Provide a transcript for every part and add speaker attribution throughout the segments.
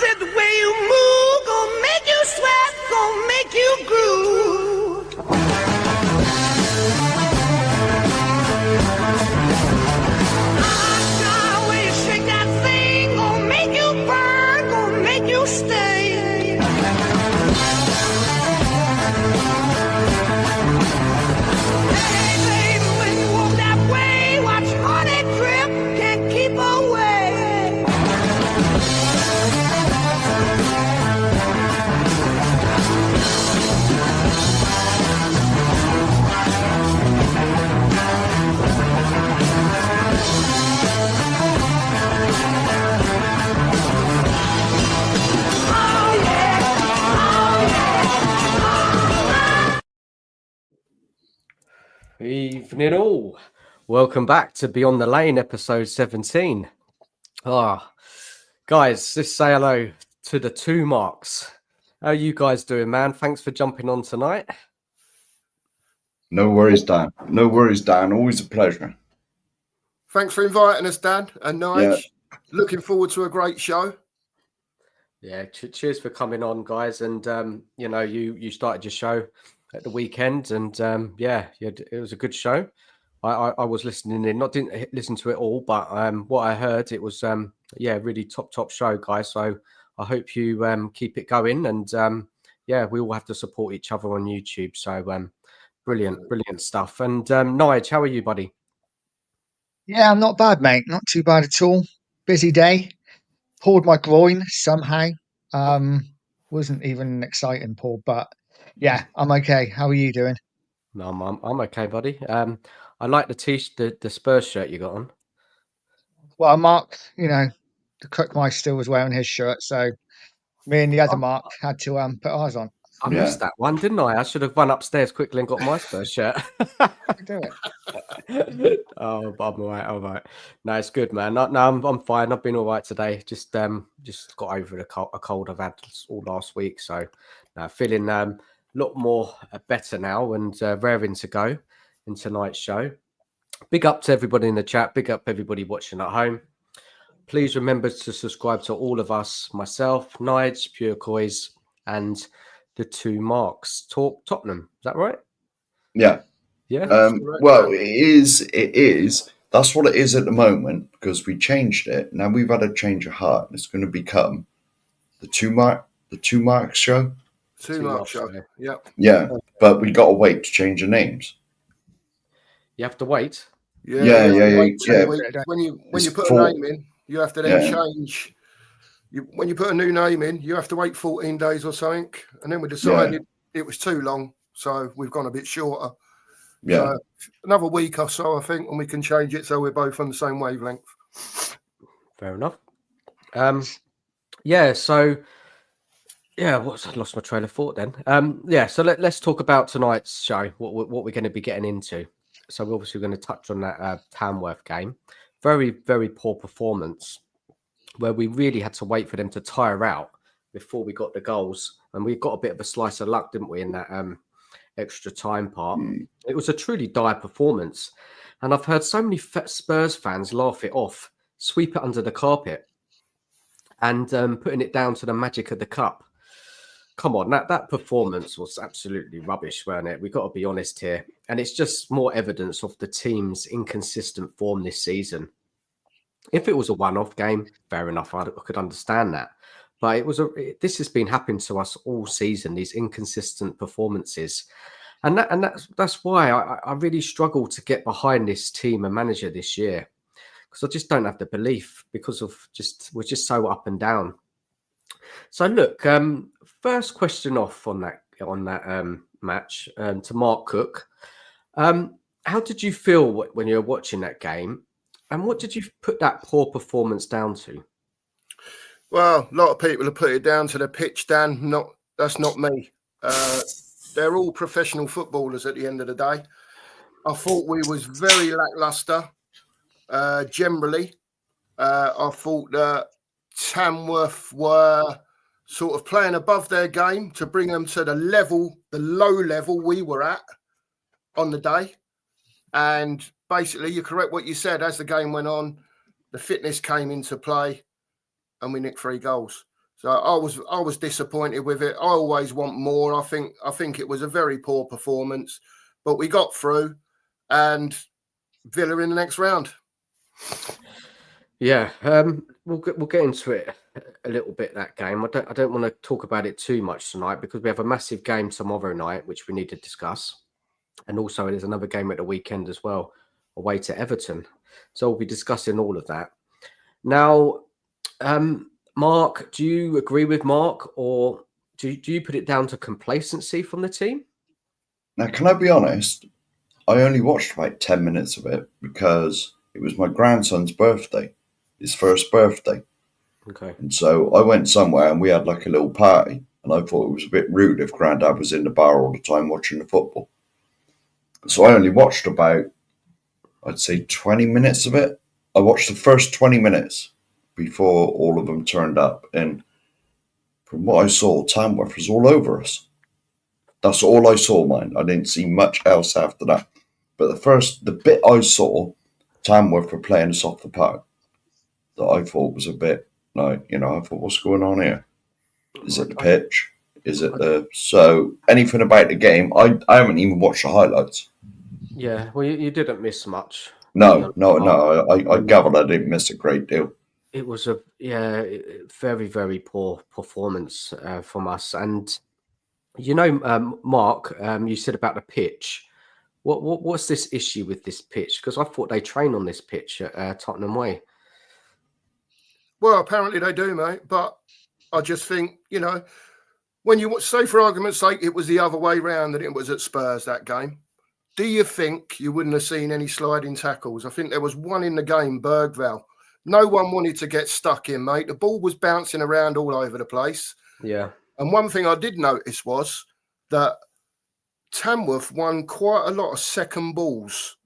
Speaker 1: said the way you move, gonna make you sweat, gonna make you groove. Ah, way you shake that thing, gonna make you burn, gonna make you stay. Hey, baby, when you walk that way, watch honey drip, can't keep away.
Speaker 2: Evening all. Welcome back to Beyond the Lane, episode 17. Guys, let's say hello to the two Marks. How are you guys doing, man? Thanks for jumping on tonight.
Speaker 3: No worries, Dan. No worries, Dan. Always a pleasure.
Speaker 4: Thanks for inviting us, Dan and Nige. Looking forward to a great show.
Speaker 2: Yeah, cheers for coming on, guys. And you started your show at the weekend, and it was a good show. I was listening in, didn't listen to it all, but what I heard, it was really top show, guys. So I hope you keep it going, and we all have to support each other on YouTube. So brilliant stuff. And Nige, how are you, buddy?
Speaker 5: Yeah, I'm not bad, mate. Not too bad at all. Busy day. Pulled my groin somehow. Wasn't even an exciting pull, but yeah, I'm okay. How are you doing?
Speaker 2: No, I'm okay, buddy. I like the Spurs shirt you got on.
Speaker 5: Well, Mark, the Cookmeister was wearing his shirt, so me and the other Mark had to put ours on.
Speaker 2: I missed that one, didn't I? I should have run upstairs quickly and got my Spurs shirt.
Speaker 5: Do it.
Speaker 2: Oh, but I'm all right. No, it's good, man. No, I'm fine. I've been all right today. Just got over a cold I've had all last week, so feeling a lot more better now and raring to go in tonight's show. Big up to everybody in the chat. Big up everybody watching at home. Please remember to subscribe to all of us, myself, Nige, Pure Coys, and the two Marks. Talk Tottenham. Is that right?
Speaker 3: Yeah.
Speaker 2: Yeah.
Speaker 3: Well, it is. That's what it is at the moment because we changed it. Now we've had a change of heart. It's going to become the two Marks show.
Speaker 4: Two Marks show. Yeah.
Speaker 3: Yeah, but we got to wait to change the names.
Speaker 2: You have to wait.
Speaker 3: Yeah.
Speaker 4: When you put a name in, you have to then change. When you put a new name in, you have to wait 14 days or something. And then we decided it was too long, so we've gone a bit shorter.
Speaker 3: Yeah.
Speaker 4: So another week or so, I think, and we can change it so we're both on the same wavelength.
Speaker 2: Fair enough. I lost my train of thought then. So let's talk about tonight's show, what we're going to be getting into. So we're obviously going to touch on that Tamworth game. Very, very poor performance, where we really had to wait for them to tire out before we got the goals. And we got a bit of a slice of luck, didn't we, in that extra time part. It was a truly dire performance. And I've heard so many Spurs fans laugh it off, sweep it under the carpet, and putting it down to the magic of the cup. Come on, that performance was absolutely rubbish, weren't it? We've got to be honest here. And it's just more evidence of the team's inconsistent form this season. If it was a one-off game, fair enough, I could understand that. But this has been happening to us all season, these inconsistent performances. And that's why I really struggle to get behind this team and manager this year. Because I just don't have the belief because of we're just so up and down. So look, first question off on that match to Mark Cook. How did you feel when you were watching that game? And what did you put that poor performance down to?
Speaker 4: Well, a lot of people have put it down to the pitch, Dan. That's not me. They're all professional footballers at the end of the day. I thought we was very lacklustre. Generally, I thought that Tamworth were sort of playing above their game to bring them to the low level we were at on the day. And basically, you're correct what you said. As the game went on, the fitness came into play and we nicked 3 goals. So I was disappointed with it. I always want more. I think it was a very poor performance, but we got through, and Villa in the next round.
Speaker 2: Yeah, we'll get into it a little bit, that game. I don't want to talk about it too much tonight because we have a massive game tomorrow night which we need to discuss, and also there's another game at the weekend as well, away to Everton. So we'll be discussing all of that. Now, Mark, do you agree with Mark, or do you put it down to complacency from the team?
Speaker 3: Now, can I be honest? I only watched about 10 minutes of it because it was my grandson's birthday, his first birthday.
Speaker 2: Okay.
Speaker 3: And so I went somewhere and we had like a little party. And I thought it was a bit rude if Grandad was in the bar all the time watching the football. So I only watched about, I'd say, 20 minutes of it. I watched the first 20 minutes before all of them turned up. And from what I saw, Tamworth was all over us. That's all I saw, man. I didn't see much else after that. But the bit I saw, Tamworth were playing us off the park. That I thought was a bit like, I thought, what's going on here? Is it the pitch? Is it so anything about the game? I haven't even watched the highlights.
Speaker 2: Yeah, well, you didn't miss much.
Speaker 3: No. I gathered I didn't miss a great deal.
Speaker 2: It was a very, very poor performance from us. And Mark, you said about the pitch. What's this issue with this pitch? Because I thought they train on this pitch at Tottenham Way.
Speaker 4: Well, apparently they do, mate. But I just think, when you say, for argument's sake, it was the other way round that it was at Spurs, that game. Do you think you wouldn't have seen any sliding tackles? I think there was one in the game, Bergvall. No one wanted to get stuck in, mate. The ball was bouncing around all over the place.
Speaker 2: Yeah. And
Speaker 4: one thing I did notice was that Tamworth won quite a lot of second balls.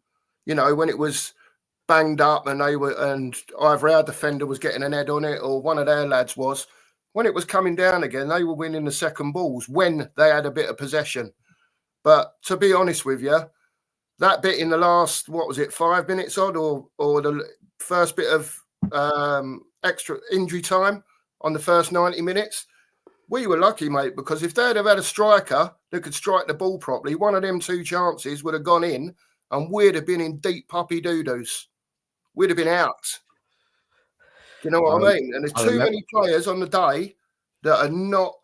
Speaker 4: When it was banged up and either our defender was getting an head on it or one of their lads was. When it was coming down again, they were winning the second balls when they had a bit of possession. But to be honest with you, that bit in the last, 5 minutes odd, or the first bit of extra injury time on the first 90 minutes, we were lucky, mate, because if they'd have had a striker that could strike the ball properly, one of them two chances would have gone in and we'd have been in deep puppy doo-doos. We'd have been out. Do you know what I mean? And there's too many players on the day that are not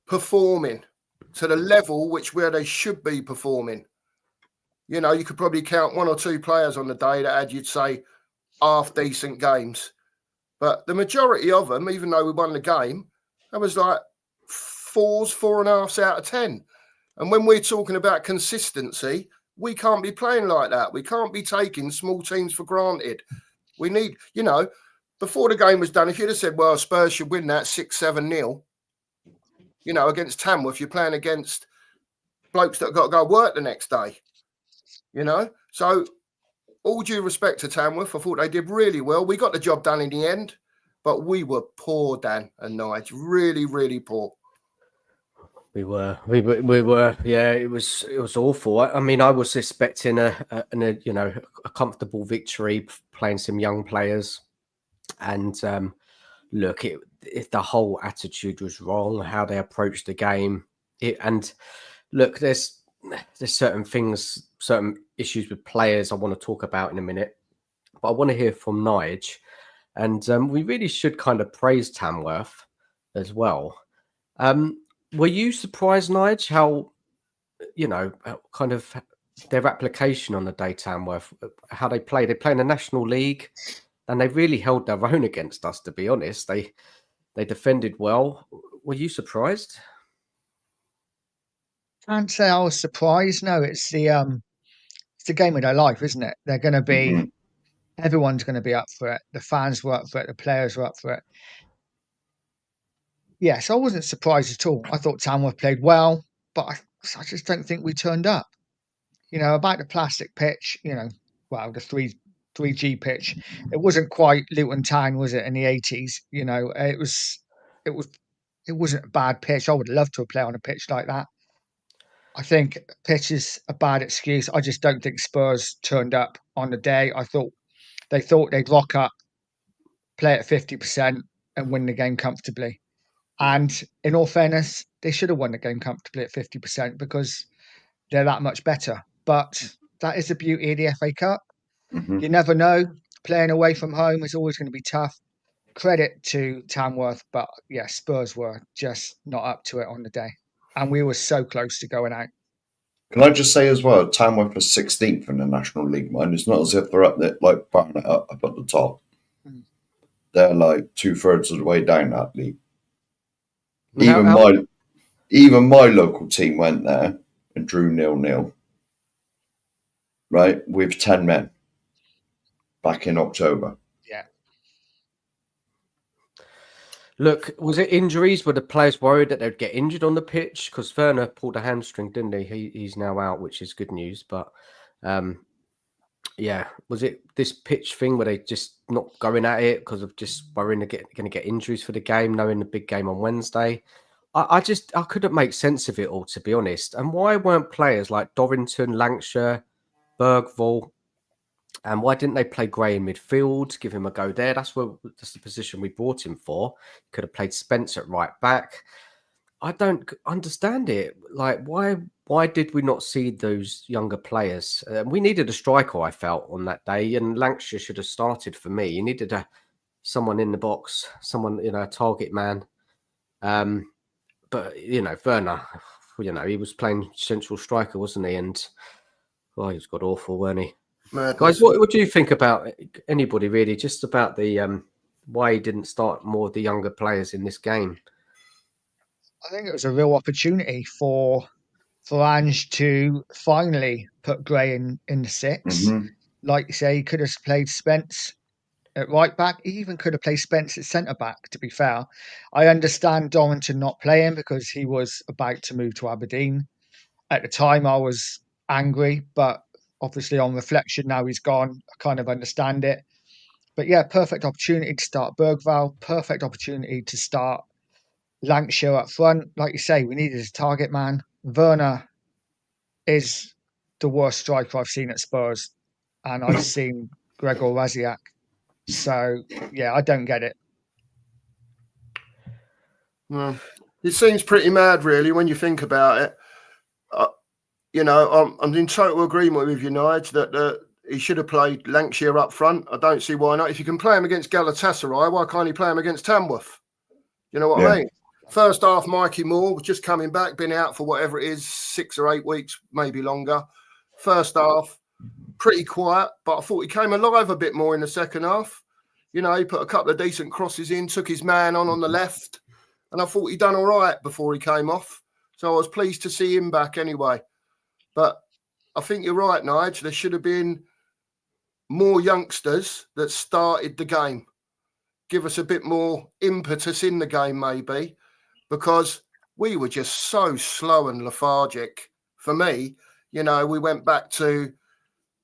Speaker 4: performing to the level where they should be performing. You could probably count one or two players on the day that had, you'd say, half-decent games. But the majority of them, even though we won the game, that was like 4.5 out of 10. And when we're talking about consistency, we can't be playing like that. We can't be taking small teams for granted. We need, before the game was done, if you'd have said, well, Spurs should win that 6-7-0, against Tamworth, you're playing against blokes that have got to go work the next day, So all due respect to Tamworth, I thought they did really well. We got the job done in the end, but we were poor, Dan and Nige. Really, really poor.
Speaker 2: We were. Yeah, it was awful. I mean, I was expecting a comfortable victory, playing some young players, and look, the whole attitude was wrong. How they approached the game, and look, there's certain things, certain issues with players I want to talk about in a minute, but I want to hear from Nige, and we really should kind of praise Tamworth as well. Were you surprised, Nige, how kind of their application on the day, Tamworth, how they play? They play in the National League, and they really held their own against us. To be honest, they defended well. Were you surprised?
Speaker 5: Can't say I was surprised. No, it's the game of their life, isn't it? They're going to be, everyone's going to be up for it. The fans were up for it. The players were up for it. Yes, I wasn't surprised at all. I thought Tamworth played well, but I just don't think we turned up. About the plastic pitch, the 3G pitch, it wasn't quite Luton Town, was it, in the 80s? It wasn't a bad pitch. I would love to play on a pitch like that. I think pitch is a bad excuse. I just don't think Spurs turned up on the day. I thought they'd rock up, play at 50%, and win the game comfortably. And in all fairness, they should have won the game comfortably at 50% because they're that much better. But that is the beauty of the FA Cup.
Speaker 3: Mhm.
Speaker 5: You never know. Playing away from home is always going to be tough. Credit to Tamworth, but yeah, Spurs were just not up to it on the day. And we were so close to going out.
Speaker 3: Can I just say as well, Tamworth was 16th in the National League, man. It's not as if they're up there, like, barring it up at the top.
Speaker 5: Mm.
Speaker 3: They're like 2/3 of the way down that league.
Speaker 2: How-
Speaker 3: Even my local team went there and drew 0-0, right, with 10 men back in October.
Speaker 5: Yeah.
Speaker 2: Look, was it injuries? Were the players worried that they'd get injured on the pitch? Because Werner pulled a hamstring, didn't he? He's now out, which is good news. But yeah, was it this pitch thing where they just not going at it because of just worrying they're going to get injuries for the game, knowing the big game on Wednesday? I couldn't make sense of it all, to be honest. And why weren't players like Dorrington, Lancashire, Bergvall, and why didn't they play Gray in midfield? Give him a go there. That's the position we brought him for. Could have played Spence at right back. I don't understand it. Like, why did we not see those younger players? We needed a striker, I felt, on that day, and Lancashire should have started for me. You needed someone in the box, someone, a target man. But Werner, he was playing central striker, wasn't he? And he was god awful, weren't he?
Speaker 4: Madness.
Speaker 2: Guys, what do you think about anybody really? Just about the why he didn't start more of the younger players in this game?
Speaker 5: I think it was a real opportunity for Ange to finally put Gray in the 6.
Speaker 3: Mhm.
Speaker 5: Like you say, he could have played Spence at right back. He even could have played Spence at centre back, to be fair. I understand Dorrington not playing because he was about to move to Aberdeen. At the time, I was angry, but obviously on reflection, now he's gone, I kind of understand it. But yeah, perfect opportunity to start Bergvall, perfect opportunity to start Lancashire up front. Like you say, we needed a target man. Werner is the worst striker I've seen at Spurs, and I've seen Gregor Raziak. So yeah, I don't get it.
Speaker 4: Well, it seems pretty mad, really, when you think about it. I'm in total agreement with you, Nige, that he should have played Lancashire up front. I don't see why not. If you can play him against Galatasaray, why can't he play him against Tamworth? You know what I mean? First half, Mikey Moore was just coming back, been out for whatever it is, 6 or 8 weeks, maybe longer. First half, pretty quiet, but I thought he came alive a bit more in the second half. He put a couple of decent crosses in, took his man on the left, and I thought he'd done all right before he came off. So I was pleased to see him back anyway. But I think you're right, Nige. There should have been more youngsters that started the game. Give us a bit more impetus in the game, maybe, because we were just so slow and lethargic. For me, we went back to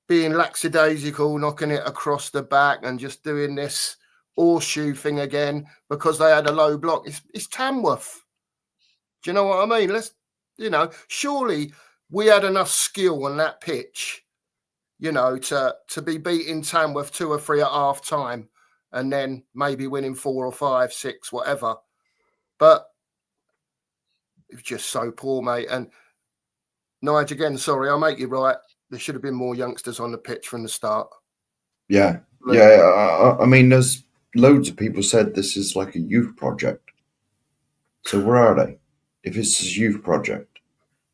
Speaker 4: being lackadaisical, knocking it across the back and just doing this horseshoe thing again because they had a low block. It's Tamworth. Do you know what I mean? Surely we had enough skill on that pitch, to be beating Tamworth 2 or 3 at half time and then maybe winning 4 or 5, 6, whatever. But it was just so poor, mate. And Nige, again, sorry, I'll make you right. There should have been more youngsters on the pitch from the start.
Speaker 3: Yeah. I mean, there's loads of people said this is like a youth project. So where are they? If it's a youth project,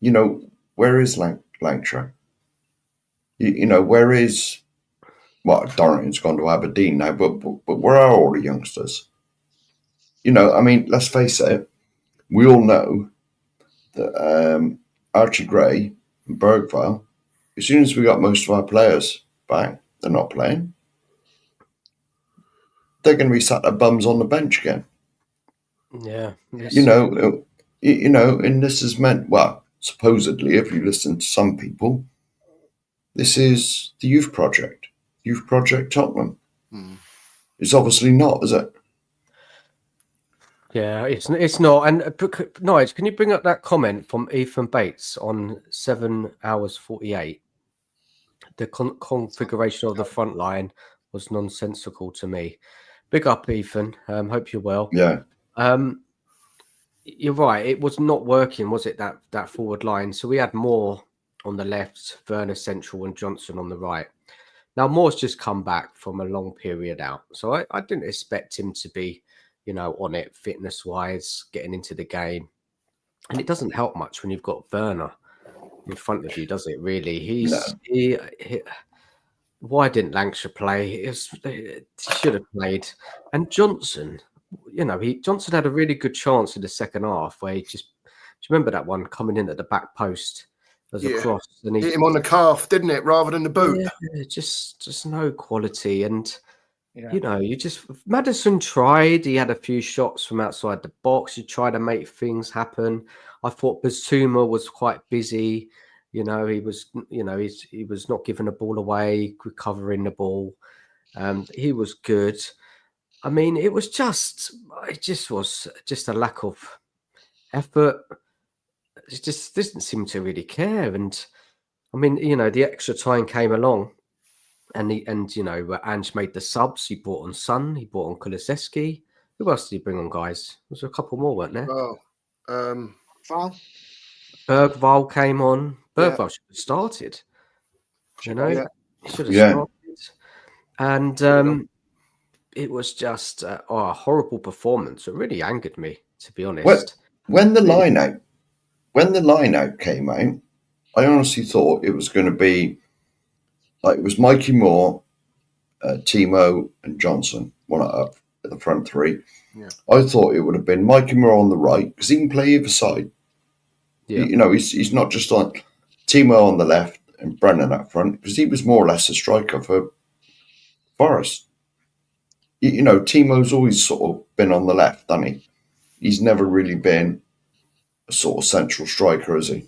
Speaker 3: where is Lancashire? Where is Dorrington's gone to Aberdeen now, but where are all the youngsters? I mean, let's face it, we all know that Archie Gray and Bergvall, as soon as we got most of our players back, they're not playing. They're going to be sat their bums on the bench again.
Speaker 2: Yeah.
Speaker 3: And this is meant, supposedly, if you listen to some people, this is the youth project Tottenham. It's obviously not, is it?
Speaker 2: Yeah, it's not. And Nige, can you bring up that comment from Ethan Bates on 7 hours 48? The configuration of the front line was nonsensical to me. Big up, Ethan. Hope you're well.
Speaker 3: Yeah.
Speaker 2: You're right. It was not working, was it? That forward line. So we had Moore on the left, Werner central, and Johnson on the right. Now Moore's just come back from a long period out, so I didn't expect him to be, on it fitness wise, getting into the game. And it doesn't help much when you've got Werner in front of you, does it? Really?
Speaker 3: No.
Speaker 2: Why didn't Lancashire play? He should have played. And Johnson, Johnson had a really good chance in the second half where do you remember that one coming in at the back post as a cross? And he
Speaker 4: hit him on the calf, didn't it, rather than the boot?
Speaker 2: Yeah, just no quality. And Maddison tried. He had a few shots from outside the box. He tried to make things happen. I thought Basuma was quite busy. He was not giving the ball away, recovering the ball. He was good. I mean, it was just a lack of effort. It just didn't seem to really care. And I mean, the extra time came along, and Ange made the subs. He brought on Son. He brought on Kulusevski. Who else did he bring on, guys? There was a couple more, weren't there?
Speaker 5: Val?
Speaker 2: Bergvall came on. Bergvall should have started. He should have started. And it was just a horrible performance. It really angered me, to be honest.
Speaker 3: When the line out came out, I honestly thought it was going to be like it was Mikey Moore, Timo, and Johnson, one up at the front three.
Speaker 4: Yeah.
Speaker 3: I thought it would have been Mikey Moore on the right because he can play either side. Yeah. He's not just on Timo on the left and Brennan up front because he was more or less a striker for Forest. Timo's always sort of been on the left, hasn't he? He's never really been a sort of central striker, has he?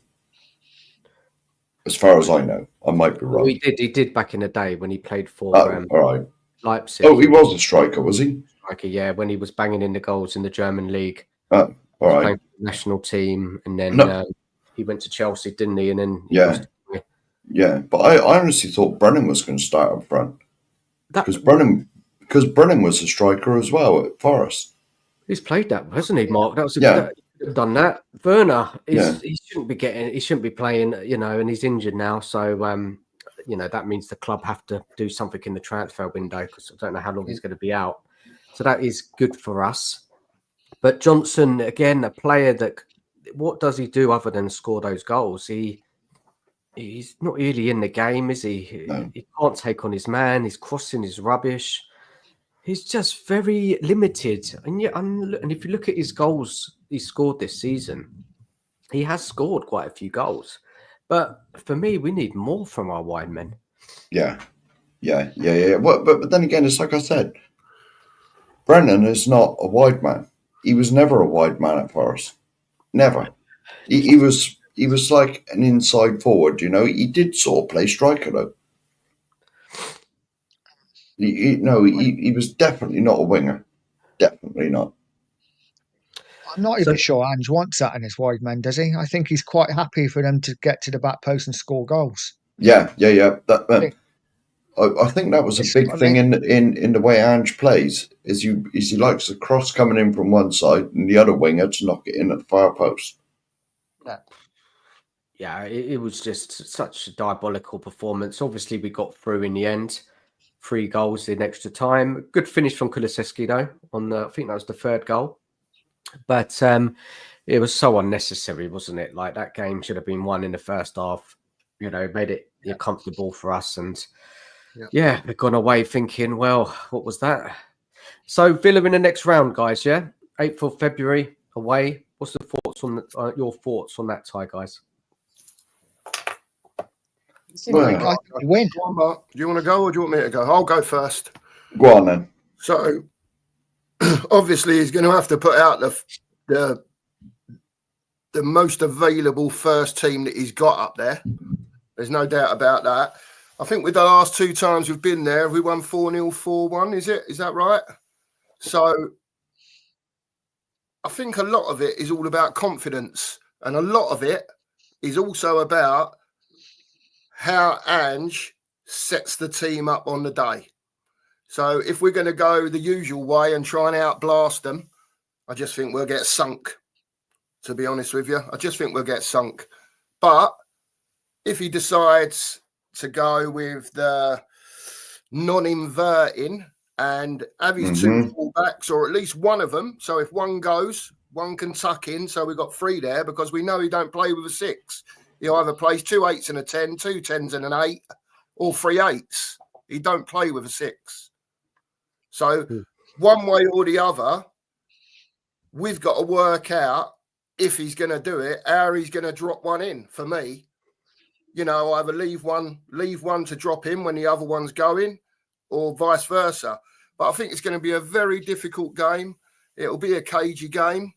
Speaker 3: As far as I know, I might be wrong.
Speaker 2: Well, he did back in the day when he played for
Speaker 3: all right.
Speaker 2: Leipzig.
Speaker 3: Oh, he was a striker, was he?
Speaker 2: Striker, yeah, when he was banging in the goals in the German league.
Speaker 3: All right.
Speaker 2: Playing for the national team, and then he went to Chelsea, didn't he? And then
Speaker 3: but I honestly thought Brennan was going to start up front because Brennan was a striker as well at Forest.
Speaker 2: He's played that, hasn't he, Mark? That was done that. Werner, he shouldn't be playing, and he's injured now. So, that means the club have to do something in the transfer window because I don't know how long he's going to be out. So that is good for us. But Johnson, again, a player that, what does he do other than score those goals? He's not really in the game, is he?
Speaker 3: No.
Speaker 2: He can't take on his man. His crossing is rubbish. He's just very limited. And if you look at his goals he scored this season, he has scored quite a few goals. But for me, we need more from our wide men.
Speaker 3: Yeah. Well, but then again, it's like I said, Brennan is not a wide man. He was never a wide man at Forest. Never. He was like an inside forward, He did sort of play striker, though. He was definitely not a winger. Definitely not.
Speaker 5: I'm not even sure Ange wants that in his wide men, does he? I think he's quite happy for them to get to the back post and score goals.
Speaker 3: Yeah. I think that was a big thing in the way Ange plays. Is he likes the cross coming in from one side and the other winger to knock it in at the far post.
Speaker 2: Yeah, it was just such a diabolical performance. Obviously, we got through in the end. 3 goals in extra time. Good finish from Kulusevski, though. I think that was the 3rd goal. But it was so unnecessary, wasn't it? Like, that game should have been won in the first half. Made it comfortable for us. And we've gone away thinking, well, what was that? So Villa in the next round, guys. 8th of February away. What's the thoughts on your thoughts on that tie, guys?
Speaker 5: I win.
Speaker 4: Go on, Mark. Do you want to go or do you want me to go? I'll go first.
Speaker 3: Go on then.
Speaker 4: So obviously he's going to have to put out the most available first team that he's got up there. There's no doubt about that. I think with the last 2 times we've been there, we won 4-0, 4-1. Is that right? So I think a lot of it is all about confidence, and a lot of it is also about how Ange sets the team up on the day. So if we're going to go the usual way and try and outblast them, I just think we'll get sunk, to be honest with you. I just think we'll get sunk. But if he decides to go with the non-inverting and have his two fullbacks, or at least one of them, so if one goes, one can tuck in, so we've got 3 there, because we know he don't play with a 6. He either plays 2 8s and a 10, 2 10s and an 8, or 3 8s. He don't play with a 6. So one way or the other, we've got to work out, if he's going to do it, how he's going to drop one in. For me, you know, either leave one to drop in when the other one's going, or vice versa. But I think it's going to be a very difficult game. It'll be a cagey game,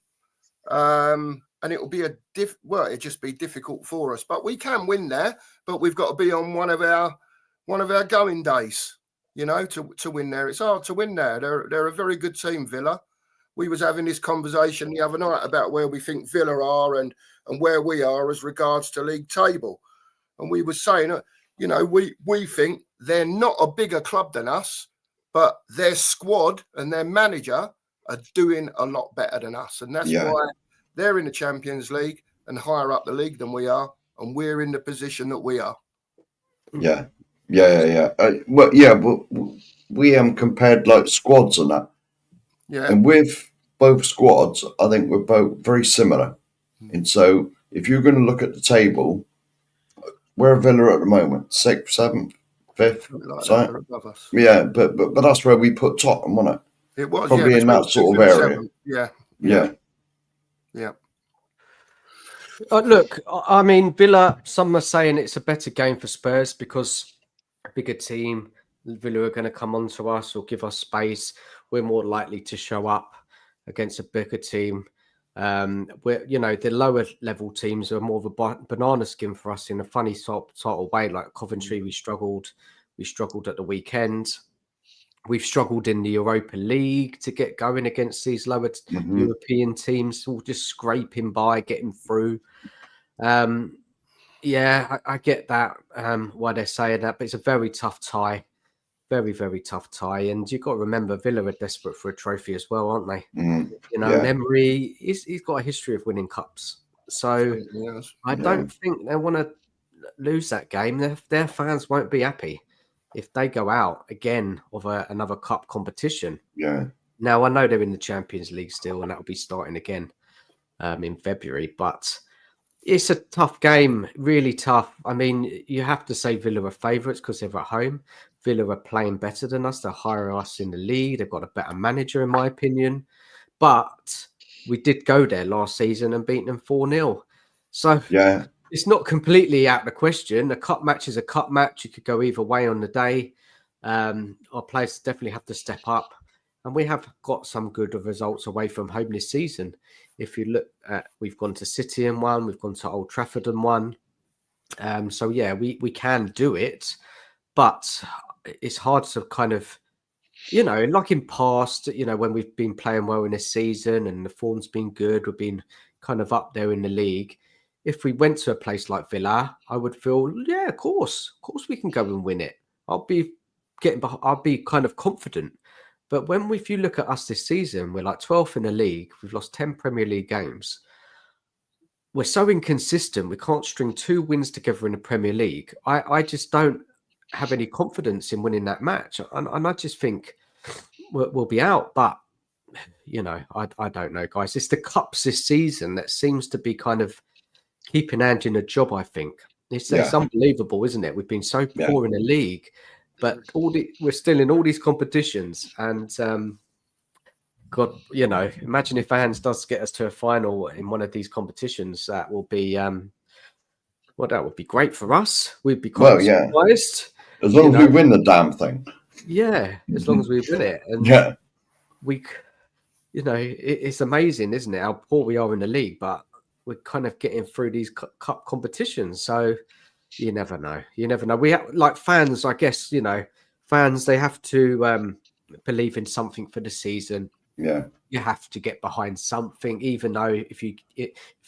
Speaker 4: and it'll be it'll just be difficult for us. But we can win there. But we've got to be on one of our going days, you know, to win there. It's hard to win there. They're a very good team, Villa. We was having this conversation the other night about where we think Villa are and where we are as regards to league table. And we were saying, you know, we think they're not a bigger club than us, but their squad and their manager are doing a lot better than us. And that's why they're in the Champions League and higher up the league than we are. And we're in the position that we are.
Speaker 3: Yeah. But we compared like squads and that.
Speaker 4: Yeah.
Speaker 3: And with both squads, I think we're both very similar. And so if you're going to look at the table, where are Villa at the moment? 6th, 7th, 5th?
Speaker 4: Like
Speaker 3: So,
Speaker 4: that, above us.
Speaker 3: yeah, but that's where we put Tottenham, wasn't it?
Speaker 4: It was
Speaker 3: Probably in that sort of area.
Speaker 4: 7. Yeah.
Speaker 2: Look, I mean, Villa, some are saying it's a better game for Spurs because a bigger team, Villa are going to come onto us or give us space. We're more likely to show up against a bigger team. We're, you know, the lower level teams are more of a banana skin for us in a funny sort of way. Like Coventry, we struggled at the weekend. We've struggled in the Europa League to get going against these lower European teams, all just scraping by, getting through. Yeah, I get that, why they're saying that, but it's a very tough tie. Very, very tough tie. And you've got to remember, Villa are desperate for a trophy as well, aren't they? You know, and Emery, he's got a history of winning cups. So I don't think they want to lose that game. Their fans won't be happy if they go out again of another cup competition.
Speaker 3: Yeah.
Speaker 2: Now, I know they're in the Champions League still, and that'll be starting again in February, but it's a tough game, really tough. I mean, you have to say Villa are favourites because they're at home. Villa are playing better than us. They're higher us in the league. They've got a better manager, in my opinion. But we did go there last season and beat them 4-0. So it's not completely out of the question. A cup match is a cup match. You could go either way on the day. Our players definitely have to step up. And we have got some good results away from home this season. If you look at, we've gone to City and won. We've gone to Old Trafford and won. So, yeah, we can do it. But it's hard to kind of, you know, like in past, you know, when we've been playing well in this season and the form's been good, we've been kind of up there in the league. If we went to a place like Villa, I would feel, yeah, of course we can go and win it. I'll be kind of confident. But if you look at us this season, we're like 12th in the league. We've lost 10 Premier League games. We're so inconsistent. We can't string 2 wins together in the Premier League. I just don't have any confidence in winning that match. And I just think we'll be out. But, you know, I don't know, guys. It's the cups this season that seems to be kind of keeping Ange in a job, I think. It's unbelievable, isn't it? We've been so poor in the league. But we're still in all these competitions, and God, you know, imagine if Ange does get us to a final in one of these competitions. That will be, that would be great for us. We'd be quite surprised.
Speaker 3: As long as we win the damn thing.
Speaker 2: Yeah, as long as we win it, and we, you know, it's amazing, isn't it? How poor we are in the league, but we're kind of getting through these cup competitions. So. You never know. We have, like fans, I guess, you know, fans, they have to believe in something for the season.
Speaker 3: Yeah.
Speaker 2: You have to get behind something, even though if you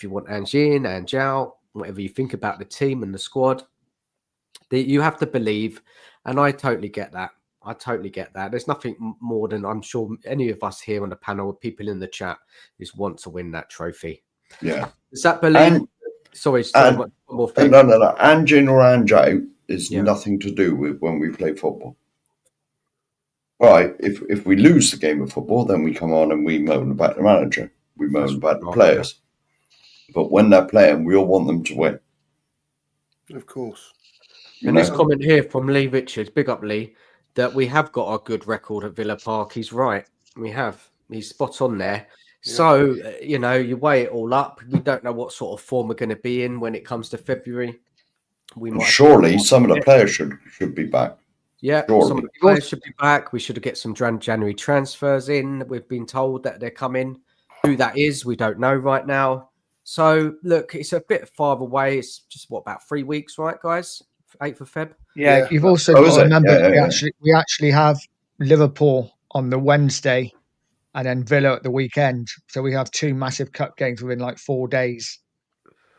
Speaker 2: want Ange in, Ange out, whatever you think about the team and the squad, you have to believe. And I totally get that. I totally get that. There's nothing more than I'm sure any of us here on the panel, people in the chat, is want to win that trophy.
Speaker 3: Yeah.
Speaker 2: Does that believe?
Speaker 3: And,
Speaker 2: sorry,
Speaker 3: and,
Speaker 2: one more thing.
Speaker 3: no. And in or and out is
Speaker 2: Yeah.
Speaker 3: nothing to do with when we play football. Right. If we lose the game of football, then we come on and we moan about the manager. We moan about the players. Yeah. But when they're playing, we all want them to win.
Speaker 4: Of course.
Speaker 2: And this comment here from Lee Richards, big up Lee, that we have got a good record at Villa Park. He's right. We have. He's spot on there. Yeah. So, you weigh it all up. We don't know what sort of form we're going to be in when it comes to February.
Speaker 3: Surely some of the players should be back.
Speaker 2: Yeah,
Speaker 3: surely.
Speaker 2: Some of the players should be back. We should get some January transfers in. We've been told that they're coming. Who that is, we don't know right now. So, look, it's a bit far away. It's just, about 3 weeks, right, guys? 8th of Feb?
Speaker 5: Yeah, you've also got to remember we actually have Liverpool on the Wednesday and then Villa at the weekend. So we have 2 massive cup games within like 4 days.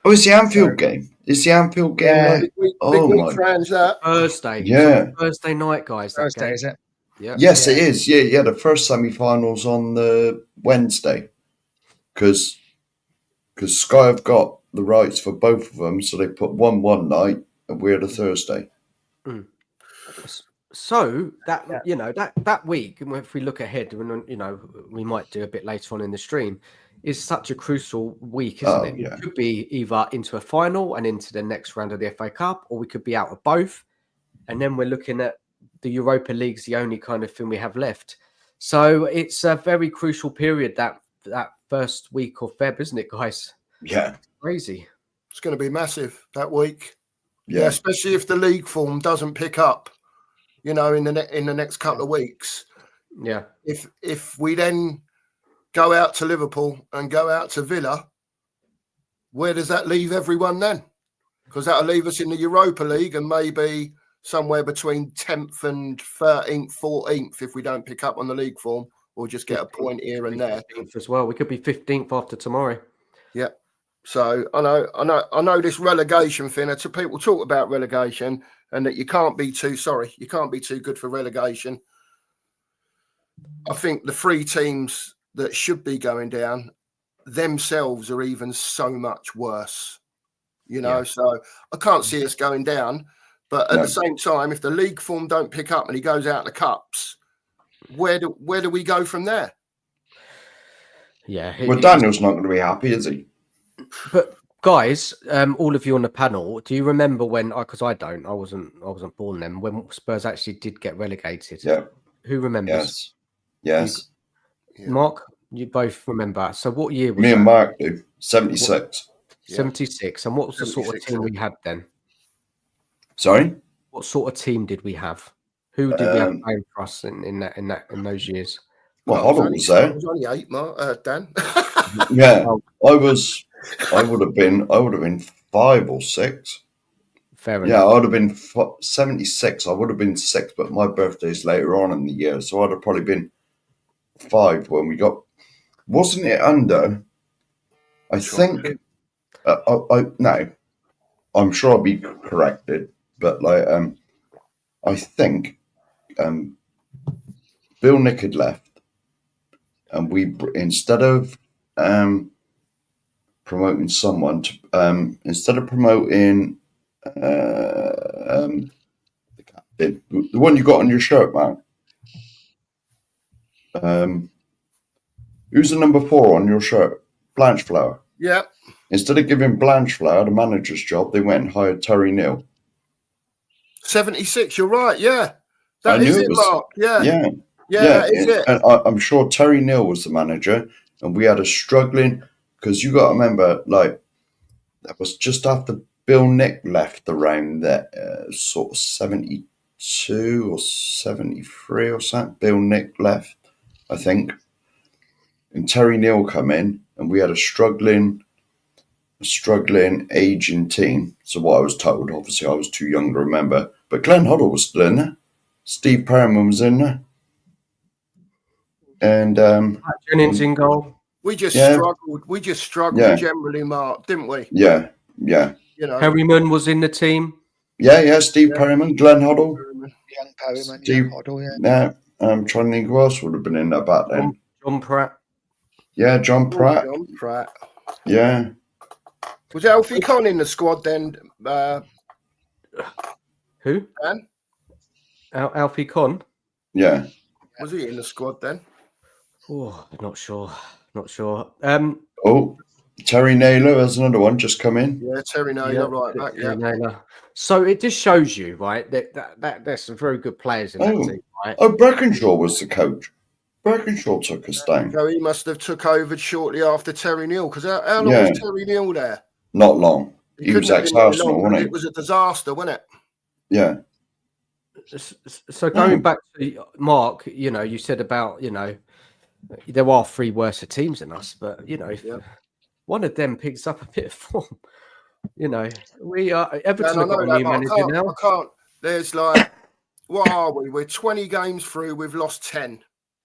Speaker 3: Oh, it's the Anfield game. It's the Anfield game.
Speaker 5: Yeah.
Speaker 2: Thursday.
Speaker 3: Yeah.
Speaker 2: Thursday night, guys.
Speaker 5: Thursday, is it?
Speaker 2: Yeah.
Speaker 3: Yes, it is. Yeah. The first semi-finals on the Wednesday. Because Sky have got the rights for both of them, so they put one night and we're the Thursday.
Speaker 2: Mm. So that that week, and if we look ahead, we might do a bit later on in the stream, is such a crucial week, isn't it?
Speaker 3: Yeah.
Speaker 2: It could be either into a final and into the next round of the FA Cup, or we could be out of both, and then we're looking at the Europa League's the only kind of thing we have left. So it's a very crucial period, that first week of Feb, isn't it, guys?
Speaker 3: Yeah,
Speaker 2: it's crazy.
Speaker 4: It's going to be massive that week.
Speaker 3: Yeah,
Speaker 4: especially if the league form doesn't pick up, in the next couple of weeks.
Speaker 2: Yeah.
Speaker 4: If we then go out to Liverpool and go out to Villa, where does that leave everyone then? Because that'll leave us in the Europa League and maybe somewhere between 10th and 13th, 14th if we don't pick up on the league form or just get a point here and there.
Speaker 2: 15th as well. We could be 15th after tomorrow.
Speaker 4: Yeah. So I know this relegation thing. People talk about relegation and that you can't be too good for relegation. I think the 3 teams that should be going down themselves are even so much worse. So I can't see us going down. But at the same time, if the league form don't pick up and he goes out in the cups, where do we go from there?
Speaker 2: Yeah.
Speaker 3: Well, Daniel's not going to be happy, is he?
Speaker 2: But guys, all of you on the panel, do you remember when? Because I don't. I wasn't born then. When Spurs actually did get relegated.
Speaker 3: Yeah.
Speaker 2: Who remembers?
Speaker 3: Yes.
Speaker 2: Mark, you both remember. So what year was
Speaker 3: Me
Speaker 2: that?
Speaker 3: and Mark do. 76.
Speaker 2: 76. And what was the sort of team we had then?
Speaker 3: Sorry.
Speaker 2: What sort of team did we have? Who did we have playing for us in those years?
Speaker 3: Well, Hoddle was there.
Speaker 4: I was only 8, Mark, Dan.
Speaker 3: Yeah, I would have been 5 or 6.
Speaker 2: Fair enough.
Speaker 3: Yeah, I would have been 76. I would have been 6, but my birthday's later on in the year, so I'd have probably been 5 when we got. Wasn't it under? I think. No, I'm sure I'll be corrected, but I think Bill Nick had left, and we instead of promoting someone to, instead of promoting the captain, the one you got on your shirt, man. Who's the number 4 on your shirt? Blanchflower.
Speaker 4: Yeah.
Speaker 3: Instead of giving Blanchflower the manager's job, they went and hired Terry Neal.
Speaker 4: 76, you're right, yeah. That is it, Mark. Yeah. That is it.
Speaker 3: And I'm sure Terry Neal was the manager, and we had a struggling, because you got to remember, that was just after Bill Nick left around that sort of 72 or 73 or something. Bill Nick left, I think. And Terry Neal come in, and we had a struggling, aging team. So what I was told, obviously I was too young to remember, but Glenn Hoddle was still in there. Steve Perriman was in there. And
Speaker 2: Jennings in goal.
Speaker 4: We just struggled. We just struggled generally, Mark, didn't we?
Speaker 3: Yeah.
Speaker 2: Perryman was in the team.
Speaker 3: Yeah. Steve Perriman, Glenn Hoddle.
Speaker 5: Young Perryman,
Speaker 3: Steve,
Speaker 5: Hoddle,
Speaker 3: yeah. I'm trying to think who else would have been in that back then.
Speaker 2: John Pratt.
Speaker 3: Yeah, John Pratt.
Speaker 4: John Pratt.
Speaker 3: Yeah.
Speaker 4: Was Alfie Conn in the squad then?
Speaker 2: Who?
Speaker 4: Dan?
Speaker 2: Alfie Conn.
Speaker 3: Yeah.
Speaker 4: Was he in the squad then?
Speaker 2: Oh, not sure. Not sure.
Speaker 3: Oh, Terry Naylor, there's another one just come in.
Speaker 4: Yeah, Terry Naylor, right back. Yeah.
Speaker 2: Naylor. So it just shows you, right, that there's some very good players in that team, right?
Speaker 3: Oh, Brackenshaw was the coach. Brackenshaw took us down.
Speaker 4: So he must have took over shortly after Terry Neal, because how long
Speaker 3: Yeah.
Speaker 4: was Terry Neal there?
Speaker 3: Not long. He was
Speaker 4: couldn't have been very
Speaker 3: ex-Arsenal,
Speaker 4: long,
Speaker 3: wasn't he?
Speaker 4: It was a disaster, wasn't it?
Speaker 3: Yeah.
Speaker 2: So going back to Mark, you said about, there are three worse teams than us, but if one of them picks up a bit of form, we are Everton have got a new manager now.
Speaker 4: I can't. There's like, what are we? We're 20 games through. We've lost 10.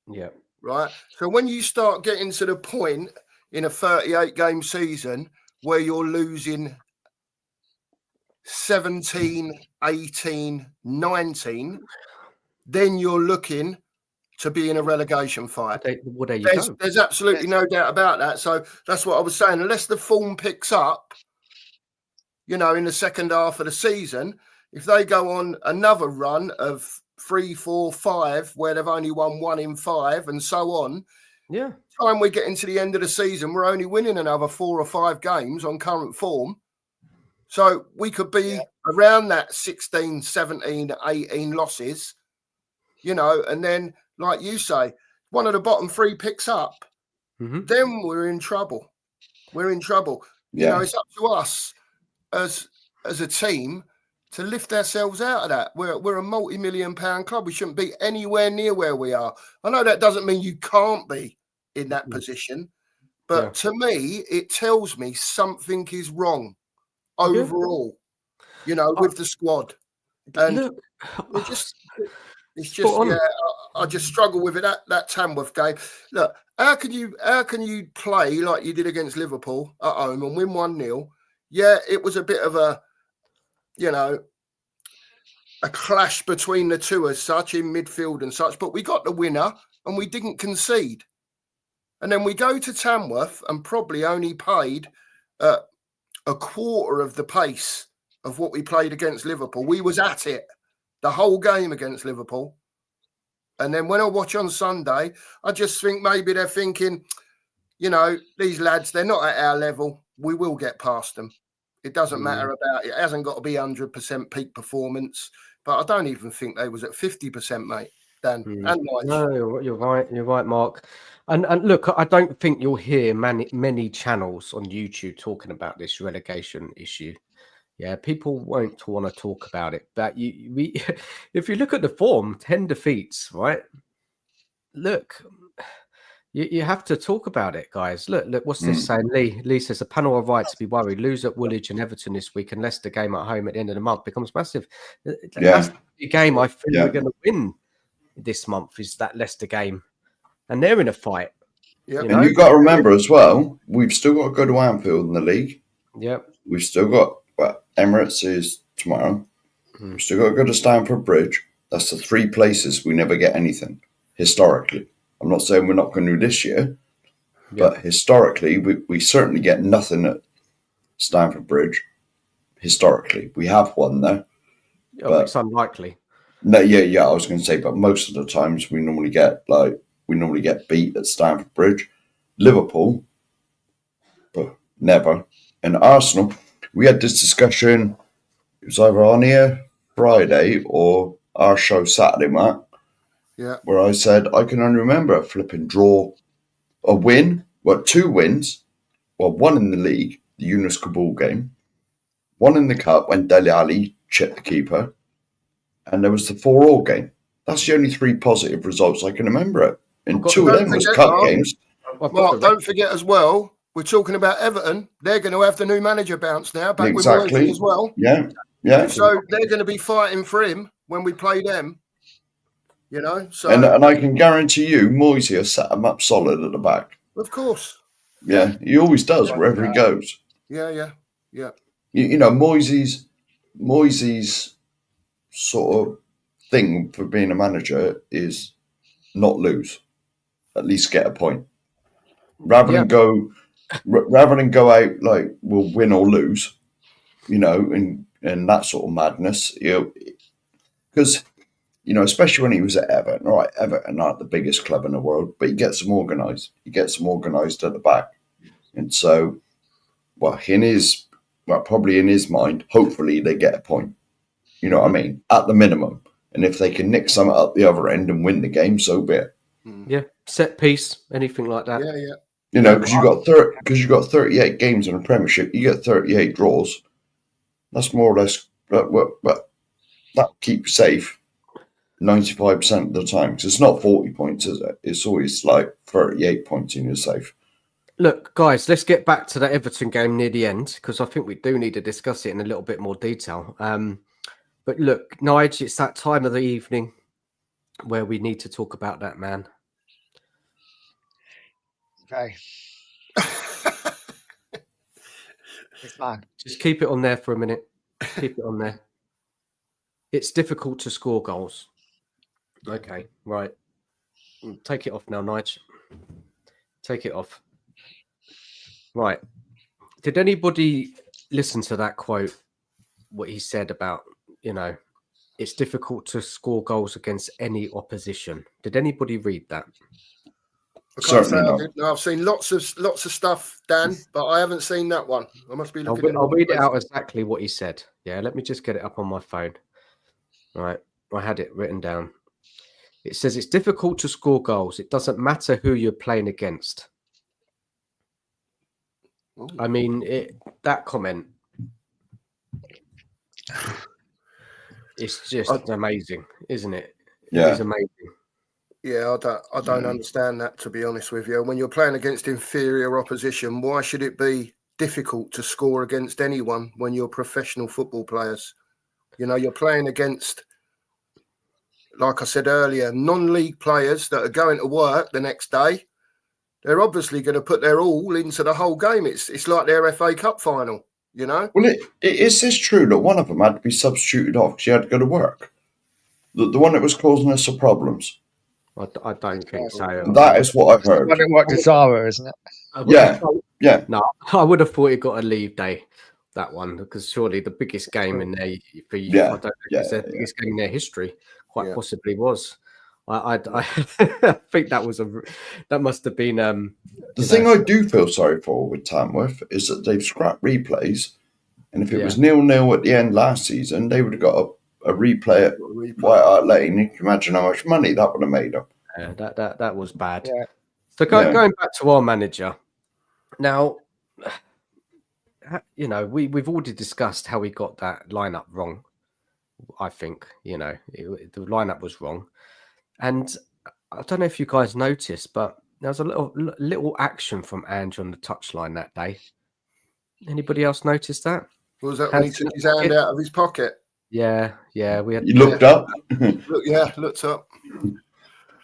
Speaker 2: Yeah.
Speaker 4: Right. So when you start getting to the point in a 38 game season where you're losing 17, 18, 19, then you're looking to be in a relegation fight.
Speaker 2: Well, there you go.
Speaker 4: There's absolutely no doubt about that. So that's what I was saying. Unless the form picks up, in the second half of the season, if they go on another run of 3, 4, 5, where they've only won 1 in 5 and so on.
Speaker 2: Yeah.
Speaker 4: Time we get into the end of the season, we're only winning another 4 or 5 games on current form. So we could be around that 16, 17, 18 losses, and then, like you say, one of the bottom 3 picks up, then we're in trouble. We're in trouble.
Speaker 3: Yeah.
Speaker 4: It's up to us as a team to lift ourselves out of that. We're a multi-million-pound club. We shouldn't be anywhere near where we are. I know that doesn't mean you can't be in that position, but to me, it tells me something is wrong overall, with the squad. And
Speaker 2: Look,
Speaker 4: it's just I just struggle with it. That Tamworth game. Look, how can you play like you did against Liverpool at home and win 1-0? Yeah, it was a bit of a clash between the two as such in midfield and such, but we got the winner and we didn't concede. And then we go to Tamworth and probably only paid a quarter of the pace of what we played against Liverpool. We was at it the whole game against Liverpool. And then when I watch on Sunday, I just think maybe they're thinking, these lads, they're not at our level. We will get past them. It doesn't matter about it. It hasn't got to be 100% peak performance, but I don't even think they was at 50%, mate. Dan and Mike.
Speaker 2: No, you're right. You're right, Mark. And look, I don't think you'll hear many channels on YouTube talking about this relegation issue. Yeah, people won't want to talk about it. But if you look at the form, 10 defeats, right? Look, you have to talk about it, guys. Look, what's this saying? Lee says, a panel are right to be worried. Lose at Woolwich and Everton this week, and Leicester game at home at the end of the month becomes massive. That's the game I think we're going to win this month, is that Leicester game. And they're in a fight.
Speaker 4: Yep.
Speaker 3: And you've got to remember as well, we've still got to go to Anfield in the league.
Speaker 2: Yep.
Speaker 3: We've still got, Emirates is tomorrow. We've still got to go to Stamford Bridge. That's the 3 places we never get anything, historically. I'm not saying we're not going to do this year, but historically, we certainly get nothing at Stamford Bridge. Historically, we have one there.
Speaker 2: But it's unlikely.
Speaker 3: No, I was going to say, but most of the times we normally get beat at Stamford Bridge. Liverpool, but never. And Arsenal, we had this discussion. It was either on here Friday or our show Saturday, Mark.
Speaker 4: Yeah.
Speaker 3: Where I said I can only remember a flipping draw, a win, 2 wins, one in the league, the Yunus Kabul game, 1 in the cup when Dele Alli chipped the keeper, and there was the 4-4 game. That's the only 3 positive results I can remember. And 2 of them was cup games.
Speaker 4: Mark, don't forget as well, we're talking about Everton. They're going to have the new manager bounce now, back with Moisey as well.
Speaker 3: Yeah.
Speaker 4: So they're going to be fighting for him when we play them. So
Speaker 3: and I can guarantee you, Moisey has set him up solid at the back.
Speaker 4: Of course.
Speaker 3: Yeah, he always does wherever he goes.
Speaker 4: Yeah.
Speaker 3: Moisey's sort of thing for being a manager is not lose, at least get a point. Rather than go out like we'll win or lose, and that sort of madness, because especially when he was at Everton. All right, Everton aren't the biggest club in the world, but he gets them organised. He gets them organised at the back, and so, probably in his mind, hopefully they get a point. You know what I mean? At the minimum, and if they can nick something up the other end and win the game, so be it.
Speaker 2: Yeah, set piece, anything like that.
Speaker 4: Yeah.
Speaker 3: Because you got 38 games in a Premiership, you get 38 draws. That's more or less, but that keeps safe 95% of the time, because it's not 40 points, is it? It's always like 38 points in your safe.
Speaker 2: Look, guys, let's get back to that Everton game near the end, because I think we do need to discuss it in a little bit more detail. But look, Nige, it's that time of the evening where we need to talk about that man.
Speaker 5: Okay. This man.
Speaker 2: Just keep it on there for a minute. Keep it on there. It's difficult to score goals. Okay, right. Take it off now, Nige. Take it off. Right. Did anybody listen to that quote? What he said about, it's difficult to score goals against any opposition. Did anybody read that?
Speaker 4: I can't say
Speaker 3: Certainly
Speaker 4: I
Speaker 3: not.
Speaker 4: did. No, I've seen lots of stuff, Dan, but I haven't seen that one. I must be looking.
Speaker 2: I'll read it out exactly what he said. Yeah, let me just get it up on my phone. Right, I had it written down. It says it's difficult to score goals. It doesn't matter who you're playing against.
Speaker 4: Ooh.
Speaker 2: I mean, that comment, it's just amazing, isn't it?
Speaker 3: Yeah.
Speaker 2: It is amazing.
Speaker 4: Yeah, I don't understand that, to be honest with you. When you're playing against inferior opposition, why should it be difficult to score against anyone when you're professional football players? You're playing against, like I said earlier, non-league players that are going to work the next day. They're obviously going to put their all into the whole game. It's like their FA Cup final,
Speaker 3: Well, is this true that one of them had to be substituted off because he had to go to work? The one that was causing us some problems.
Speaker 2: I don't think so.
Speaker 3: That is what I've heard.
Speaker 5: When it worked to Zara, isn't it?
Speaker 3: Yeah.
Speaker 2: No, I would have thought he got a leave day, that one, because surely the biggest game in there for you,
Speaker 3: Yeah,
Speaker 2: I don't know if it's the biggest game in their history, quite possibly was. I think that must have been.
Speaker 3: The thing I do feel sorry for with Tamworth is that they've scrapped replays, and if it was 0-0 at the end last season, they would have got a replay at White Hart Lane. You can imagine how much money that would have made them.
Speaker 2: Yeah, that was bad.
Speaker 5: Yeah.
Speaker 2: So going back to our manager, now, we've already discussed how we got that lineup wrong. I think the lineup was wrong, and I don't know if you guys noticed, but there was a little action from Ange on the touchline that day. Anybody else notice that?
Speaker 4: Was that when he took his hand out of his pocket?
Speaker 2: Yeah. We had.
Speaker 3: You looked up.
Speaker 4: Looked up.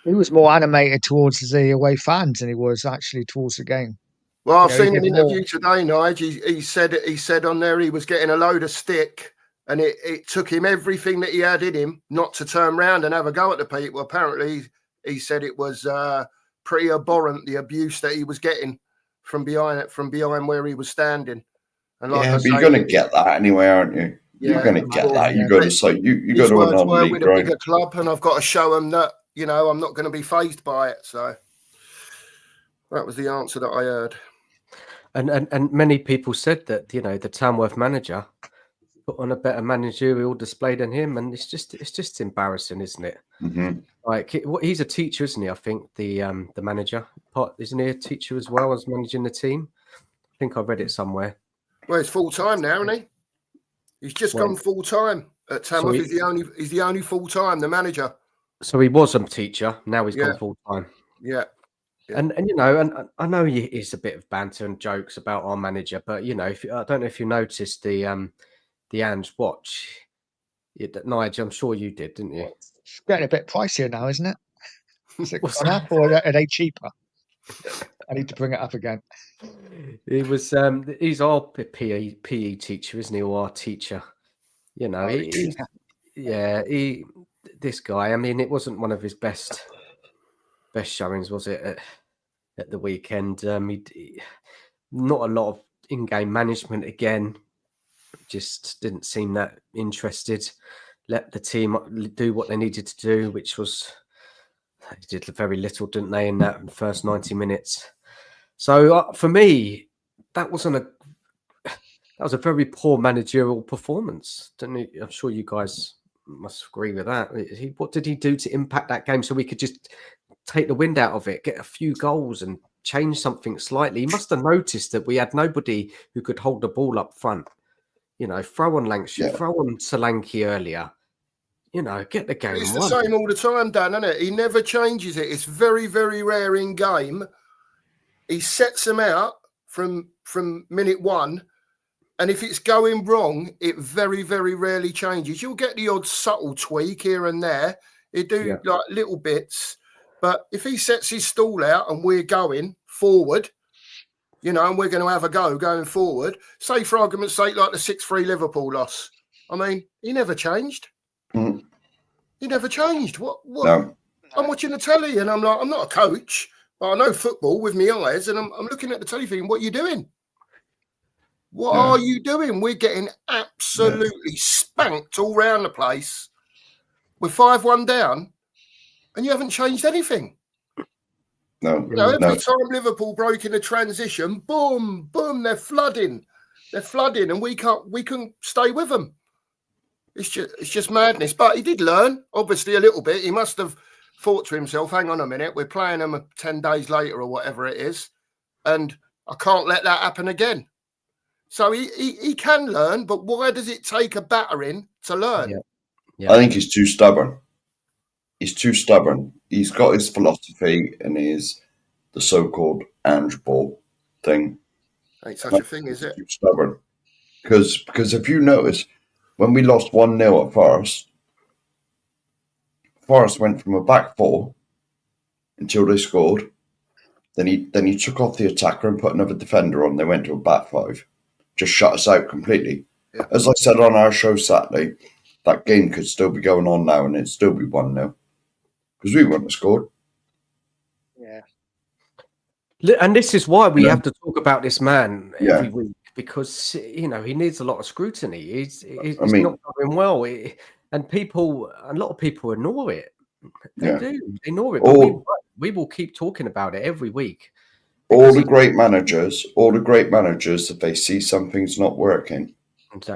Speaker 5: He was more animated towards the away fans than he was actually towards the game.
Speaker 4: Well, I've seen an interview today, Nige. He said on there he was getting a load of stick, and it took him everything that he had in him not to turn round and have a go at the people. Apparently, he said it was pretty abhorrent, the abuse that he was getting from behind where he was standing. And
Speaker 3: But you're going to get that anyway, aren't you? You're going to get that. You got to say you got to a non-league
Speaker 4: with a bigger club, and I've got to show them that I'm not going to be fazed by it. So that was the answer that I heard.
Speaker 2: And many people said that the Tamworth manager put on a better managerial display than him, and it's just embarrassing, isn't it?
Speaker 3: Mm-hmm.
Speaker 2: Like he's a teacher, isn't he? I think the manager isn't he a teacher as well as managing the team? I think I read it somewhere.
Speaker 4: Well, he's full time now, isn't he? He's just gone full time at Tamworth. He's the only full time, the manager. So
Speaker 2: he was a teacher. Now he's gone full time.
Speaker 4: Yeah.
Speaker 2: And and I know it's a bit of banter and jokes about our manager, but I don't know if you noticed the Ange watch. Nigel, I'm sure you did, didn't you?
Speaker 5: It's getting a bit pricier now, isn't it? Is it gone up or are they cheaper? I need to bring it up again.
Speaker 2: He was he's our PE teacher, isn't he? Or our teacher. this guy. I mean, it wasn't one of his best showings, was it? At the weekend, not a lot of in-game management again. Just didn't seem that interested. Let the team do what they needed to do, which was they did very little, didn't they, in that first 90 minutes? So for me, that was a very poor managerial performance. I'm sure you guys must agree with that. What did he do to impact that game so we could just take the wind out of it, get a few goals and change something slightly? He must have noticed that we had nobody who could hold the ball up front. Throw on Lancashire, throw on Solanke earlier. Get the game.
Speaker 4: It's the same all the time, Dan, isn't it? He never changes it. It's very, very rare in game. He sets them out from minute one. And if it's going wrong, it very, very rarely changes. You'll get the odd subtle tweak here and there. It do like little bits. But if he sets his stall out and we're going forward, and we're going to have a go going forward, say for argument's sake, like the 6-3 Liverpool loss. I mean, he never changed.
Speaker 3: Mm.
Speaker 4: He never changed. What?
Speaker 3: No.
Speaker 4: I'm watching the telly and I'm like, I'm not a coach, but I know football with my eyes, and I'm looking at the telly thinking, what are you doing? What are you doing? We're getting absolutely spanked all round the place. We're 5-1 down, and you haven't changed anything.
Speaker 3: No.
Speaker 4: Every time Liverpool broke in a transition, boom, boom, they're flooding, and we couldn't stay with them. It's just madness. But he did learn, obviously, a little bit. He must have thought to himself, hang on a minute, we're playing them 10 days later or whatever it is, and I can't let that happen again. So he can learn, but why does it take a battering to learn?
Speaker 3: Yeah. I think he's too stubborn. He's got his philosophy and the so-called Ange ball thing.
Speaker 4: Ain't such a thing, is it?
Speaker 3: Too stubborn. Because if you notice, when we lost 1-0 at Forest went from a back four until they scored. Then he took off the attacker and put another defender on. They went to a back five. Just shut us out completely. Yeah. As I said on our show Saturday, that game could still be going on now and it'd still be 1-0. Because we wouldn't have scored.
Speaker 5: Yeah.
Speaker 2: And this is why we have to talk about this man every week, because he needs a lot of scrutiny. He's not going well, and a lot of people ignore it. They do ignore it. But we will keep talking about it every week.
Speaker 3: All the great managers, if they see something's not working,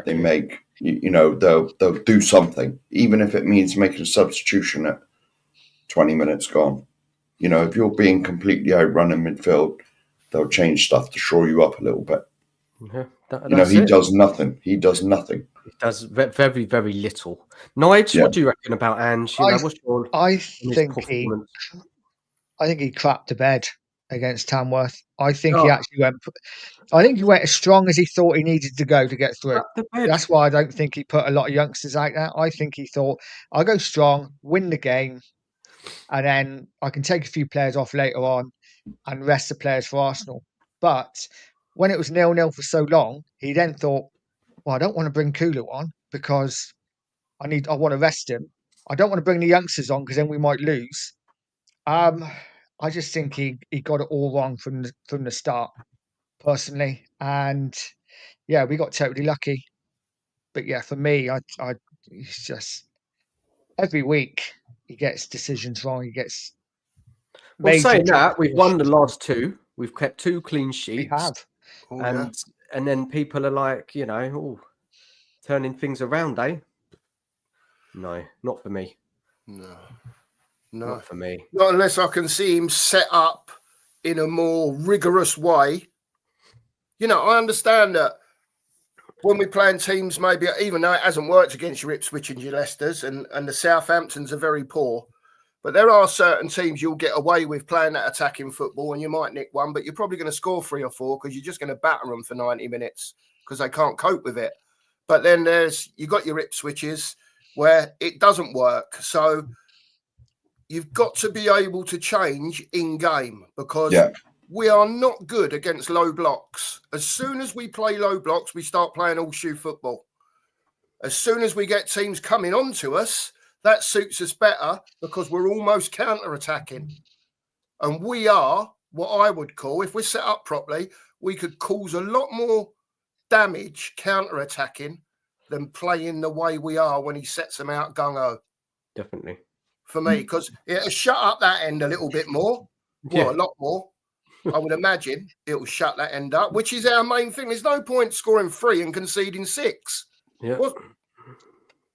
Speaker 3: they make they'll do something, even if it means making a substitution at 20 minutes gone. If you're being completely outrun in midfield, they'll change stuff to shore you up a little bit.
Speaker 2: Yeah,
Speaker 3: he does nothing. He does nothing.
Speaker 2: He does very, very little. Nige, what do you reckon about Ange?
Speaker 5: I think he crapped to bed against Tamworth. I think he actually went. I think he went as strong as he thought he needed to go to get through. That's why I don't think he put a lot of youngsters out there. I think he thought, I'll go strong, win the game, and then I can take a few players off later on and rest the players for Arsenal. But when it was 0-0 for so long, he then thought, well, I don't want to bring Kulu on because I want to rest him. I don't want to bring the youngsters on because then we might lose. I just think he got it all wrong from the start, personally. And yeah, we got totally lucky. But yeah, for me, he's just every week he gets decisions wrong. He gets.
Speaker 2: Well, saying that, we've won the last two. We've kept 2 clean sheets.
Speaker 5: We have.
Speaker 2: And then people are like, turning things around, eh? No, not for me.
Speaker 4: No,
Speaker 2: not for me.
Speaker 4: Not unless I can see him set up in a more rigorous way. I understand that when we're playing teams, maybe even though it hasn't worked against your Ipswich and your Leicesters and the Southamptons are very poor, but there are certain teams you'll get away with playing that attacking football and you might nick one, but you're probably going to score 3 or 4 because you're just going to batter them for 90 minutes because they can't cope with it. But then you got your Ipswiches where it doesn't work. So you've got to be able to change in game because we are not good against low blocks. As soon as we play low blocks, we start playing all-shoe football. As soon as we get teams coming onto us, that suits us better because we're almost counter-attacking. And we are what I would call, if we're set up properly, we could cause a lot more damage counter-attacking than playing the way we are when he sets them out gung-ho.
Speaker 2: Definitely.
Speaker 4: For me, because it'll shut up that end a little bit more. Well, a lot more. I would imagine it will shut that end up, which is our main thing. There's no point scoring 3 and conceding 6.
Speaker 2: Yeah.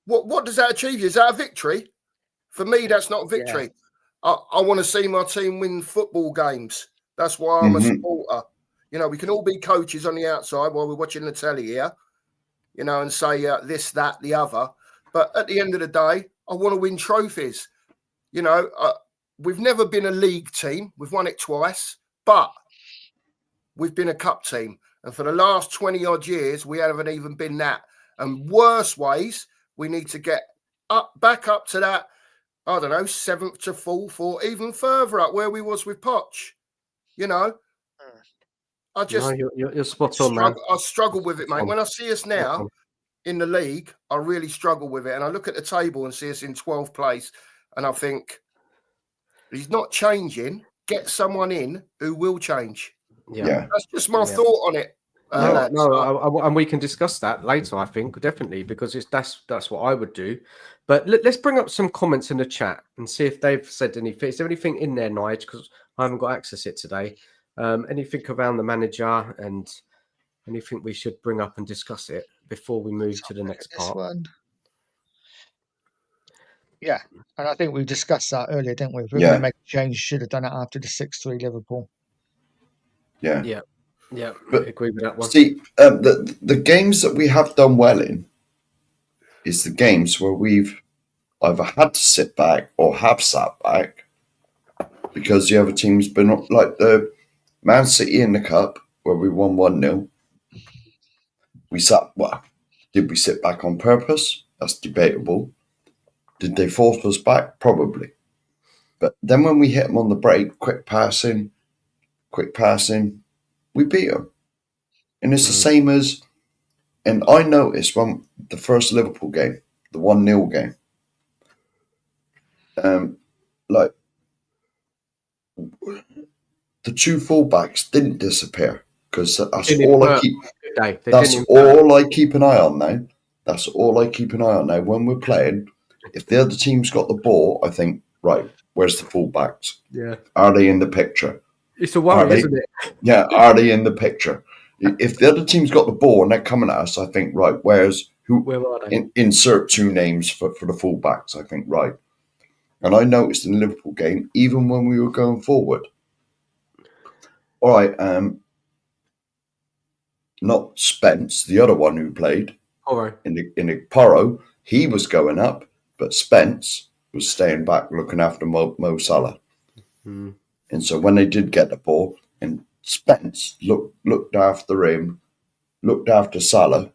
Speaker 4: What does that achieve you? Is that a victory? For me, that's not a victory. Yeah. I want to see my team win football games. That's why I'm a supporter. You know, we can all be coaches on the outside while we're watching the telly here, you know, and say this, that, the other. But at the end of the day, I want to win trophies. You know, we've never been a league team. We've won it twice, but we've been a cup team. And for the last 20-odd years, we haven't even been that. And worse ways, we need to get back up to that, I don't know, 7th to 4th or even further up where we was with Poch. You know, I just...
Speaker 2: No, you're spot on, man.
Speaker 4: I struggle with it, mate. When I see us now in the league, I really struggle with it. And I look at the table and see us in 12th place. And I think, he's not changing. Get someone in who will change.
Speaker 2: Yeah.
Speaker 4: That's just my thought on it.
Speaker 2: And we can discuss that later, I think, definitely, because that's what I would do. But let's bring up some comments in the chat and see if they've said anything. Is there anything in there, Nige? Because I haven't got access to it today. Anything around the manager and anything we should bring up and discuss it before we move to the next part?
Speaker 5: Yeah, and I think we discussed that earlier, didn't we? If we're going to make a change, should have done it after the 6-3 Liverpool.
Speaker 2: Yeah, but I agree with that one.
Speaker 3: See, the games that we have done well in is the games where we've either had to sit back or have sat back because the other team's been like the Man City in the Cup where we won 1-0. We sat. Well, did we sit back on purpose? That's debatable. Did they force us back? Probably. But then when we hit them on the break, quick passing, we beat them. And it's the same as, and I noticed when the first Liverpool game, the 1-0 game, like the 2 fullbacks didn't disappear because that's all I keep. That's all I keep an eye on now. That's all I keep an eye on now when we're playing. If the other team's got the ball, I think, right, where's the fullbacks?
Speaker 2: Yeah.
Speaker 3: Are they in the picture?
Speaker 2: It's a worry, isn't it?
Speaker 3: Yeah, are they in the picture? If the other team's got the ball and they're coming at us, I think, right, where are they? Insert 2 names for the fullbacks, I think, right. And I noticed in the Liverpool game, even when we were going forward, all right, not Spence, the other one who played in the Porro, he was going up, but Spence was staying back looking after Mo Salah. And so when they did get the ball, and Spence looked after him, looked after Salah,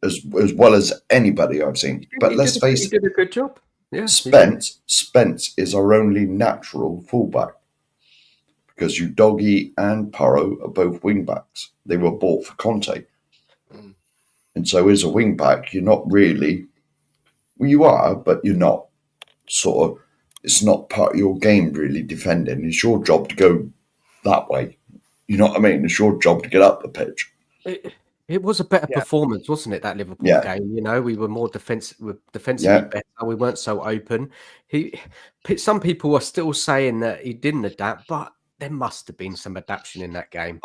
Speaker 3: as well as anybody I've seen. But let's face it,
Speaker 2: he did a good job. Yeah,
Speaker 3: Spence is our only natural fullback because Udogie and Porro are both wing backs. They were bought for Conte, and so as a wing back, you're not really. Well, you are, but you're not sort of. It's not part of your game, really, defending. It's your job to go that way. You know what I mean? It's your job to get up the pitch.
Speaker 2: It was a better performance, wasn't it, that Liverpool game? You know, we were more defensively better. We weren't so open. Some people are still saying that he didn't adapt, but there must have been some adaptation in that game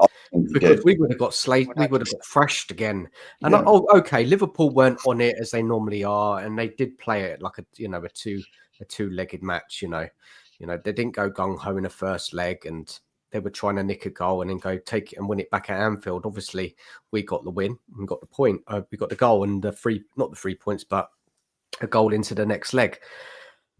Speaker 2: because we would have got slated. We would have got thrashed again. And okay, Liverpool weren't on it as they normally are, and they did play it like a two-legged match. You know, they didn't go gung ho in the first leg, and they were trying to nick a goal and then go take it and win it back at Anfield. Obviously, we got the win and got the point. We got the goal and not the 3 points, but a goal into the next leg.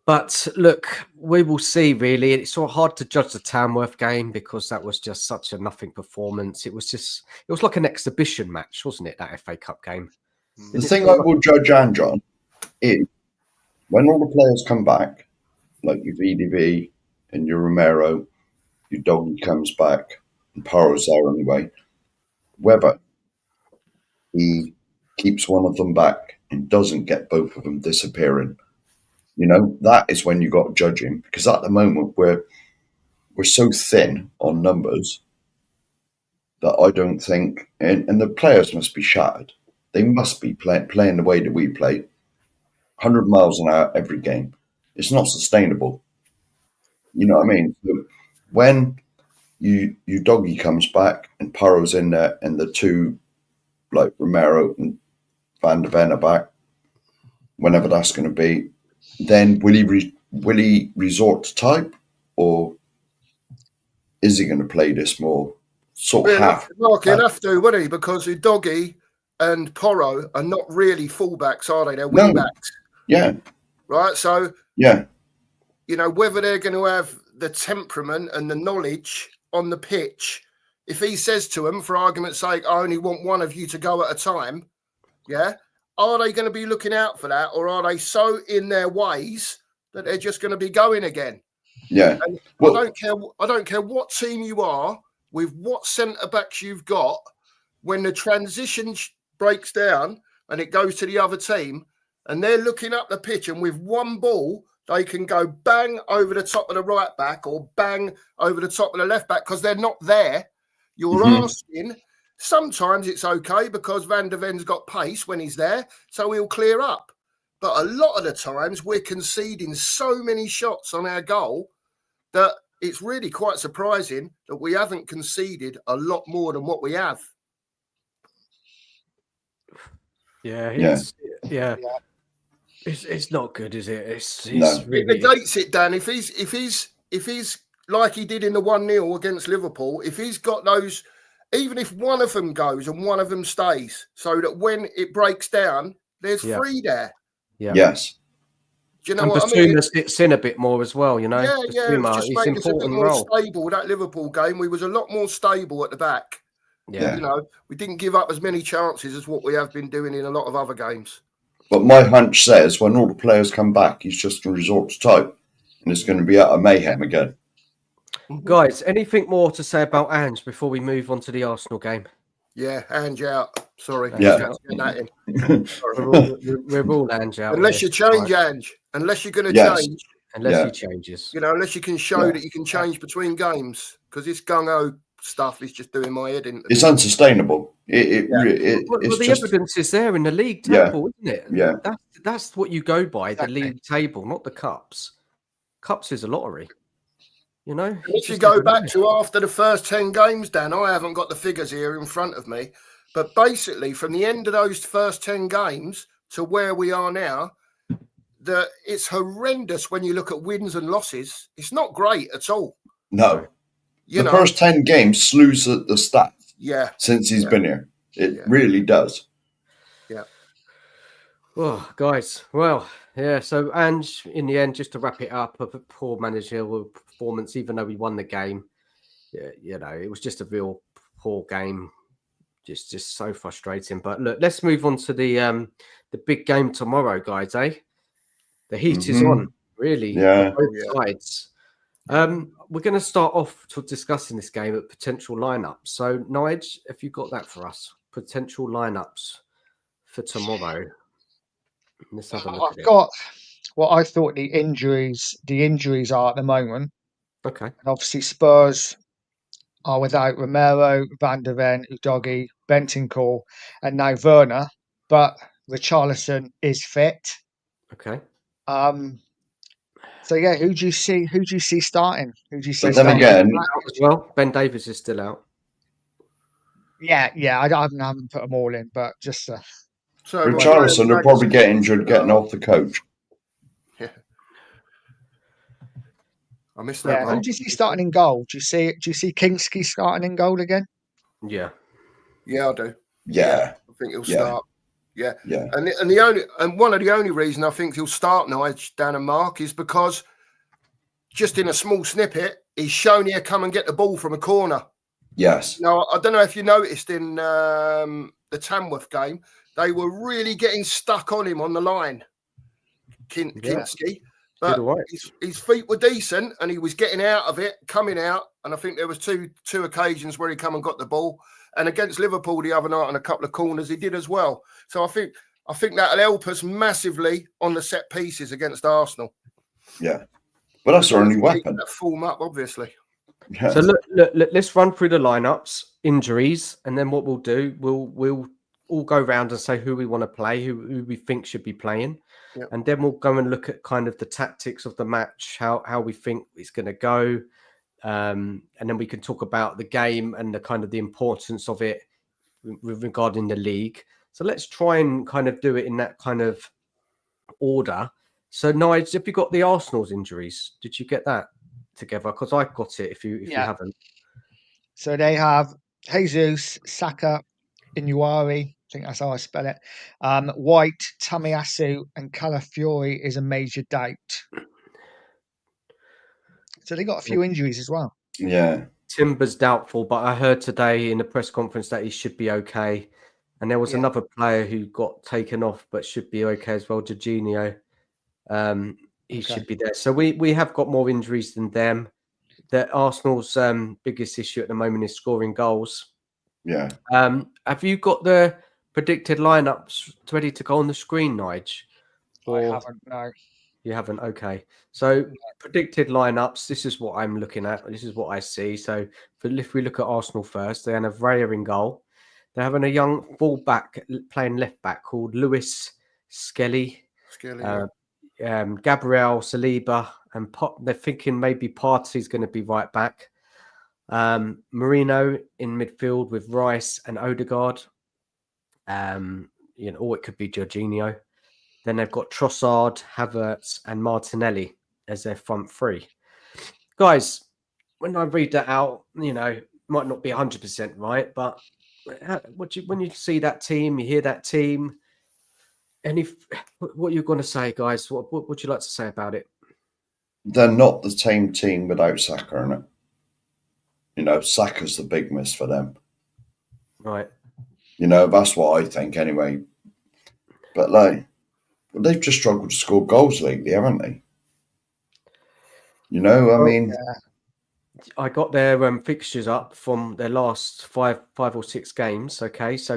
Speaker 2: But look, we will see, really. It's so hard to judge the Tamworth game because that was just such a nothing performance. It was like an exhibition match, wasn't it, that FA Cup game?
Speaker 3: The thing I will judge John is when all the players come back, like your VDV and your Romero, your Doggy comes back, and Porro's there anyway, whether he keeps one of them back and doesn't get both of them disappearing, you know, that is when you got to judge him, because at the moment we're so thin on numbers that I don't think, and the players must be shattered. They must be playing the way that we play, 100 miles an hour every game. It's not sustainable. You know what I mean? So when you doggy comes back and Paro's in there, and the two like Romero and Van der Ven are back, whenever that's going to be, then will he resort to type, or is he going to play this more sort of half?
Speaker 4: Mark, he'll have to, won't he? Because Udogie and Porro are not really fullbacks, are they? They're wing backs.
Speaker 3: Yeah.
Speaker 4: Right? So,
Speaker 3: yeah,
Speaker 4: you know, whether they're going to have the temperament and the knowledge on the pitch, if he says to them, for argument's sake, I only want one of you to go at a time, yeah, are they going to be looking out for that, or are they so in their ways that they're just going to be going again?
Speaker 3: Yeah.
Speaker 4: And well, I don't care what team you are, with what centre backs you've got, when the transition breaks down and it goes to the other team, and they're looking up the pitch, and with one ball they can go bang over the top of the right back or bang over the top of the left back because they're not there. You're asking. Sometimes it's okay because Van der Ven's got pace when he's there, so he'll clear up. But a lot of the times we're conceding so many shots on our goal that it's really quite surprising that we haven't conceded a lot more than what we have.
Speaker 2: Yeah. It's not good, is it? It's really...
Speaker 4: It negates it, Dan. If he's like he did in the 1-0 against Liverpool, if he's got those, even if one of them goes and one of them stays, so that when it breaks down, there's three there.
Speaker 2: Yeah.
Speaker 3: Yes.
Speaker 4: Do you know
Speaker 2: and
Speaker 4: what I mean?
Speaker 2: Basuma sits in a bit more as well, you know.
Speaker 4: Basuma, it's just making us a bit more stable. That Liverpool game, we was a lot more stable at the back.
Speaker 2: Yeah.
Speaker 4: You know, we didn't give up as many chances as what we have been doing in a lot of other games.
Speaker 3: But my hunch says when all the players come back, he's just going to resort to type, and it's going to be out of mayhem again.
Speaker 2: Guys, anything more to say about Ange before we move on to the Arsenal game?
Speaker 4: Yeah, Ange out. Sorry.
Speaker 3: Yeah.
Speaker 2: We're all Ange out.
Speaker 4: Unless you change Ange. Unless you're going to change.
Speaker 2: Unless he changes.
Speaker 4: You know, unless you can show that you can change between games. Because this gung-ho stuff is just doing my head in.
Speaker 3: It's unsustainable.
Speaker 2: The evidence is there in the league table, isn't it?
Speaker 3: Yeah.
Speaker 2: That's what you go by, the league table, not the cups. Cups is a lottery. You know?
Speaker 4: If you go back to after the first 10 games, Dan, I haven't got the figures here in front of me. But basically, from the end of those first 10 games to where we are now, it's horrendous when you look at wins and losses. It's not great at all.
Speaker 3: No. The first 10 games slews the stats.
Speaker 4: Yeah.
Speaker 3: Since he's been here. It really does.
Speaker 4: Yeah.
Speaker 2: Oh, guys. Well, yeah. So, Ange, in the end, just to wrap it up, a poor managerial performance, even though we won the game. Yeah, you know, it was just a real poor game. Just so frustrating. But look, let's move on to the big game tomorrow, guys. The heat is on, really.
Speaker 3: Yeah.
Speaker 2: Both sides. We're going to start off to discussing this game at potential lineups. So, Nige, if you've got that for us, potential lineups for tomorrow. Let's have a look.
Speaker 5: I've got what I thought the injuries are at the moment.
Speaker 2: Okay.
Speaker 5: And obviously, Spurs are without Romero, Van der Ven, Udogie, Bentancur, and now Werner. But Richarlison is fit.
Speaker 2: Okay.
Speaker 5: So yeah, who do you see starting? Who do you see?
Speaker 3: But then
Speaker 5: starting?
Speaker 3: again,
Speaker 2: As well, Ben Davies is still out.
Speaker 5: Yeah. I haven't put them all in, but just.
Speaker 3: Richarlison will probably get injured getting off the coach.
Speaker 4: Yeah. I missed that.
Speaker 5: Who do you see starting in goal? Do you see Kinski starting in goal again?
Speaker 2: Yeah.
Speaker 4: Yeah, I do.
Speaker 3: Yeah.
Speaker 4: I think he'll start. Yeah.
Speaker 3: Yeah.
Speaker 4: And one of the only reasons I think he'll start now, Dan and Mark, is because just in a small snippet, he's shown here come and get the ball from a corner.
Speaker 3: Yes.
Speaker 4: Now, I don't know if you noticed in the Tamworth game, they were really getting stuck on him on the line, Kinski. But his feet were decent and he was getting out of it, coming out. And I think there was two occasions where he come and got the ball. And against Liverpool the other night on a couple of corners, he did as well. So I think I think that'll help us massively on the set pieces against Arsenal.
Speaker 3: Yeah. But that's our only weapon.
Speaker 4: That form up, obviously.
Speaker 3: Yeah.
Speaker 2: So look, let's run through the lineups, injuries, and then what we'll do, we'll all go round and say who we want to play, who we think should be playing,
Speaker 4: Yep.
Speaker 2: and then we'll go and look at kind of the tactics of the match, how we think it's going to go, and then we can talk about the game and the kind of the importance of it regarding the league. So let's try and kind of do it in that kind of order. So Nigel, have you got the Arsenal's injuries? Did you get that together? Because I got it. If you haven't.
Speaker 5: So they have Jesus, Saka, Inuari, I think that's how I spell it. White, Tamiyasu, and Calafiori is a major doubt. So they got a few injuries as well.
Speaker 3: Yeah.
Speaker 2: Timber's doubtful, but I heard today in the press conference that he should be okay. And there was another player who got taken off, but should be okay as well, Jorginho. He should be there. So we have got more injuries than them. That Arsenal's biggest issue at the moment is scoring goals.
Speaker 3: Yeah.
Speaker 2: Have you got the predicted lineups ready to go on the screen, Nige?
Speaker 5: I haven't, no.
Speaker 2: You haven't? Okay. So predicted lineups, this is what I'm looking at. This is what I see. So if we look at Arsenal first, they have Raya in goal. They're having a young full-back playing left-back called Lewis Skelly. Gabriel Saliba, and they're thinking maybe Partey's going to be right back. Marino in midfield with Rice and Odegaard. Or it could be Jorginho. Then they've got Trossard, Havertz, and Martinelli as their front three. Guys, when I read that out, might not be 100% right, but when you see that team, you hear that team, what you're going to say, guys? What would you like to say about it?
Speaker 3: They're not the same team without Saka in it. Saka's the big miss for them.
Speaker 2: Right.
Speaker 3: That's what I think anyway. But they've just struggled to score goals lately, haven't they? I
Speaker 2: got their fixtures up from their last five or six games. Okay, so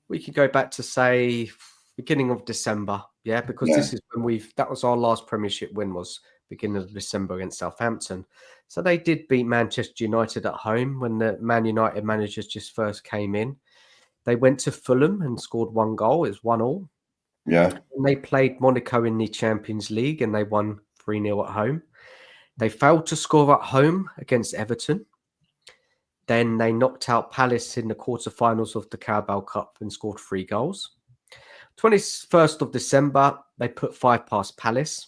Speaker 2: we could go back to say beginning of December, because this is when that was our last Premiership win, was beginning of December against Southampton. So they did beat Manchester United at home when the Man United managers just first came in. They went to Fulham and scored 1 goal. It was 1-1.
Speaker 3: Yeah.
Speaker 2: And they played Monaco in the Champions League and they won 3-0 at home. They failed to score at home against Everton. Then they knocked out Palace in the quarterfinals of the Carabao Cup and scored 3 goals. 21st of December, they put 5 past Palace.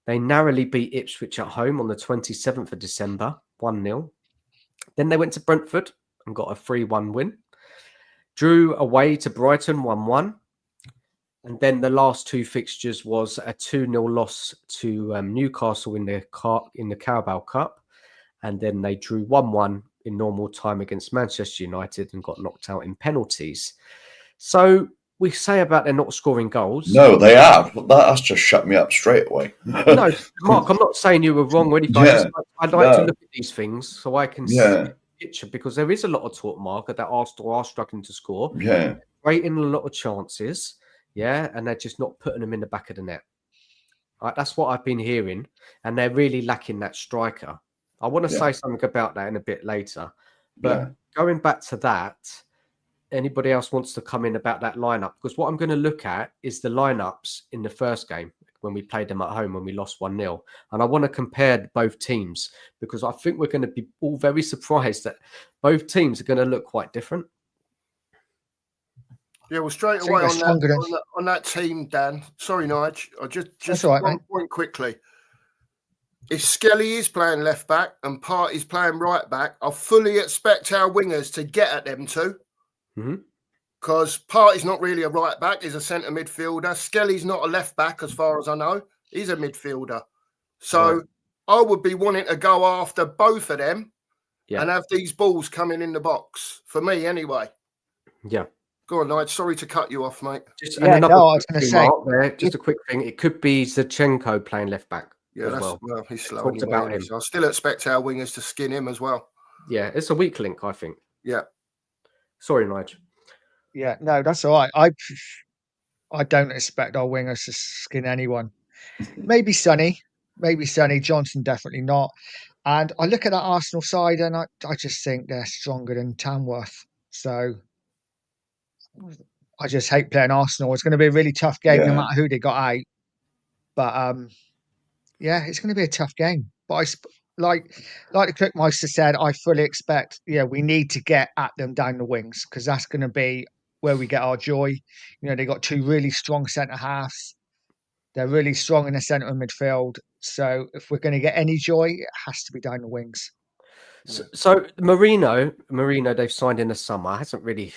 Speaker 2: They narrowly beat Ipswich at home on the 27th of December, 1-0. Then they went to Brentford and got a 3-1 win. Drew away to Brighton, 1-1. And then the last 2 fixtures was a 2-0 loss to Newcastle in the Carabao Cup. And then they drew 1-1 in normal time against Manchester United and got knocked out in penalties. So we say about they're not scoring goals.
Speaker 3: No, they have. That's just shut me up straight away.
Speaker 2: No, Mark, I'm not saying you were wrong or anything. I'd like to look at these things so I can see the picture, because there is a lot of talk, Mark, that Arsenal are struggling to score.
Speaker 3: Yeah.
Speaker 2: Creating a lot of chances. Yeah, and they're just not putting them in the back of the net. Right, that's what I've been hearing, and they're really lacking that striker. I want to say something about that in a bit later, but going back to that, anybody else wants to come in about that lineup? Because what I'm going to look at is the lineups in the first game when we played them at home when we lost 1-0, and I want to compare both teams because I think we're going to be all very surprised that both teams are going to look quite different.
Speaker 4: Yeah, well, straight away on that team, Dan. Sorry, Nige. I just one point quickly. If Skelly is playing left back and Partey's playing right back, I fully expect our wingers to get at them too. Because Partey's not really a right back; he's a centre midfielder. Skelly's not a left back, as far as I know. He's a midfielder. So I would be wanting to go after both of them and have these balls coming in the box for me, anyway.
Speaker 2: Yeah.
Speaker 4: Go on, Nigel. Sorry to cut you off, mate.
Speaker 5: I was going to say.
Speaker 2: Just a quick thing. It could be Zinchenko playing left back.
Speaker 4: Yeah, he's slow. Anyway, about him. So I still expect our wingers to skin him as well.
Speaker 2: Yeah, it's a weak link, I think.
Speaker 4: Yeah.
Speaker 2: Sorry, Nigel.
Speaker 5: Yeah, no, that's all right. I don't expect our wingers to skin anyone. Maybe Sonny, Johnson, definitely not. And I look at that Arsenal side, and I just think they're stronger than Tamworth. So I just hate playing Arsenal. It's going to be a really tough game, no
Speaker 3: Yeah,
Speaker 5: matter who they got out. But yeah, it's going to be a tough game. But like the Cookmeister said, I fully expect. Yeah, we need to get at them down the wings because that's going to be where we get our joy. You know, they got two really strong centre halves. They're really strong in the centre of midfield. So if we're going to get any joy, it has to be down the wings.
Speaker 2: So Marino, they've signed in the summer. Hasn't really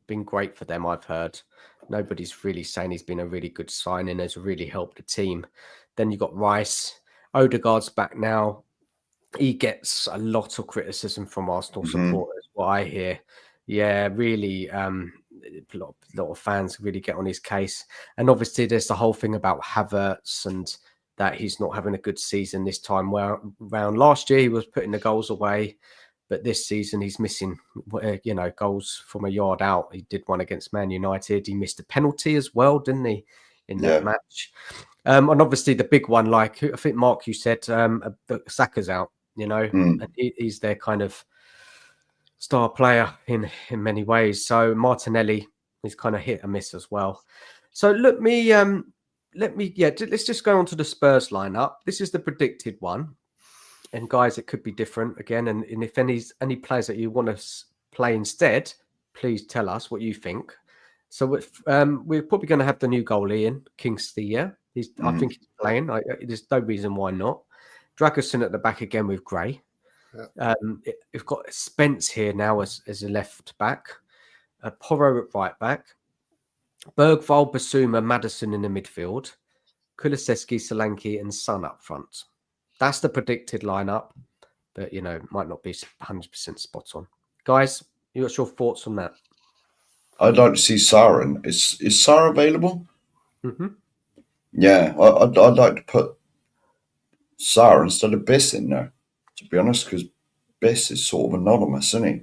Speaker 2: been great for them. I've heard nobody's really saying he's been a really good signing. Has really helped the team. Then you got Rice. Odegaard's back now. He gets a lot of criticism from Arsenal supporters. What I hear, yeah, really, a lot of fans really get on his case. And obviously, there's the whole thing about Havertz and that he's not having a good season this time round. Last year, he was putting the goals away, but this season he's missing, goals from a yard out. He did one against Man United. He missed a penalty as well, didn't he, in that match? And obviously the big one, like I think Mark, you said, Saka's out. And he's their kind of star player in many ways. So Martinelli is kind of hit and miss as well. So let's just go on to the Spurs lineup. This is the predicted one. And guys, it could be different again. And if any players that you want to play instead, please tell us what you think. So we're probably going to have the new goalie in Kingsley. Yeah, I think he's playing. There's no reason why not. Dragosin at the back again with Gray. Yeah. We've got Spence here now as a left back. Porro at right back. Bergvall, Basuma, Maddison in the midfield. Kulusevski, Solanke and Son up front. That's the predicted lineup, but might not be 100% spot on. Guys, what's your thoughts on that?
Speaker 3: I'd like to see Sarah. Is Sarah available?
Speaker 2: Mm-hmm.
Speaker 3: Yeah, I'd like to put Sarah instead of Biss in there, to be honest, because Biss is sort of anonymous, isn't he?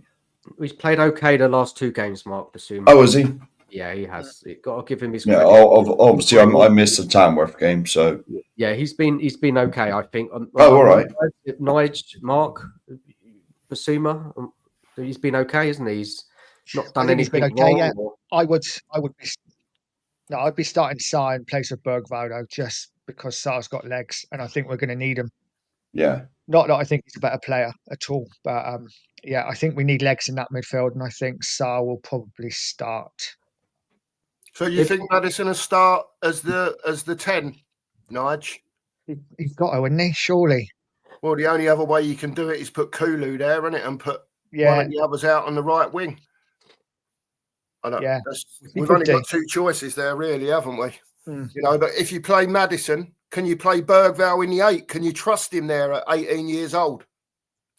Speaker 2: He's played okay the last two games, Mark Basuma.
Speaker 3: Oh, is he?
Speaker 2: Yeah, he has. Got to give him his
Speaker 3: credit. Yeah, obviously I missed the Tamworth game, so
Speaker 2: yeah, he's been okay, I think.
Speaker 3: All right.
Speaker 2: Nige, Mark, Basuma, he's been okay, isn't he? He's not done anything
Speaker 5: okay,
Speaker 2: wrong.
Speaker 5: yeah. I'd be starting Sarr in place of Bergvall just because Sarr's got legs, and I think we're going to need him.
Speaker 3: Yeah.
Speaker 5: Not that I think he's a better player at all, but yeah, I think we need legs in that midfield, and I think Sarr will probably start.
Speaker 4: So you think Maddison will start as the 10, Nige?
Speaker 5: He's got to, wouldn't he? Surely.
Speaker 4: Well, the only other way you can do it is put Kulu there, isn't it, and put one of the others out on the right wing. We've only got two choices there, really, haven't we? But if you play Maddison, can you play Bergvall in the 8? Can you trust him there at 18 years old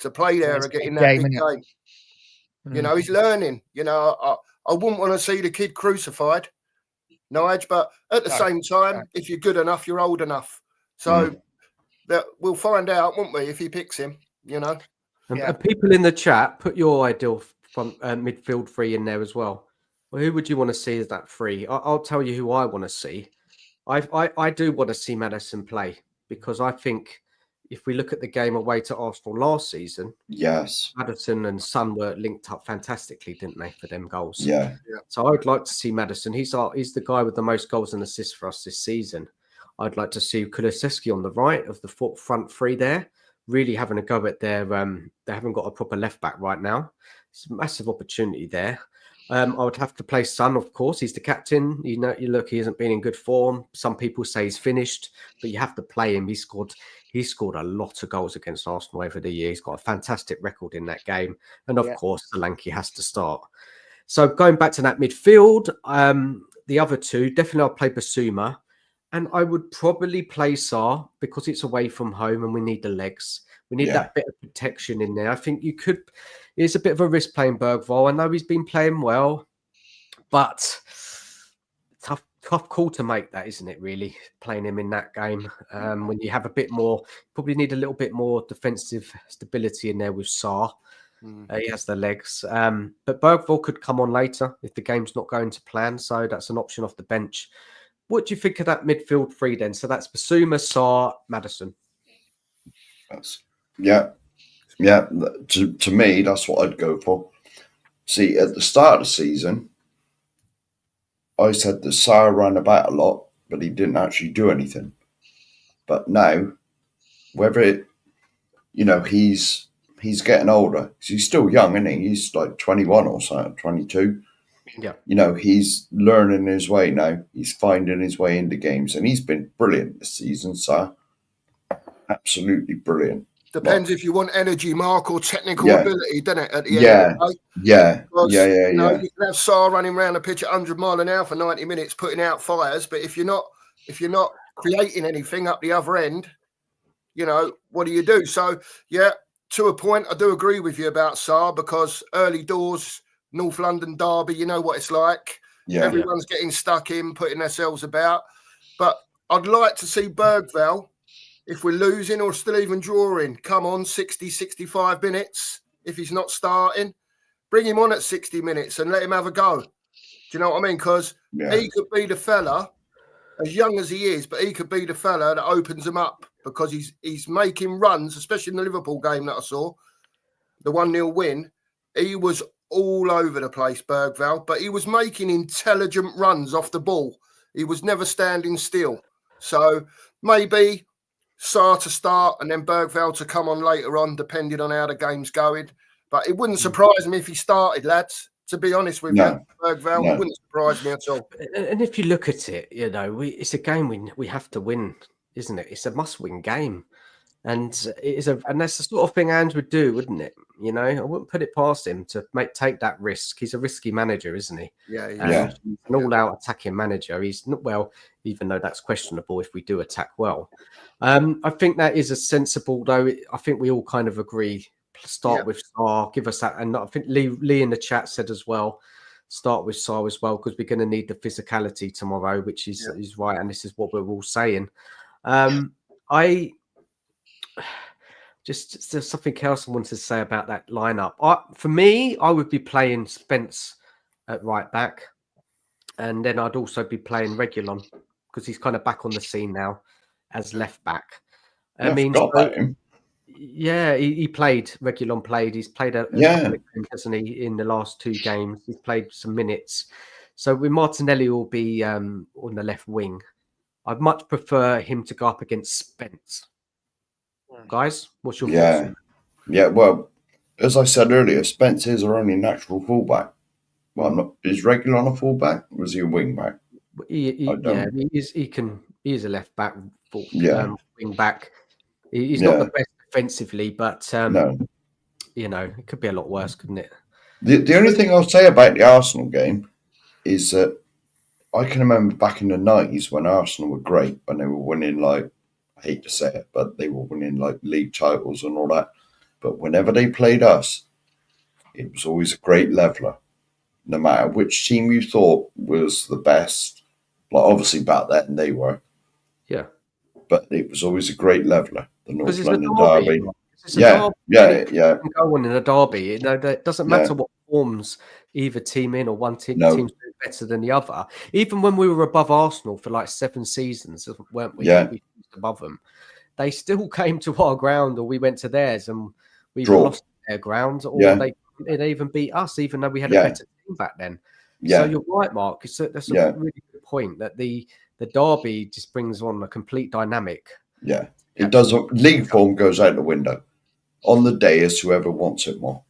Speaker 4: to play there and get in that big game? He's learning. I wouldn't want to see the kid crucified, Nige, but at the same time, if you're good enough, you're old enough. So that we'll find out, won't we, if he picks him,
Speaker 2: And people in the chat, put your ideal from midfield three in there as well. Well, who would you want to see as that three? I'll tell you who I want to see. I do want to see Maddison play because I think if we look at the game away to Arsenal last season,
Speaker 3: yes,
Speaker 2: Maddison and Son were linked up fantastically, didn't they, for them goals?
Speaker 3: Yeah.
Speaker 2: So I would like to see Maddison. He's the guy with the most goals and assists for us this season. I'd like to see Kulusevski on the right of the front three there, really having a go at their. They haven't got a proper left back right now. It's a massive opportunity there. I would have to play Son, of course. He's the captain. He hasn't been in good form. Some people say he's finished, but you have to play him. He scored a lot of goals against Arsenal over the year. He's got a fantastic record in that game. And of course, Solanke has to start. So going back to that midfield, the other two, definitely I'll play Basuma. And I would probably play Sarr because it's away from home and we need the legs. We need that bit of protection in there. I think it's a bit of a risk playing Bergvall. I know he's been playing well, but tough call to make that, isn't it, really, playing him in that game? When you have a bit more, probably need a little bit more defensive stability in there with Sarr. He has the legs. But Bergvall could come on later if the game's not going to plan. So that's an option off the bench. What do you think of that midfield three then? So that's Basuma, Sarr, Maddison.
Speaker 3: Yeah. To me, that's what I'd go for. See, at the start of the season, I said that Sarr ran about a lot, but he didn't actually do anything. But now, whether it, he's getting older. He's still young, isn't he? He's like 21 or something, 22.
Speaker 2: Yeah.
Speaker 3: He's learning his way now. He's finding his way into games, and he's been brilliant this season, Sarr. Absolutely brilliant.
Speaker 4: Depends if you want energy, Mark, or technical ability, doesn't it? At the end of the day.
Speaker 3: Yeah.
Speaker 4: You can have Sarr running around the pitch at 100 mile an hour for 90 minutes, putting out fires. But if you're not creating anything up the other end, what do you do? So yeah, to a point, I do agree with you about Sarr, because early doors, North London derby, you know what it's like.
Speaker 3: Yeah.
Speaker 4: Everyone's getting stuck in, putting themselves about. But I'd like to see Bergvall, if we're losing or still even drawing, come on 60, 65 minutes. If he's not starting, bring him on at 60 minutes and let him have a go. Do you know what I mean? Because he could be the fella, as young as he is, but he could be the fella that opens them up, because he's making runs, especially in the Liverpool game that I saw, the 1-0 win. He was all over the place, Bergvall, but he was making intelligent runs off the ball. He was never standing still. So maybe Sarr to start and then Bergvall to come on later on, depending on how the game's going. But it wouldn't surprise me if he started, lads. To be honest with you, Bergvall, it wouldn't surprise me at all.
Speaker 2: And if you look at it, it's a game we have to win, isn't it? It's a must-win game, and that's the sort of thing Ange would do, wouldn't it? I wouldn't put it past him to take that risk. He's a risky manager, isn't he?
Speaker 4: Yeah.
Speaker 2: He's an all-out attacking manager. He's not even though that's questionable if we do attack well. I think that is a sensible, though. I think we all kind of agree. Start with Sarr, give us that. And I think Lee in the chat said as well, start with Sarr as well, because we're going to need the physicality tomorrow, which is right. And this is what we're all saying. There's something else I wanted to say about that lineup. For me, I would be playing Spence at right back. And then I'd also be playing Reguilon, because he's kind of back on the scene now as left back. He played. Reguilon played. He's played a couple of games, hasn't he, in the last 2 games. He's played some minutes. So with Martinelli will be on the left wing. I'd much prefer him to go up against Spence. Guys, what's your thoughts?
Speaker 3: Yeah, well, as I said earlier, Spence is our only natural fullback. Well, is Reguilon a fullback, or is he a wing back?
Speaker 2: He is a left back, wing back. He's not the best defensively, but it could be a lot worse, couldn't it?
Speaker 3: The only thing I'll say about the Arsenal game is that I can remember back in the 90s when Arsenal were great, when they were winning, I hate to say it, but they were winning league titles and all that. But whenever they played us, it was always a great leveler. No matter which team you thought was the best, obviously back then they were.
Speaker 2: Yeah.
Speaker 3: But it was always a great leveler. The North London
Speaker 2: derby.
Speaker 3: Yeah.
Speaker 2: Go on in a derby. It doesn't matter what forms either team in, or one team's doing better than the other. Even when we were above Arsenal for 7 seasons, weren't we?
Speaker 3: Yeah.
Speaker 2: We finished above them. They still came to our ground, or we went to theirs, and we lost their ground, or they even beat us, even though we had a better team back then.
Speaker 3: Yeah.
Speaker 2: So you're right, Mark. That's a really good point, that the derby just brings on a complete dynamic.
Speaker 3: Yeah. It does. League form goes out the window. On the day is whoever wants it more.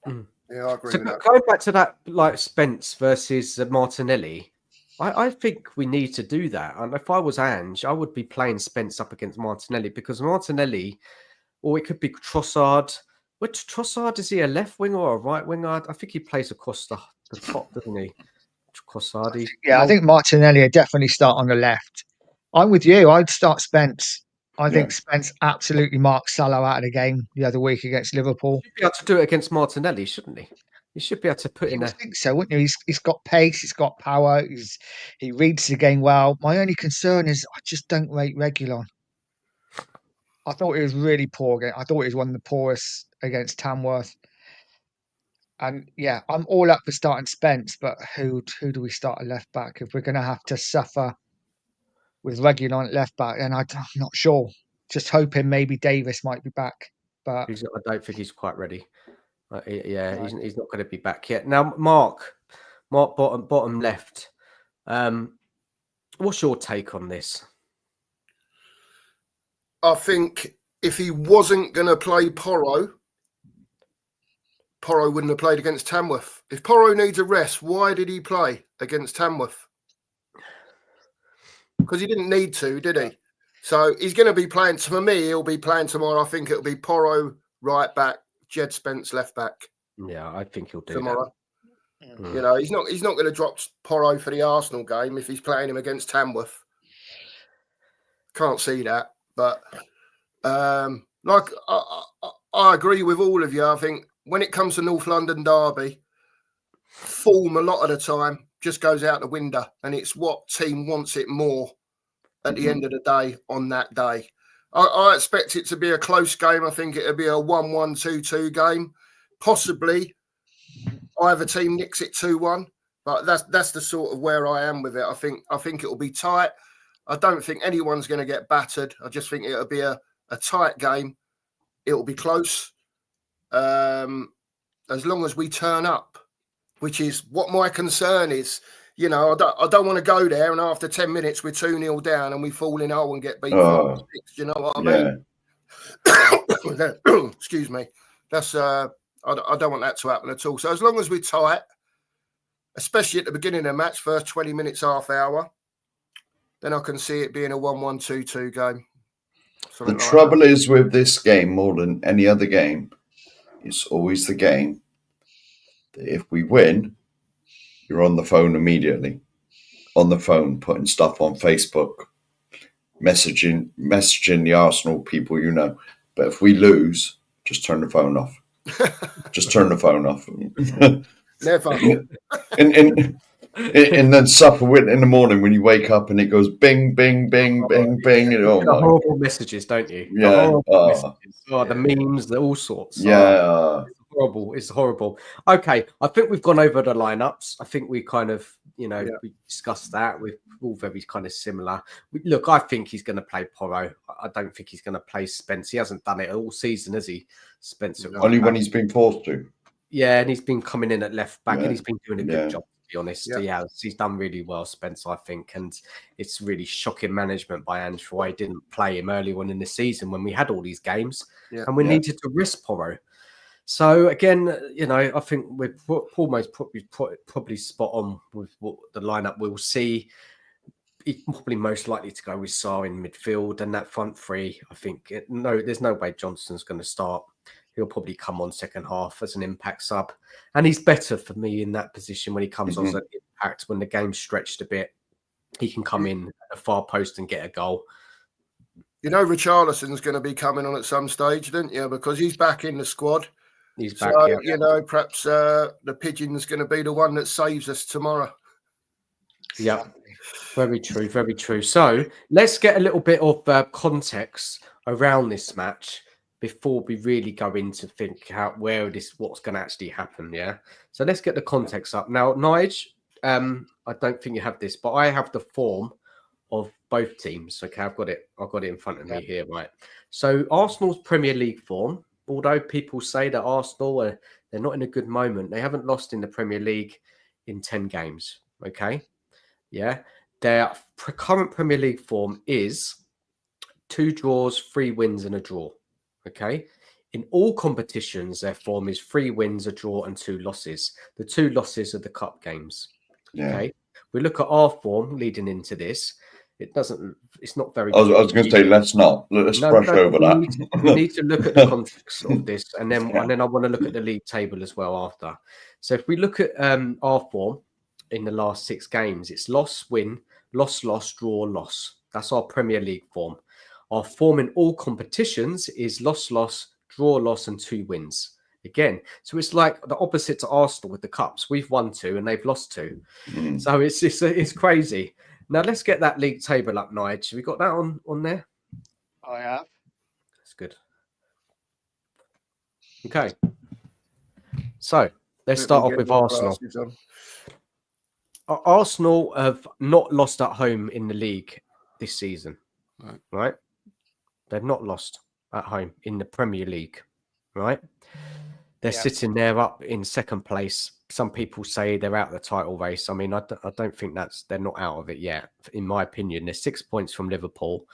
Speaker 4: Yeah, I agree with that.
Speaker 2: Going back to that, Spence versus Martinelli, I think we need to do that. And if I was Ange, I would be playing Spence up against Martinelli, because Martinelli, or it could be Trossard. But Trossard, is he a left winger or a right winger? I think he plays across the top, doesn't he? Trossard.
Speaker 5: I think Martinelli would definitely start on the left. I'm with you. I'd start Spence. I think Spence absolutely marked Salah out of the game the other week against Liverpool.
Speaker 2: He should be able to do it against Martinelli, shouldn't he? He should be able to put in.
Speaker 5: I think so, wouldn't you? He's got pace. He's got power. He reads the game well. My only concern is I just don't rate Reguilon. I thought he was really poor again. I thought he was one of the poorest against Tamworth. And yeah, I'm all up for starting Spence, but who do we start at left back if we're going to have to suffer with Regulon at left back? And I'm not sure. Just hoping maybe Davis might be back, but
Speaker 2: I don't think he's quite ready. Yeah,
Speaker 5: right.
Speaker 2: he's not going to be back yet. Now, Mark, bottom left. What's your take on this?
Speaker 4: I think if he wasn't going to play Porro wouldn't have played against Tamworth. If Porro needs a rest, why did he play against Tamworth? Because he didn't need to, did he? So he's going to be playing. For me, he'll be playing tomorrow. I think it'll be Porro right back, Jed Spence left back.
Speaker 2: Yeah, I think he'll do
Speaker 4: tomorrow.
Speaker 2: that.
Speaker 4: You know, he's not going to drop Porro for the Arsenal game if he's playing him against Tamworth. Can't see that, but like I agree with all of you. I think when it comes to North London derby, form a lot of the time just goes out the window, and it's what team wants it more at the end of the day on that day. I expect it to be a close game. I think it'll be a 1-1, 2-2 game. Possibly either team nicks it 2-1, but that's the sort of where I am with it. I think it'll be tight. I don't think anyone's going to get battered. I just think it'll be a tight game. It'll be close. As long as we turn up, which is what my concern is. You know, I don't want to go there and after 10 minutes we're 2-0 down and we fall in hole and get beat 5-6. You know what I mean? Excuse me. That's I don't want that to happen at all. So as long as we're tight, especially at the beginning of the match, first 20 minutes, half hour, then I can see it being a 1-1, 2-2 game.
Speaker 3: The trouble is with this game, more than any other game, it's always the game that if we win, you're on the phone immediately. On the phone, putting stuff on Facebook, messaging the Arsenal people, you know. But if we lose, just turn the phone off. Just turn the phone off.
Speaker 4: Never.
Speaker 3: And then supper with in the morning when you wake up and it goes bing, bing, bing, bing, bing. And,
Speaker 2: the horrible messages, don't you?
Speaker 3: Yeah.
Speaker 2: The memes, the all sorts.
Speaker 3: Yeah.
Speaker 2: It's horrible. It's horrible. Okay, I think we've gone over the lineups. I think we kind of, we discussed that. We're all very kind of similar. Look, I think he's going to play Porro. I don't think he's going to play Spence. He hasn't done it all season, has he, Spencer?
Speaker 3: Only when he's been forced to.
Speaker 2: Yeah, and he's been coming in at left back, and he's been doing a good job. Be honest, he's done really well, Spence, I think, and it's really shocking management by Andrew. I didn't play him early on in the season when we had all these games, and we needed to risk Porro. So again, I think we're almost probably spot on with what the lineup we'll see. He's probably most likely to go with Sarr in midfield and that front three. I think there's no way Johnson's going to start. He'll probably come on second half as an impact sub. And he's better for me in that position when he comes on as an impact. When the game's stretched a bit, he can come in at a far post and get a goal.
Speaker 4: You know, Richarlison's going to be coming on at some stage, didn't you? Because he's back in the squad.
Speaker 2: He's back,
Speaker 4: perhaps the Pigeon's going to be the one that saves us tomorrow.
Speaker 2: Yeah, very true, very true. So let's get a little bit of context around this match before we really go into what's going to actually happen. Yeah. So let's get the context up now. Nige, I don't think you have this, but I have the form of both teams. Okay, I've got it in front of me here, right? So Arsenal's Premier League form, although people say that Arsenal they're not in a good moment, they haven't lost in the Premier League in 10 games. Okay. Yeah. Their current Premier League form is 2 draws, 3 wins and a draw. Okay. In all competitions, their form is 3 wins, a draw, and 2 losses. The 2 losses are the cup games.
Speaker 3: Yeah.
Speaker 2: Okay. We look at our form leading into this. It's not very.
Speaker 3: I was going to say, let's brush over that.
Speaker 2: We need to look at the context of this, and then I want to look at the league table as well after. So if we look at our form in the last 6 games, it's loss, win, loss, draw, loss. That's our Premier League form. Our form in all competitions is loss, draw, loss, and 2 wins. Again, so it's like the opposite to Arsenal with the cups. We've won 2 and they've lost 2. So it's crazy. Now let's get that league table up, Nige. Have we got that on there?
Speaker 5: I have.
Speaker 2: That's good. Okay. So Let's
Speaker 4: Let
Speaker 2: start
Speaker 4: me
Speaker 2: off
Speaker 4: get
Speaker 2: with
Speaker 4: my
Speaker 2: Arsenal.
Speaker 4: glasses on.
Speaker 2: Arsenal have not lost at home in the league this season, right? They've not lost at home in the Premier League, right? They're sitting there up in second place. Some people say they're out of the title race. I mean, I don't think they're not out of it yet. In my opinion, they're 6 points from Liverpool.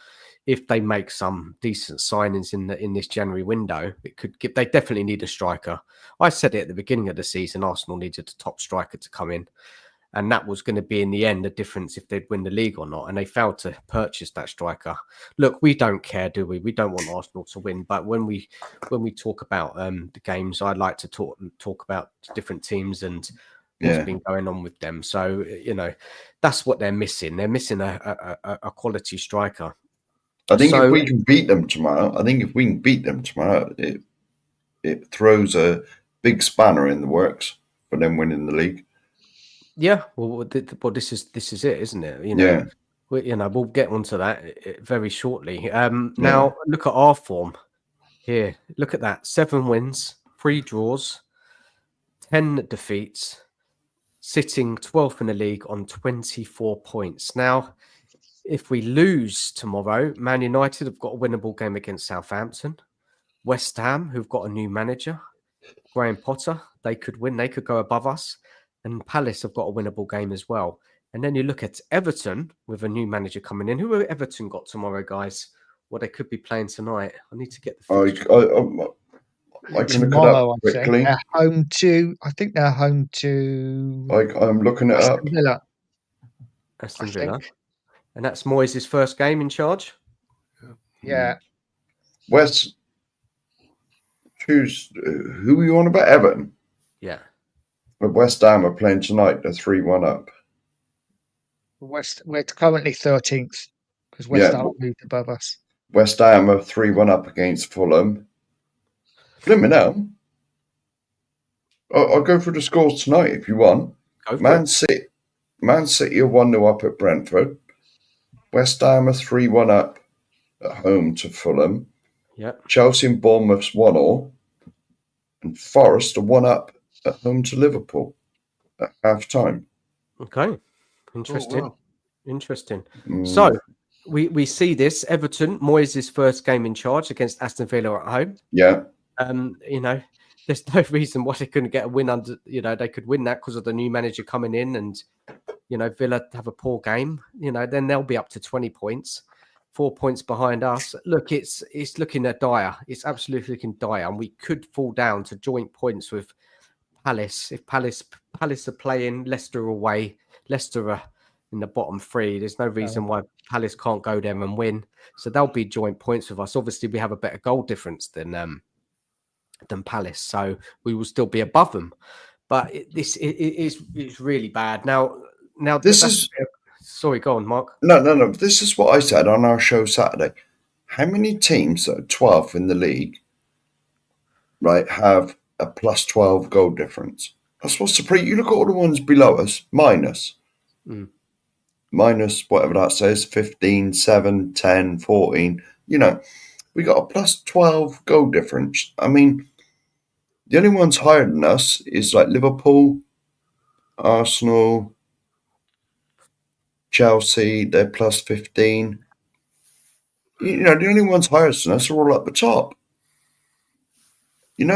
Speaker 2: If they make some decent signings in this January window, they definitely need a striker. I said it at the beginning of the season, Arsenal needed a top striker to come in. And that was going to be, in the end, the difference if they'd win the league or not. And they failed to purchase that striker. Look, we don't care, do we? We don't want Arsenal to win. But when we talk about the games, I'd like to talk about different teams and what's been going on with them. So, that's what they're missing. They're missing a quality striker.
Speaker 3: I think if we can beat them tomorrow, it throws a big spanner in the works for them winning the league.
Speaker 2: Yeah, well, this is it, isn't it?
Speaker 3: Yeah.
Speaker 2: We'll get onto that very shortly. Now, look at our form here. Look at that: 7 wins, 3 draws, 10 defeats, sitting 12th in the league on 24 points. Now, if we lose tomorrow, Man United have got a winnable game against Southampton. West Ham, who've got a new manager, Graham Potter, they could win. They could go above us. And Palace have got a winnable game as well. And then you look at Everton with a new manager coming in. Who have Everton got tomorrow, guys? Well, they could be playing tonight. I need to get the fixture.
Speaker 3: I can
Speaker 5: tomorrow,
Speaker 3: look it up quickly.
Speaker 5: They're home to. I think they're home to.
Speaker 3: I'm looking it up.
Speaker 5: Villa.
Speaker 2: Aston Villa. And that's Moyes' first game in charge.
Speaker 5: Yeah.
Speaker 3: West. Who are you on about? Everton.
Speaker 2: Yeah.
Speaker 3: But West Ham are playing tonight. They're 3-1 up.
Speaker 5: We're currently 13th because West Ham moved above us.
Speaker 3: West Ham are 3-1 up against Fulham. Blimmin' hell. I'll go through the scores tonight if you want. Man City are 1-0 up at Brentford. West Ham are 3-1 up at home to Fulham.
Speaker 2: Yep.
Speaker 3: Chelsea and Bournemouth's 1-0. And Forest are 1 up at home to Liverpool at half time.
Speaker 2: Okay. Interesting.
Speaker 4: Oh, wow.
Speaker 2: Interesting. So we see this. Everton, Moyes' first game in charge against Aston Villa at home.
Speaker 3: Yeah.
Speaker 2: There's no reason why they couldn't get a win under, they could win that because of the new manager coming in and, Villa have a poor game, then they'll be up to 20 points, 4 points behind us. Look, it's looking dire. It's absolutely looking dire. And we could fall down to joint points with Palace. If Palace are playing Leicester away, Leicester are in the bottom 3. There's no reason why Palace can't go there and win. So they'll be joint points with us. Obviously, we have a better goal difference than Palace, so we will still be above them. But it's really bad. Now this is. Sorry, go on, Mark.
Speaker 3: No. This is what I said on our show Saturday. How many teams that are 12th in the league, right, have a plus 12 goal difference? That's what's you look at all the ones below us, minus whatever that says, 15, 7, 10, 14. We got a plus 12 goal difference. I mean, the only ones higher than us is like Liverpool, Arsenal, Chelsea, they're plus 15. The only ones higher than us are all at the top.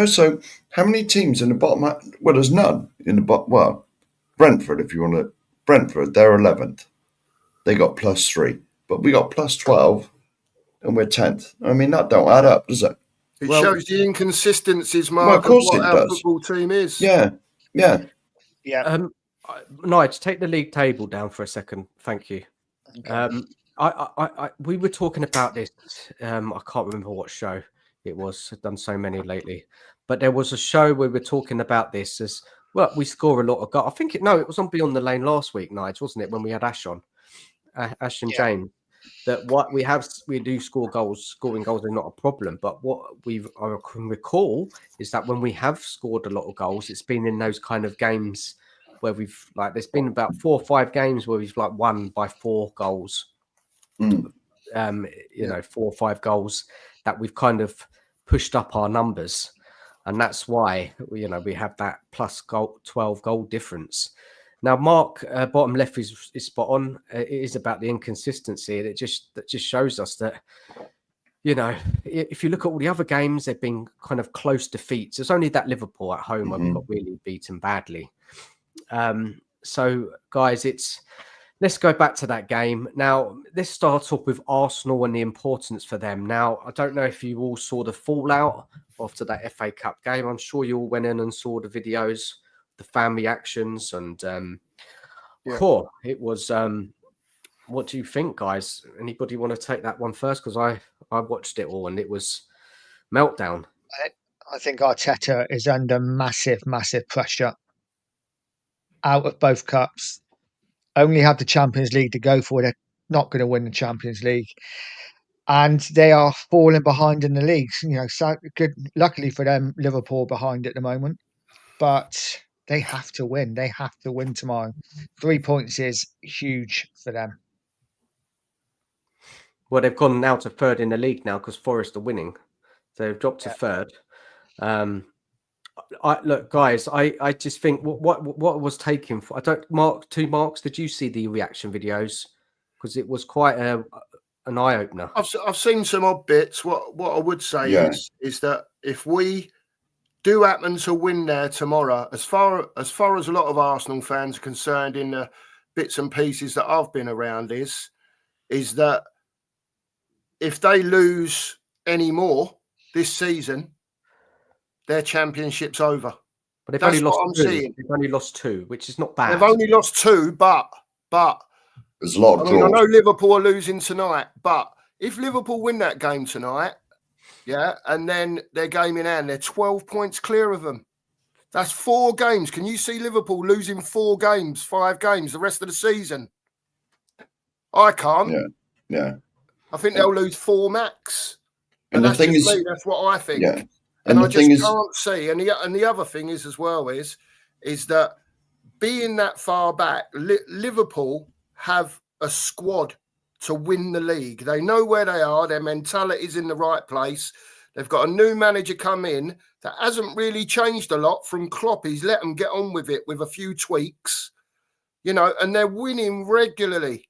Speaker 3: So how many teams in the bottom? Well, there's none in the bottom. Well, Brentford, if you want to. Brentford, they're 11th. They got plus 3. But we got plus 12 and we're 10th. I mean, that don't add up, does it?
Speaker 4: It shows the inconsistencies, Mark,
Speaker 3: well, of course
Speaker 4: what
Speaker 3: it
Speaker 4: our
Speaker 3: does.
Speaker 4: football team is.
Speaker 3: Yeah.
Speaker 2: Nige, take the league table down for a second. Thank you. Okay. We were talking about this. I can't remember what show it was. I've done so many lately, but there was a show where we were talking about this as well. We score a lot of goals. I think it was on Beyond the Lane last week, Nige, wasn't it? When we had Ash on, Ash and Jane. That we do score goals. Scoring goals are not a problem, but what I can recall is that when we have scored a lot of goals, it's been in those kind of games where there's been about 4 or 5 games where we've won by 4 goals. 4 or 5 goals that we've kind of pushed up our numbers. and that's why we have that plus 12 goal difference. Now, Mark, bottom left is spot on. It is about the inconsistency, and that just shows us that, if you look at all the other games, they've been kind of close defeats. There's only that Liverpool at home where we got really beaten badly. So, guys, let's go back to that game. Now, let's start off with Arsenal and the importance for them. Now, I don't know if you all saw the fallout after that FA Cup game. I'm sure you all went in and saw the videos, the fan reactions, and it was. What do you think, guys? Anybody want to take that one first? Because I watched it all and it was meltdown.
Speaker 5: I think Arteta is under massive, massive pressure. Out of both cups, only have the Champions League to go for. They're not going to win the Champions League, and they are falling behind in the leagues. So good. Luckily for them, Liverpool behind at the moment, but they have to win. They have to win tomorrow. 3 points is huge for them.
Speaker 2: Well, they've gone now to third in the league now because Forest are winning. So they've dropped to third. Look, guys, I just think what was taken for. I don't, two marks. Did you see the reaction videos? Because it was quite an eye opener.
Speaker 4: I've seen some odd bits. What I would say is that if we do happen to win there tomorrow, as far as a lot of Arsenal fans are concerned, in the bits and pieces that I've been around, is that if they lose any more this season, their championship's over.
Speaker 2: But they've only lost two. They've only lost two, which is not bad.
Speaker 4: They've only lost two, but
Speaker 3: there's a lot of draws.
Speaker 4: I know Liverpool are losing tonight, but if Liverpool win that game tonight, and then their game in hand, they're 12 points clear of them. That's 4 games. Can you see Liverpool losing 5 games the rest of the season? I can't.
Speaker 3: Yeah.
Speaker 4: I think they'll lose 4 max.
Speaker 3: And the thing is,
Speaker 4: that's what I think.
Speaker 3: Yeah.
Speaker 4: And I just can't see. And the other thing is as well is that being that far back, Liverpool have a squad to win the league. They know where they are. Their mentality is in the right place. They've got a new manager come in that hasn't really changed a lot from Klopp. He's let them get on with it with a few tweaks, and they're winning regularly,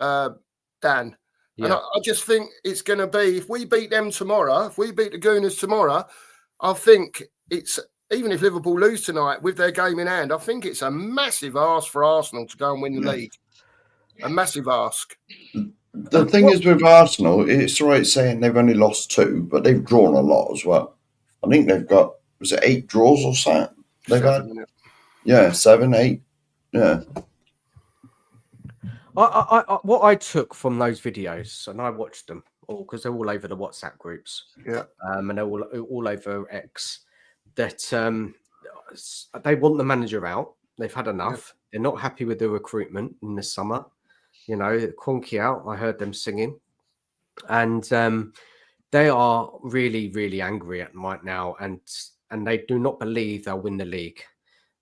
Speaker 4: Dan. Yeah. And I just think it's going to be, if we beat them tomorrow, if we beat the Gooners tomorrow, I think it's, even if Liverpool lose tonight with their game in hand, I think it's a massive ask for Arsenal to go and win the league. A massive ask.
Speaker 3: The thing is with Arsenal, it's right saying they've only lost 2, but they've drawn a lot as well. I think they've got, was it 8 draws or something? They've
Speaker 4: 7,
Speaker 3: had 7, 8. Yeah.
Speaker 2: What I took from those videos, and I watched them all because they're all over the WhatsApp groups, and they're all over X, that they want the manager out. They've had enough. They're not happy with the recruitment in the summer. Quonky out. I heard them singing, and they are really, really angry at them right now, and they do not believe they'll win the league,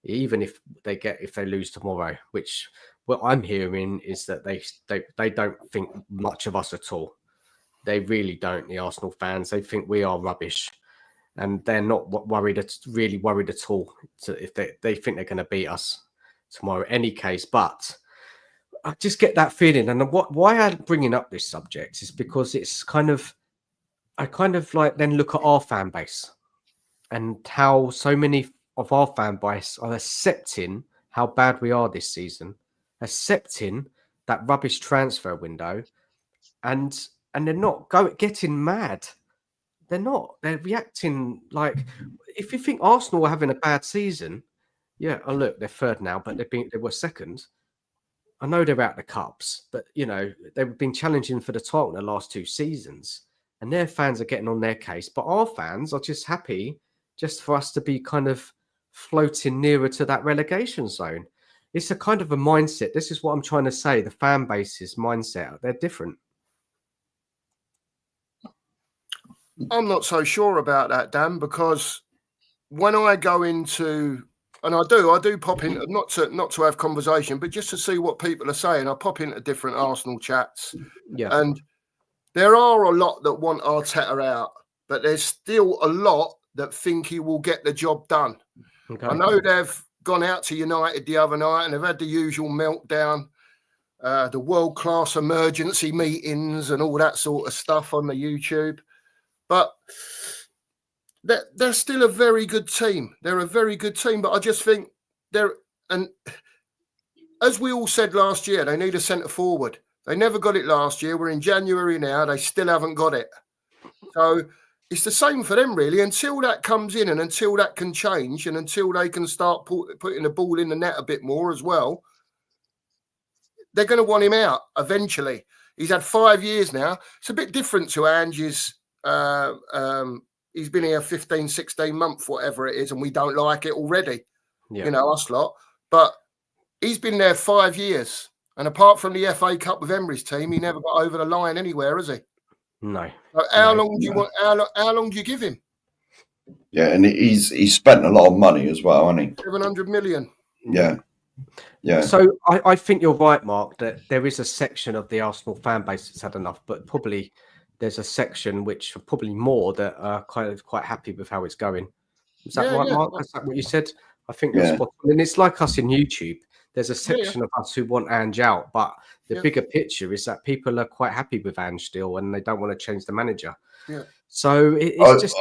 Speaker 2: even if they lose tomorrow, which. What I'm hearing is that they don't think much of us at all. They really don't. The Arsenal fans, they think we are rubbish, and they're not really worried at all. So if they think they're going to beat us tomorrow, any case. But I just get that feeling, and why I'm bringing up this subject is because it's I then look at our fan base and how so many of our fan base are accepting how bad we are this season. Accepting that rubbish transfer window, and they're not getting mad. They're not. They're reacting like, if you think Arsenal are having a bad season, look, they're third now, but they were second. I know they're out the cups, but they've been challenging for the title in the last 2 seasons, and their fans are getting on their case. But our fans are just happy just for us to be kind of floating nearer to that relegation zone. It's a kind of a mindset. This is what I'm trying to say. The fan base's mindset, they're different.
Speaker 4: I'm not so sure about that, Dan, because when I go into, and I do pop in, not to have conversation, but just to see what people are saying. I pop into different Arsenal chats, and there are a lot that want Arteta out, but there's still a lot that think he will get the job done.
Speaker 2: Okay.
Speaker 4: I know they've gone out to United the other night and they've had the usual meltdown, the world-class emergency meetings and all that sort of stuff on the YouTube. But they're still a very good team. They're a very good team, but I just think and as we all said last year, they need a centre forward. They never got it last year. We're in January now. They still haven't got it. So it's the same for them, really. Until that comes in and until that can change and until they can start putting the ball in the net a bit more as well, they're going to want him out eventually. He's had 5 years now. It's a bit different to Ange's. He's been here 15, 16 months, whatever it is, and we don't like it already.
Speaker 2: Yeah.
Speaker 4: You know, us lot. But he's been there 5 years. And apart from the FA Cup with Emery's team, he never got over the line anywhere, has he?
Speaker 2: No.
Speaker 4: So how long do you want? How long do you give him?
Speaker 3: Yeah, and he's spent a lot of money as well, hasn't he?
Speaker 4: 700 million.
Speaker 3: Yeah. Yeah.
Speaker 2: So I think you're right, Mark, that there is a section of the Arsenal fan base that's had enough, but probably there's a section which are probably more that are kind of quite happy with how it's going. Is that right, Mark? Is that what you said? I think you're spot on. And it's like us in YouTube. There's a section of us who want Ange out, but the bigger picture is that people are quite happy with Ange still, and they don't want to change the manager. Yeah. So it's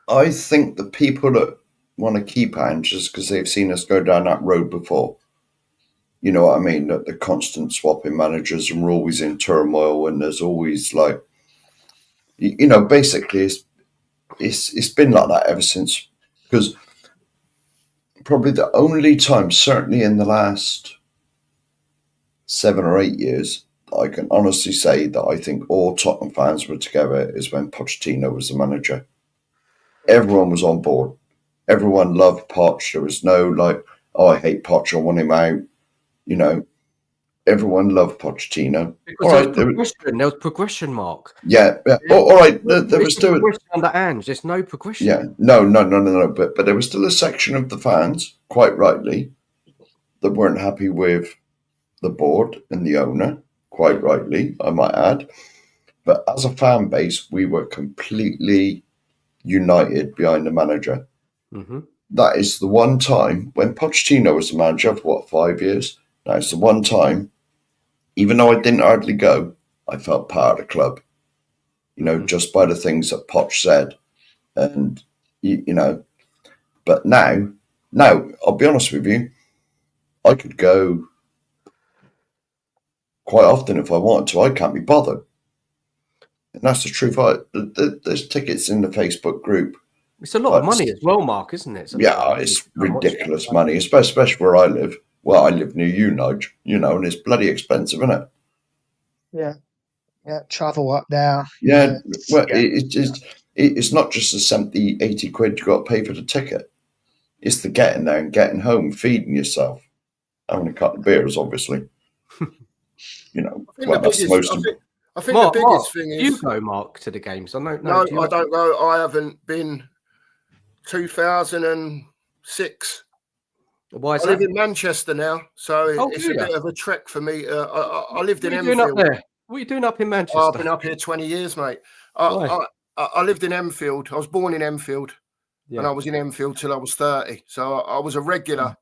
Speaker 3: I think the people that want to keep Ange is because they've seen us go down that road before. You know what I mean? That the constant swapping managers and we're always in turmoil, and there's always like, you know, basically it's been like that ever since. Because probably the only time, certainly in the last 7 or 8 years, I can honestly say that I think all Tottenham fans were together is when Pochettino was the manager. Everyone was on board. Everyone loved Poch. There was no like, oh, I hate Poch, I want him out. You know, everyone loved Pochettino.
Speaker 2: Because there was progression, Mark.
Speaker 3: Yeah. All right. There was still
Speaker 2: progression under Ange. There's no progression.
Speaker 3: Yeah. No. But there was still a section of the fans, quite rightly, that weren't happy with the board and the owner, quite rightly, I might add. But as a fan base, we were completely united behind the manager.
Speaker 2: Mm-hmm.
Speaker 3: That is the one time when Pochettino was the manager for 5 years. That's the one time, even though I didn't hardly go, I felt part of the club, you know, just by the things that Poch said. And, you know, but now, I'll be honest with you, I could go quite often if I wanted to. I can't be bothered. And that's the truth. There's tickets in the Facebook group.
Speaker 2: It's a lot of money as well, Mark, isn't it?
Speaker 3: It's ridiculous money, especially where I live. Well, I live near you, Nige, you know, and it's bloody expensive, isn't it?
Speaker 5: Yeah. Yeah. Travel up there.
Speaker 3: Yeah. Well, it's not just the 70, 80 quid you got to pay for the ticket. It's the getting there and getting home, feeding yourself, having a couple of beers, obviously. You know, that's most of it.
Speaker 4: I think
Speaker 2: Mark,
Speaker 4: the biggest thing is...
Speaker 2: You go, Mark, to the games. I don't
Speaker 4: know. No, I don't go. I haven't been 2006.
Speaker 2: Why is
Speaker 4: I live in Manchester now, so it's a bit of a trek for me. I lived in Enfield.
Speaker 2: What are you doing up in Manchester?
Speaker 4: I've been up here 20 years, mate. I lived in Enfield. I was born in Enfield, and I was in Enfield till I was 30. So I was a regular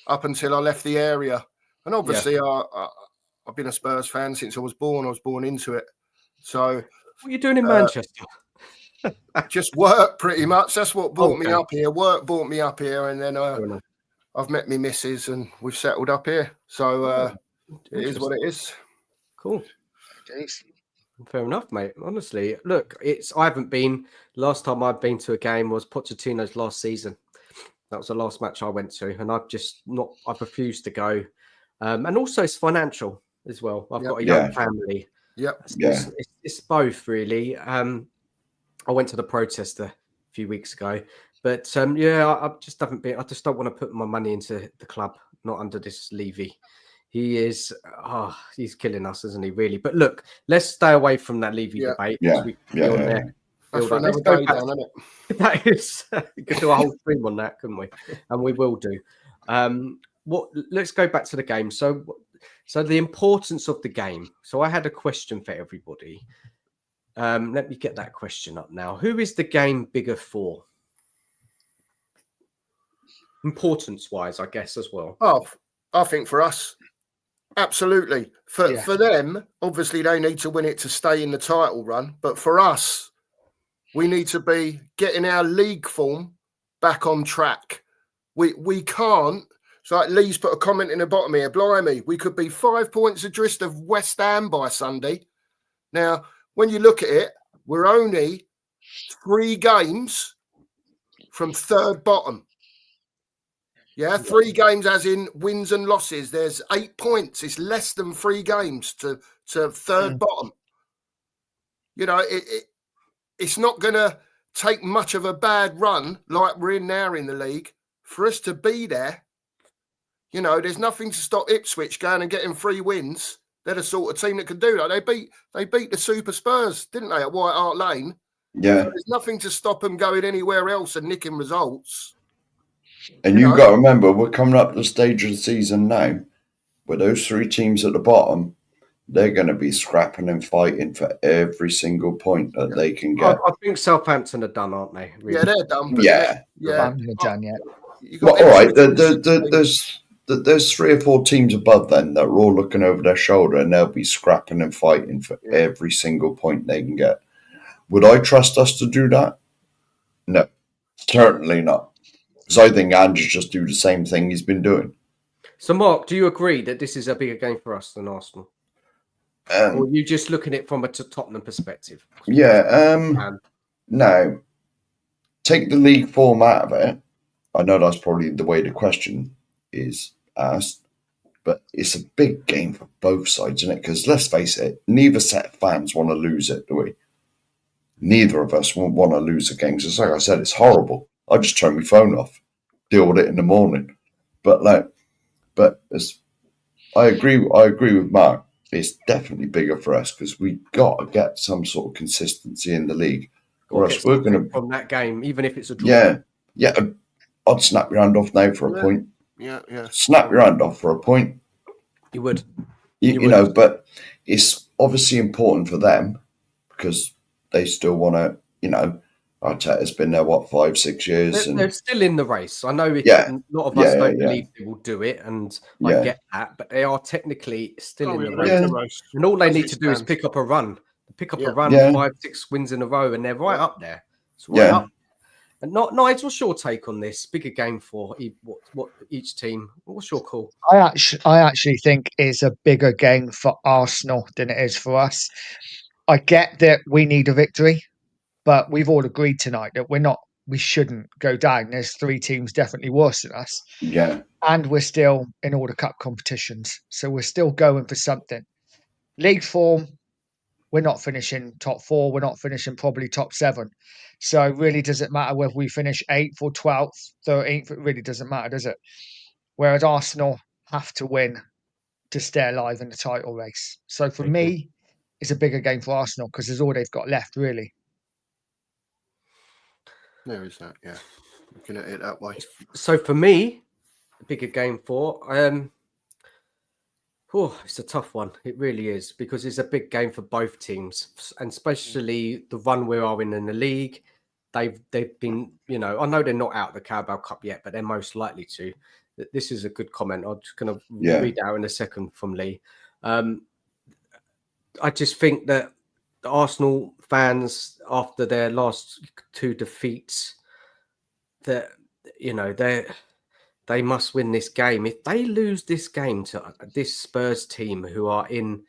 Speaker 4: up until I left the area. And obviously, I've been a Spurs fan since I was born. I was born into it. So
Speaker 2: what are you doing in Manchester?
Speaker 4: Just work, pretty much. That's what brought me up here. Work brought me up here, and then I've met me missus and we've settled up here. So it is what it is.
Speaker 2: Cool. Fair enough, mate. Honestly, look, I haven't been. Last time I've been to a game was Pochettino's last season. That was the last match I went to, and I've refused to go. And also it's financial as well. I've got a young family. It's both really. I went to the protest a few weeks ago. But I just haven't been. I just don't want to put my money into the club, not under this Levy. He is, he's killing us, isn't he? Really. But look, let's stay away from that Levy debate.
Speaker 4: That's for another day, Dan, isn't it?
Speaker 2: That is. We could do a whole stream on that, couldn't we? And we will do. Let's go back to the game. So the importance of the game. So I had a question for everybody. Let me get that question up now. Who is the game bigger for? Importance-wise, I guess, as well.
Speaker 4: Oh, I think for us, absolutely. For
Speaker 5: Yeah.
Speaker 4: them, obviously they need to win it to stay in the title run. But for us, we need to be getting our league form back on track. We can't. So like Lee's put a comment in the bottom here. Blimey, we could be 5 points adrift of West Ham by Sunday. Now, when you look at it, we're only 3 games from third bottom. Yeah, 3 games as in wins and losses. There's 8 points. It's less than 3 games to third bottom. You know, it's not going to take much of a bad run like we're in now in the league for us to be there. You know, there's nothing to stop Ipswich going and getting 3 wins. They're the sort of team that can do that. They beat the Super Spurs, didn't they, at White Hart Lane?
Speaker 3: Yeah.
Speaker 4: So there's nothing to stop them going anywhere else and nicking results.
Speaker 3: And you've got to remember, we're coming up to the stage of the season now where those 3 teams at the bottom, they're going to be scrapping and fighting for every single point that they can get.
Speaker 2: I think Southampton are done, aren't they? Really?
Speaker 4: Yeah, they're done. But
Speaker 3: Yeah.
Speaker 5: I'm not done yet.
Speaker 3: Well, all right. There's 3 or 4 teams above them that are all looking over their shoulder, and they'll be scrapping and fighting for every single point they can get. Would I trust us to do that? No, certainly not. Because I think Andrew just do the same thing he's been doing.
Speaker 2: So, Mark, do you agree that this is a bigger game for us than Arsenal? Or are you just looking at it from a Tottenham perspective?
Speaker 3: Yeah. Now, take the league form out of it. I know that's probably the way the question is asked, but it's a big game for both sides, isn't it? Because let's face it, neither set of fans want to lose it, do we? Neither of us want to lose a game. So, like I said, it's horrible. I just turn my phone off, deal with it in the morning. But I agree with Mark. It's definitely bigger for us because we got to get some sort of consistency in the league. Or else we're going to
Speaker 2: from that game, even if it's a draw.
Speaker 3: Yeah. I'd snap your hand off now for a point.
Speaker 4: Yeah.
Speaker 3: Snap your hand off for a point.
Speaker 2: You would.
Speaker 3: You know, but it's obviously important for them because they still want to, you know, Arteta's been there, 5-6 years?
Speaker 2: They're still in the race. I know a lot of us don't believe they will do it, and I get that, but they are technically still in the race. And all they need to do is pick up a run. 5-6 wins in a row, and they're right up there. It's right up. And Nigel, what's your take on this? Bigger game for what each team? What's your call?
Speaker 5: I actually think it's a bigger game for Arsenal than it is for us. I get that we need a victory, but we've all agreed tonight that we shouldn't go down. There's 3 teams definitely worse than us.
Speaker 3: Yeah.
Speaker 5: And we're still in all the cup competitions. So we're still going for something. League form, we're not finishing top 4. We're not finishing probably top 7. So it really doesn't matter whether we finish 8th or 12th, 13th. It really doesn't matter, does it? Whereas Arsenal have to win to stay alive in the title race. So for me, it's a bigger game for Arsenal because it's all they've got left, really.
Speaker 4: There is that, yeah. Looking at it that way.
Speaker 2: So for me, a bigger game for it's a tough one. It really is because it's a big game for both teams, and especially the run we are in the league. They've been, you know, I know they're not out of the Carabao Cup yet, but they're most likely to. This is a good comment. I'm just going to read out in a second from Lee. I just think that the Arsenal fans, after their last 2 defeats, that, you know, they must win this game. If they lose this game to this Spurs team who are in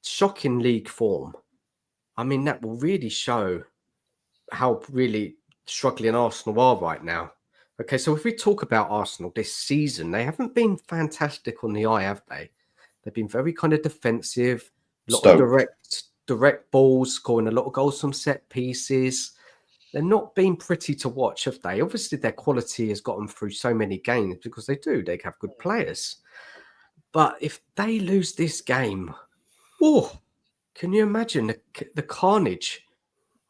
Speaker 2: shocking league form, I mean, that will really show how really struggling Arsenal are right now. Okay, so if we talk about Arsenal this season, they haven't been fantastic on the eye, have they? They've been very kind of defensive, a lot of direct balls, scoring a lot of goals from set pieces. They're not been pretty to watch, have they? Obviously, their quality has got them through so many games because they have good players. But if they lose this game, can you imagine the carnage?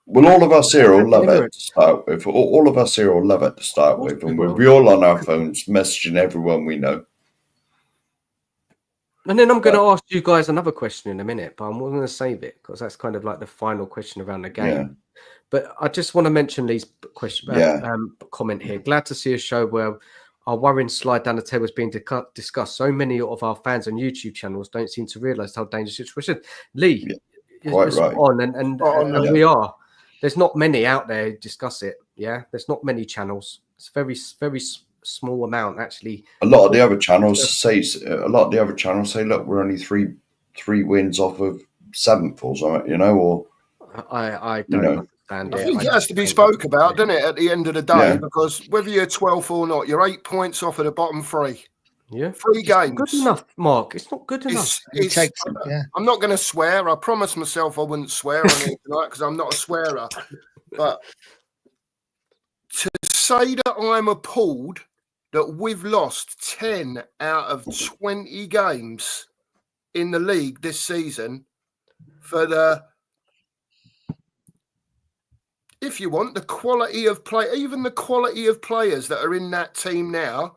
Speaker 3: Well, all of us here will love it to start with. All of us here will love it to start with. And we'll be all on our phones messaging everyone we know.
Speaker 2: And then I'm going to
Speaker 3: But,
Speaker 2: ask you guys another question in a minute, but I'm going to save it because that's kind of like the final question around the game.
Speaker 3: yeah,
Speaker 2: But I just want to mention Lee's question,
Speaker 3: yeah.
Speaker 2: comment here. Glad to see a show where our worrying slide down the table is being discussed. So many of our fans on YouTube channels don't seem to realise how dangerous it's. Lee,
Speaker 3: Yeah,
Speaker 2: you're
Speaker 3: quite
Speaker 2: spot
Speaker 3: right.
Speaker 2: on, and
Speaker 4: Spot on,
Speaker 2: and
Speaker 3: Lee.
Speaker 2: we are. There's not many out there who discuss it. Yeah, there's not many channels. It's very small amount actually.
Speaker 3: A lot of the other channels say, look, we're only three wins off of seventh or something, you know, or
Speaker 2: I
Speaker 3: you
Speaker 2: don't
Speaker 3: know,
Speaker 2: understand
Speaker 4: I
Speaker 2: it.
Speaker 4: think
Speaker 2: I
Speaker 4: it has to be
Speaker 2: don't
Speaker 4: spoke
Speaker 2: understand
Speaker 4: about,
Speaker 2: it.
Speaker 4: doesn't it, at the end of the day?
Speaker 3: Yeah.
Speaker 4: Because whether you're 12th or not, you're 8 points off of the bottom three.
Speaker 2: Yeah,
Speaker 4: 3
Speaker 2: it's not
Speaker 4: games.
Speaker 2: good enough, Mark. It's not good enough.
Speaker 4: I'm not going to swear. I promised myself I wouldn't swear on here tonight because I'm not a swearer. But to say that I'm appalled that we've lost 10 out of 20 games in the league this season for the, if you want, the quality of play, even the quality of players that are in that team now,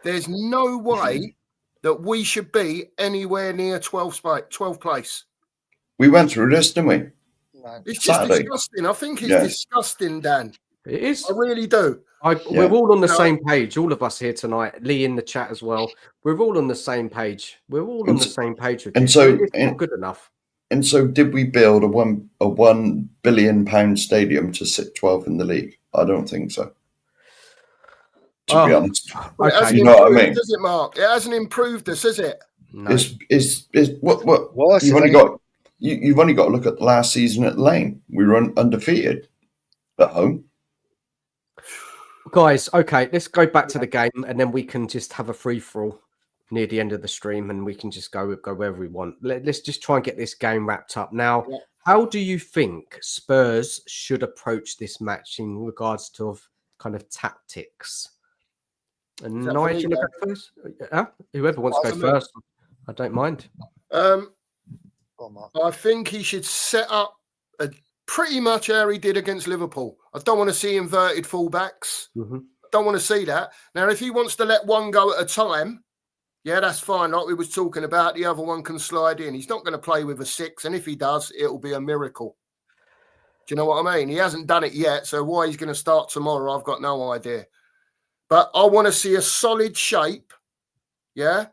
Speaker 4: there's no way that we should be anywhere near 12th place.
Speaker 3: we went through this, didn't we?
Speaker 4: It's just
Speaker 3: Saturday.
Speaker 4: disgusting. I think it's
Speaker 3: Yeah.
Speaker 4: disgusting, Dan.
Speaker 2: It is.
Speaker 4: I really do.
Speaker 2: We're all on the
Speaker 4: No.
Speaker 2: same page, all of us here tonight. Lee in the chat as well. We're all on the same page. We're all on the same page with this. So it's not good enough.
Speaker 3: And so, did we build a £1 billion stadium to sit 12th in the league? I don't think so. To be honest,
Speaker 4: Well, it hasn't
Speaker 3: you know what I
Speaker 4: improved,
Speaker 3: mean?
Speaker 4: does it, Mark? It hasn't improved us, is it?
Speaker 2: No.
Speaker 3: It's what you've only got. You've only got to look at the last season at Lane. We were undefeated at home.
Speaker 2: Guys, okay, let's go back to the game and then we can just have a free-for-all near the end of the stream and we can just go wherever we want. Let's just try and get this game wrapped up. Now, how do you think Spurs should approach this match in regards to kind of tactics? And Nigel, go first? Whoever wants to go first, I don't mind.
Speaker 4: I think he should set up pretty much how he did against Liverpool. I don't want to see inverted fullbacks.
Speaker 2: Mm-hmm.
Speaker 4: I don't want to see that. Now, if he wants to let one go at a time, yeah, that's fine. Like we was talking about, the other one can slide in. He's not going to play with a 6, and if he does, it'll be a miracle. Do you know what I mean? He hasn't done it yet, so why he's going to start tomorrow, I've got no idea. But I want to see a solid shape, yeah?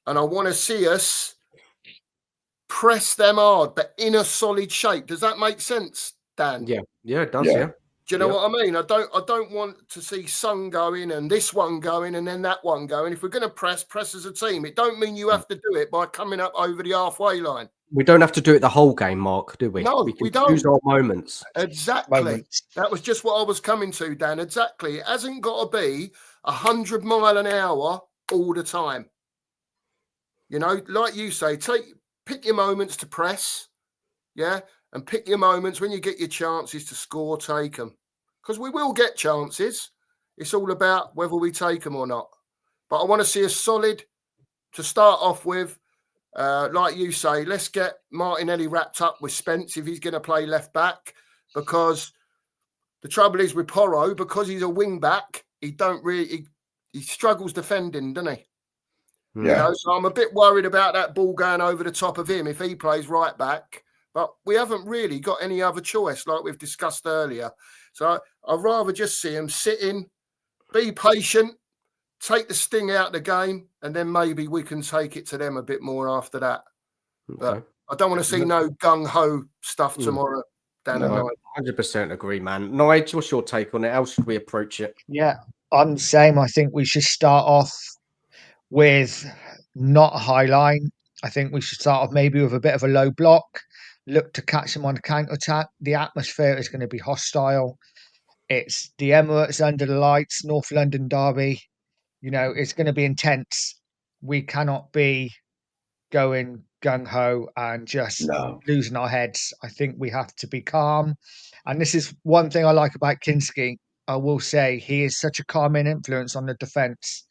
Speaker 4: And I want to see us press them hard, but in a solid shape. Does that make sense, Dan?
Speaker 2: Yeah, it does, yeah.
Speaker 4: Do you know what I mean? I don't want to see Son going and this one going and then that one going. If we're going to press as a team. It don't mean you have to do it by coming up over the halfway line.
Speaker 2: We don't have to do it the whole game, Mark, do we?
Speaker 4: No,
Speaker 2: we don't. Choose our moments.
Speaker 4: Exactly. That was just what I was coming to, Dan. Exactly. It hasn't got to be 100 miles an hour all the time. You know, like you say, pick your moments to press, yeah, and pick your moments when you get your chances to score, take them. Because we will get chances. It's all about whether we take them or not. But I want to see a solid, to start off with, like you say, let's get Martinelli wrapped up with Spence if he's going to play left back. Because the trouble is with Porro, because he's a wing back, he struggles defending, doesn't he?
Speaker 3: Yeah.
Speaker 4: You know, so I'm a bit worried about that ball going over the top of him if he plays right back. But we haven't really got any other choice, like we've discussed earlier. So I'd rather just see him sitting, be patient, take the sting out of the game, and then maybe we can take it to them a bit more after that. Okay. But I don't want to see no gung-ho stuff tomorrow. Dan and I
Speaker 2: 100% agree, man. Nigel, what's your take on it? How should we approach it?
Speaker 5: Yeah, I'm the same. I think we should start off with not a high line. I think we should start off maybe with a bit of a low block, look to catch them on the counter attack. The atmosphere is going to be hostile. It's the Emirates under the lights, North London derby. You know, it's going to be intense. We cannot be going gung-ho and just losing our heads. I think we have to be calm. And this is one thing I like about Kinski. I will say he is such a calming influence on the defence.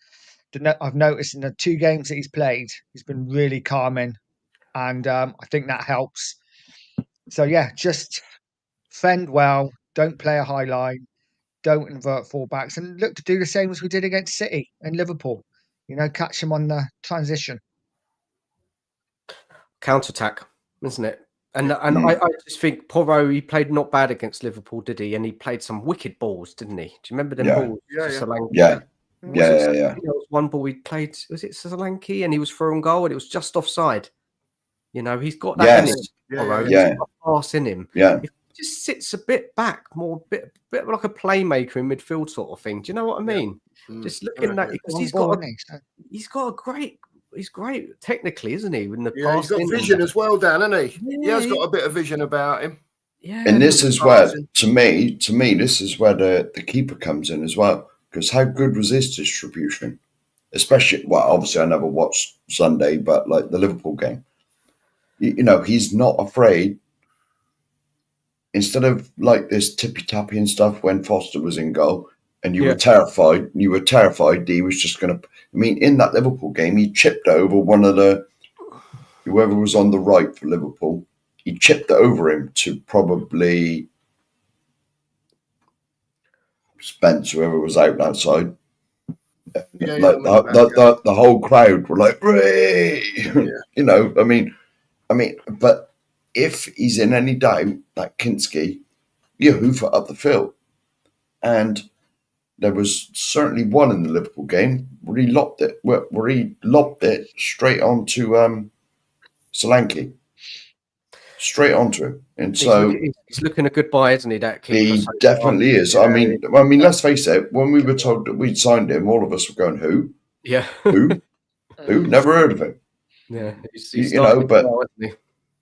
Speaker 5: I've noticed in the 2 games that he's played, he's been really calming. And I think that helps. So, yeah, just fend well. Don't play a high line. Don't invert fullbacks. And look to do the same as we did against City and Liverpool. You know, catch them on the transition.
Speaker 2: Counter-attack, isn't it? And
Speaker 3: Mm.
Speaker 2: I just think Porro, he played not bad against Liverpool, did he? And he played some wicked balls, didn't he? Do you remember them
Speaker 3: Yeah.
Speaker 2: balls?
Speaker 4: Yeah,
Speaker 2: to
Speaker 4: yeah.
Speaker 2: Solanke?
Speaker 3: Yeah.
Speaker 2: Was
Speaker 3: Yeah,
Speaker 2: it
Speaker 3: yeah, yeah.
Speaker 2: Solanke? There was one ball he played, was it Solanke? And he was through on goal and it was just offside. You know, he's got that in
Speaker 3: Yes.
Speaker 2: him,
Speaker 4: Yeah,
Speaker 2: Porro.
Speaker 4: yeah,
Speaker 3: yeah.
Speaker 2: He's got a pass in him.
Speaker 3: Yeah.
Speaker 2: If he just sits a bit back, more bit like a playmaker in midfield sort of thing. Do you know what I
Speaker 4: Yeah.
Speaker 2: mean?
Speaker 4: Mm.
Speaker 2: Just looking at because
Speaker 5: Long
Speaker 2: he's
Speaker 5: ball,
Speaker 2: got
Speaker 5: isn't he? So-
Speaker 2: he's got a great technically, isn't he? In the
Speaker 4: Yeah, he's got
Speaker 2: passing and
Speaker 4: vision as well, Dan, hasn't he? He has
Speaker 2: Yeah,
Speaker 4: got a bit of vision about him.
Speaker 2: yeah.
Speaker 3: And this is where,
Speaker 4: passing.
Speaker 3: to me, this is where the keeper comes in as well. Because how good was his distribution? Especially, well, obviously I never watched Sunday, but like the Liverpool game, you know, he's not afraid. Instead of like this tippy tappy and stuff when Foster was in goal, and you were terrified he was just going to. I mean, in that Liverpool game, he chipped over one of the whoever was on the right for Liverpool. He chipped it over him to probably Spence, whoever was out outside.
Speaker 4: Yeah,
Speaker 3: Like the whole crowd were like, "Ray!" You know, I mean, but if he's in any doubt, that Kinski, you hoof it up the field, and there was certainly one in the Liverpool game where he lobbed it straight onto Solanke, straight onto him, and so
Speaker 2: he's looking a good buy, isn't he? That keeper.
Speaker 3: he
Speaker 2: so
Speaker 3: definitely
Speaker 2: far?
Speaker 3: is. I mean, let's face it. When we were told that we'd signed him, all of us were going, "Who?
Speaker 2: Yeah,
Speaker 3: Who? Who? Never heard of him."
Speaker 2: yeah.
Speaker 3: You know, but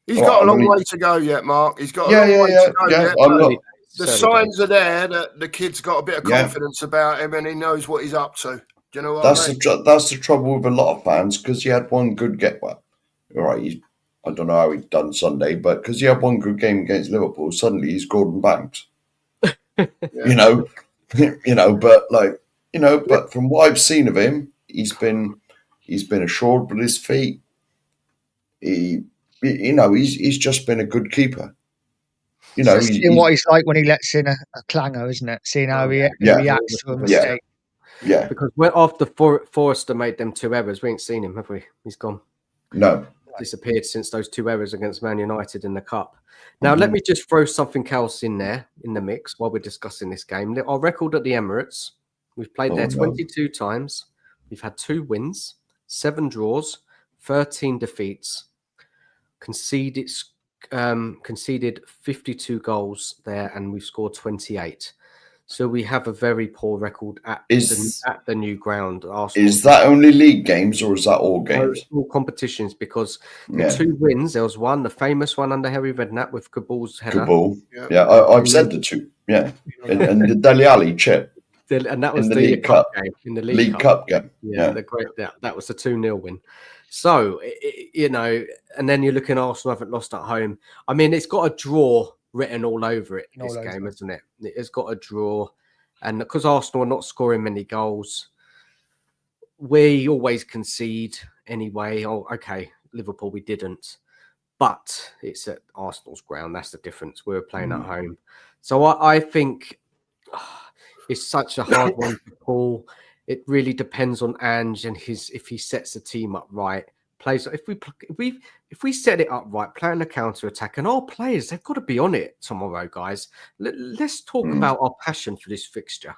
Speaker 4: he's got a long way to go yet, Mark. He's got a long way to go yet.
Speaker 3: I'm not.
Speaker 4: The signs are there that the kid's got a bit of confidence about him and he knows what he's up to. Do you know what I mean?
Speaker 3: That's the trouble with a lot of fans because he had one good get. Well, all right, I don't know how he'd done Sunday, but because he had one good game against Liverpool, suddenly he's Gordon Banks. You know, but from what I've seen of him, he's been assured with his feet. He's just been a good keeper. You know,
Speaker 5: seeing what he's like when he lets in a clanger, isn't it? Seeing how he reacts to a mistake.
Speaker 3: Yeah.
Speaker 2: Because after Forrester made them 2 errors, we ain't seen him, have we? He's gone.
Speaker 3: No.
Speaker 2: Disappeared since those 2 errors against Man United in the Cup. Now, let me just throw something else in there in the mix while we're discussing this game. Our record at the Emirates, we've played there 22 times. We've had 2 wins, 7 draws, 13 defeats, conceded 52 goals there, and we've scored 28. So we have a very poor record at the new ground. Arsenal.
Speaker 3: Is that only league games or is that all games?
Speaker 2: All competitions, because the 2 wins, there was one, the famous one under Harry Redknapp with Kabul's header.
Speaker 3: Kabul. Yeah, I've said the 2. Yeah. And the Dele Alli chip.
Speaker 2: And that was
Speaker 3: in
Speaker 2: the
Speaker 3: League Cup
Speaker 2: game. In the
Speaker 3: League Cup game.
Speaker 2: Yeah. That was the 2-0 win. So, you know, and then you're looking at Arsenal haven't lost at home. I mean, it's got a draw written all over it, this game, isn't it? It's got a draw. And because Arsenal are not scoring many goals, we always concede anyway. Oh, okay, Liverpool, we didn't. But it's at Arsenal's ground. That's the difference. We were playing at home. So I think it's such a hard one to call. It really depends on Ange and if he sets the team up right. Plays if we set it up right, playing a counter attack, and our players, they've got to be on it tomorrow, guys. Let's talk about our passion for this fixture.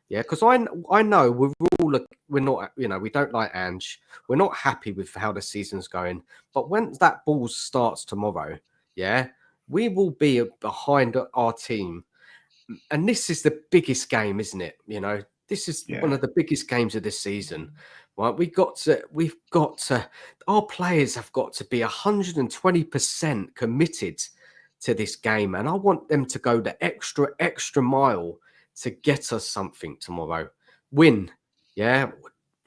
Speaker 2: Yeah, because I know we're not, you know, we don't like Ange. We're not happy with how the season's going. But when that ball starts tomorrow, yeah, we will be behind our team. And this is the biggest game, isn't it? You know, this is one of the biggest games of this season. Right? We've got to, our players have got to be 120% committed to this game. And I want them to go the extra mile to get us something tomorrow. Win. Yeah.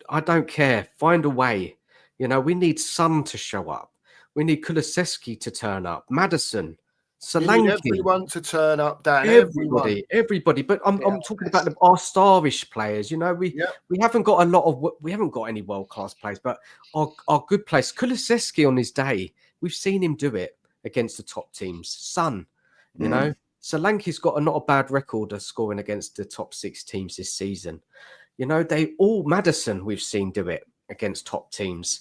Speaker 2: I don't care. Find a way. You know, we need Son to show up. We need Kulusevski to turn up. Madison. Solanke.
Speaker 4: Everyone to turn up, Dan.
Speaker 2: Everybody. But I'm talking about our starish players. You know, we haven't got any world class players, but our good players. Kulusevski on his day, we've seen him do it against the top teams. Son, you know, Solanke's got not a bad record of scoring against the top 6 teams this season. You know, Madison we've seen do it against top teams.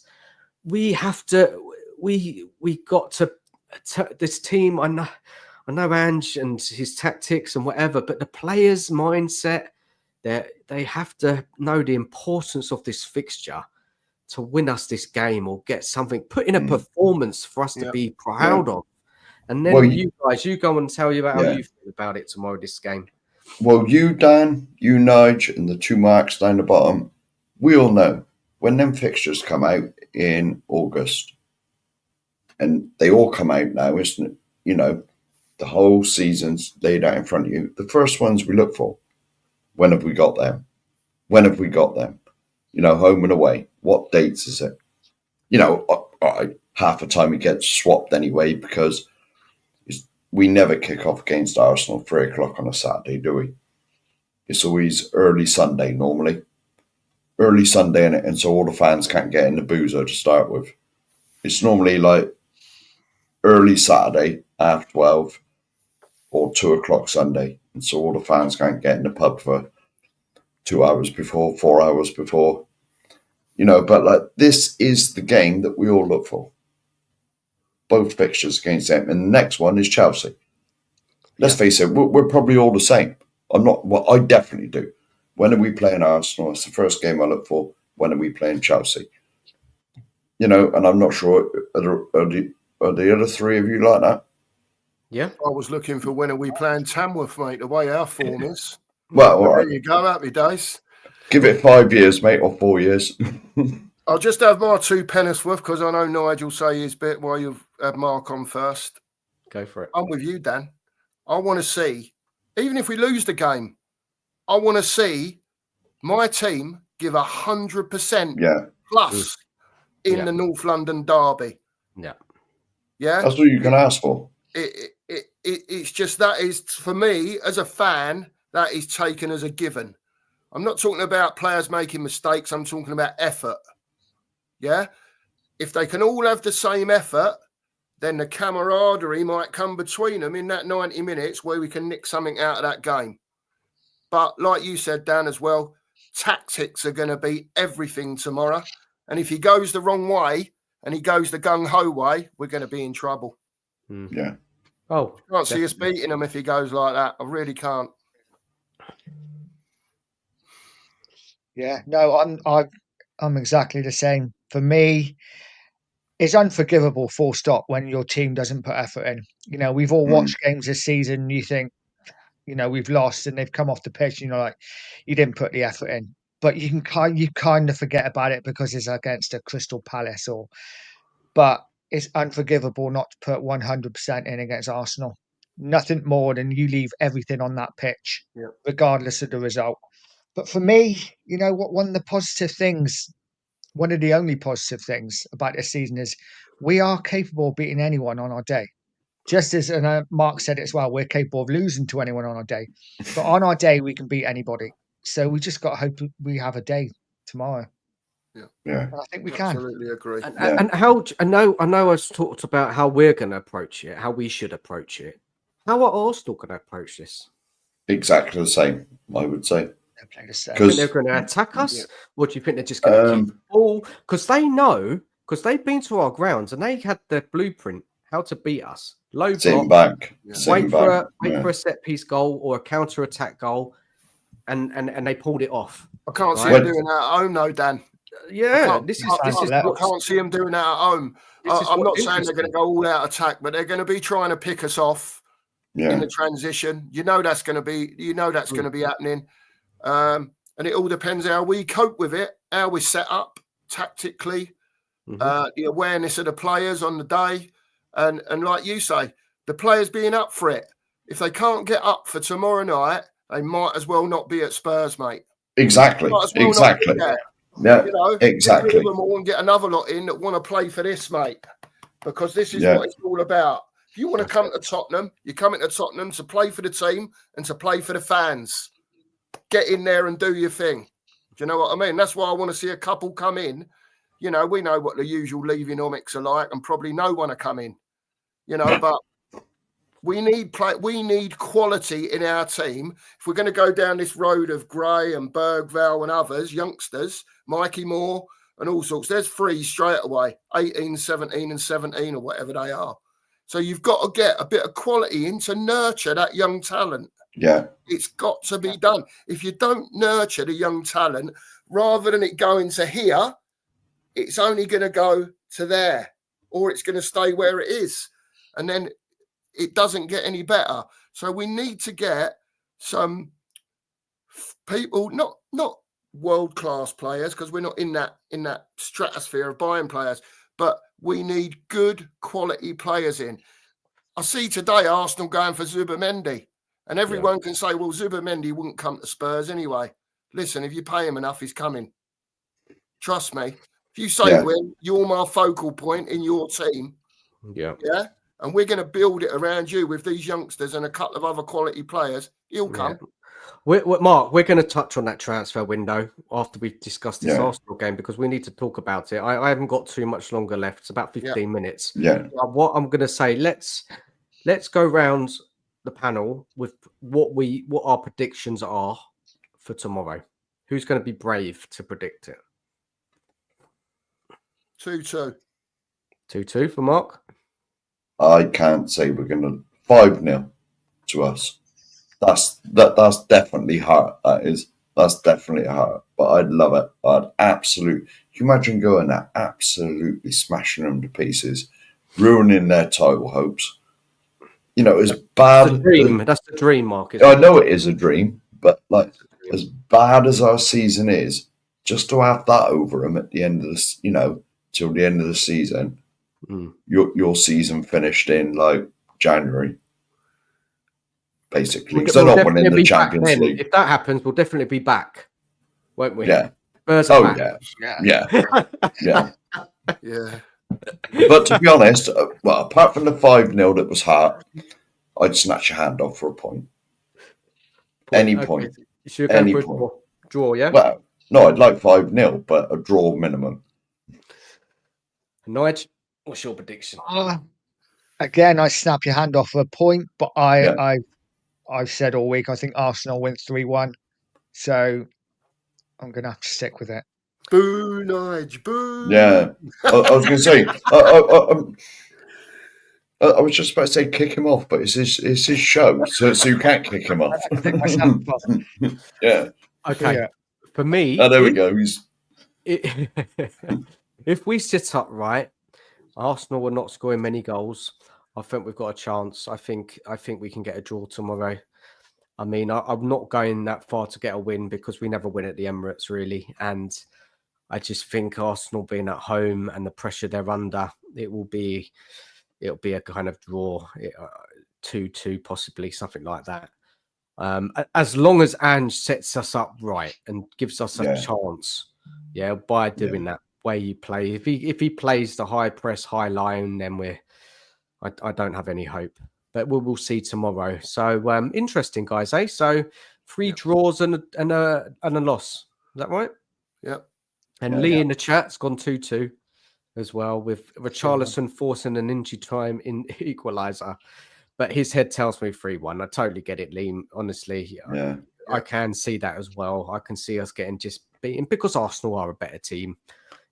Speaker 2: We have to we got to this team. I know Ange and his tactics and whatever, but the players' mindset, they have to know the importance of this fixture to win us this game or get something, put in a performance for us to be proud of. And then you go and tell you about how you feel about it tomorrow, this game.
Speaker 3: Well, you, Dan, you, Nige, and the two marks down the bottom, we all know when them fixtures come out in August, and they all come out now, isn't it? You know, the whole season's laid out in front of you. The first ones we look for, when have we got them? When have we got them? You know, home and away. What dates is it? You know, half the time it gets swapped anyway because we never kick off against Arsenal 3 o'clock on a Saturday, do we? It's always early Sunday normally. Early Sunday, and so all the fans can't get in the boozer to start with. It's normally like early Saturday, half 12, or 2 o'clock Sunday, and so all the fans can't get in the pub for 2 hours before, 4 hours before. You know, but like this is the game that we all look for. Both fixtures against them, and the next one is Chelsea. Let's face it, we're probably all the same. I definitely do. When are we playing Arsenal? It's the first game I look for. When are we playing Chelsea? You know, and I'm not sure, are the other three of you like that?
Speaker 2: Yeah.
Speaker 4: I was looking for when are we playing Tamworth, mate, the way our form is.
Speaker 3: Well, all right.
Speaker 4: There you go, happy days.
Speaker 3: Give it 5 years, mate, or 4 years.
Speaker 4: I'll just have my two pennies worth because I know Nigel say his bit while you've had Mark on first.
Speaker 2: Go for it.
Speaker 4: I'm with you, Dan. I want to see, even if we lose the game, I want to see my team give 100% plus in the North London derby.
Speaker 2: Yeah.
Speaker 4: Yeah.
Speaker 3: That's what you can ask for.
Speaker 4: It's just that is, for me, as a fan, that is taken as a given. I'm not talking about players making mistakes. I'm talking about effort. Yeah. If they can all have the same effort, then the camaraderie might come between them in that 90 minutes where we can nick something out of that game. But like you said, Dan, as well, tactics are going to be everything tomorrow. And if he goes the wrong way and he goes the gung-ho way, we're going to be in trouble.
Speaker 3: Yeah.
Speaker 4: Oh, can't see us beating him if he goes like that. I really can't.
Speaker 5: Yeah, no, I'm exactly the same. For me, it's unforgivable, full stop, when your team doesn't put effort in. You know, we've all watched games this season and you think, you know, we've lost and they've come off the pitch and you're like, you didn't put the effort in. But you kind of forget about it because it's against a Crystal Palace but it's unforgivable not to put 100% in against Arsenal. Nothing more than you leave everything on that pitch, regardless of the result. But for me, you know what? One of the only positive things about this season is we are capable of beating anyone on our day. Just as Mark said it as well, we're capable of losing to anyone on our day. But on our day, we can beat anybody. So we just got to hope we have a day tomorrow.
Speaker 3: Yeah.
Speaker 5: And I think we can.
Speaker 4: Absolutely agree.
Speaker 2: And how I know I've talked about how we're going to approach it, how we should approach it. How are Arsenal going to approach this?
Speaker 3: Exactly the same, I would say.
Speaker 2: Because they're going to attack us. What do you think they're just going to keep the ball? Because they've been to our grounds and they had the blueprint how to beat us. Low block, wait for a set piece goal or a counter attack goal, and they pulled it off.
Speaker 4: I can't see them doing that at home, though, Dan.
Speaker 2: Yeah,
Speaker 4: I can't see them doing that at home. I'm not saying they're going to go all out attack, but they're going to be trying to pick us off in the transition. You know that's going to be happening. And it all depends how we cope with it, how we set up tactically, the awareness of the players on the day, and like you say, the players being up for it. If they can't get up for tomorrow night, they might as well not be at Spurs, mate.
Speaker 3: Exactly. Exactly. Yeah,
Speaker 4: you know,
Speaker 3: exactly.
Speaker 4: Get rid of them all and get another lot in that want to play for this, mate, because this is what it's all about. If you want to come to Tottenham, you're coming to Tottenham to play for the team and to play for the fans. Get in there and do your thing. Do you know what I mean? That's why I want to see a couple come in. You know, we know what the usual leaving-omics are like, and probably no one to come in. You know, but we need quality in our team. If we're going to go down this road of Gray and Bergvall and others, youngsters, Mikey Moore and all sorts. There's 3 straight away, 18, 17 and 17 or whatever they are. So you've got to get a bit of quality in to nurture that young talent.
Speaker 3: Yeah.
Speaker 4: It's got to be done. If you don't nurture the young talent, rather than it going to here, it's only going to go to there, or it's going to stay where it is. And then it doesn't get any better. So we need to get some people, not world-class players, because we're not in that stratosphere of buying players, but we need good quality players in. I see today Arsenal going for Zubimendi, and everyone can say, well, Zubimendi wouldn't come to Spurs anyway. Listen, if you pay him enough, he's coming. Trust me. If you say to him, you're my focal point in your team, and we're going to build it around you with these youngsters and a couple of other quality players, he'll come.
Speaker 2: Mark, we're going to touch on that transfer window after we've discussed this Arsenal game, because we need to talk about it. I haven't got too much longer left. It's about 15 minutes. What I'm going to say, let's go round the panel with what our predictions are for tomorrow. Who's going to be brave to predict it?
Speaker 4: 2-2.
Speaker 2: 2-2 for Mark.
Speaker 3: I can't say we're going to 5-0 to us. That's definitely hard. That's definitely hard. But I'd love it. Can you imagine going there, absolutely smashing them to pieces, ruining their title hopes? You know, as bad.
Speaker 2: That's the dream, Mark.
Speaker 3: I know it is a dream, but like as bad as our season is, just to have that over them at the end of this, till the end of the season. Your season finished in like January, basically, because they're not winning the Champions League.
Speaker 2: If that happens, we'll definitely be back, won't we?
Speaker 3: Yeah.
Speaker 2: Spurs are back.
Speaker 3: Yeah.
Speaker 4: Yeah.
Speaker 3: But to be honest, well, apart from the 5-0 that was hard, I'd snatch your hand off for a point. Any point.
Speaker 2: You should go for a draw, yeah?
Speaker 3: Well, no, I'd like 5-0, but a draw minimum.
Speaker 2: Nigel, what's your prediction?
Speaker 5: Again, I snap your hand off for a point, but I've said all week I think Arsenal wins 3-1, so I'm going to have to stick with it.
Speaker 4: Boo, Nige, boo.
Speaker 3: Yeah, I was going to say, I was just about to say kick him off, but it's his show, so you can't kick him off. Yeah.
Speaker 2: Okay. Yeah. For me,
Speaker 3: there we go.
Speaker 2: If we sit up right, Arsenal are not scoring many goals. I think we've got a chance. I think we can get a draw tomorrow. I mean, I'm not going that far to get a win because we never win at the Emirates, really. And I just think Arsenal being at home and the pressure they're under, it'll be a kind of draw, 2-2 possibly, something like that. As long as Ange sets us up right and gives us a chance, by doing that way you play. If he plays the high press, high line, then I don't have any hope. But we'll see tomorrow. So interesting, guys, eh? So 3 draws and a loss. Is that right?
Speaker 4: Yep.
Speaker 2: And Lee in the chat's gone 2-2 as well, with Richarlison forcing an injury time in equaliser. But his head tells me 3-1. I totally get it, Lee. Honestly, I can see that as well. I can see us getting just beaten because Arsenal are a better team.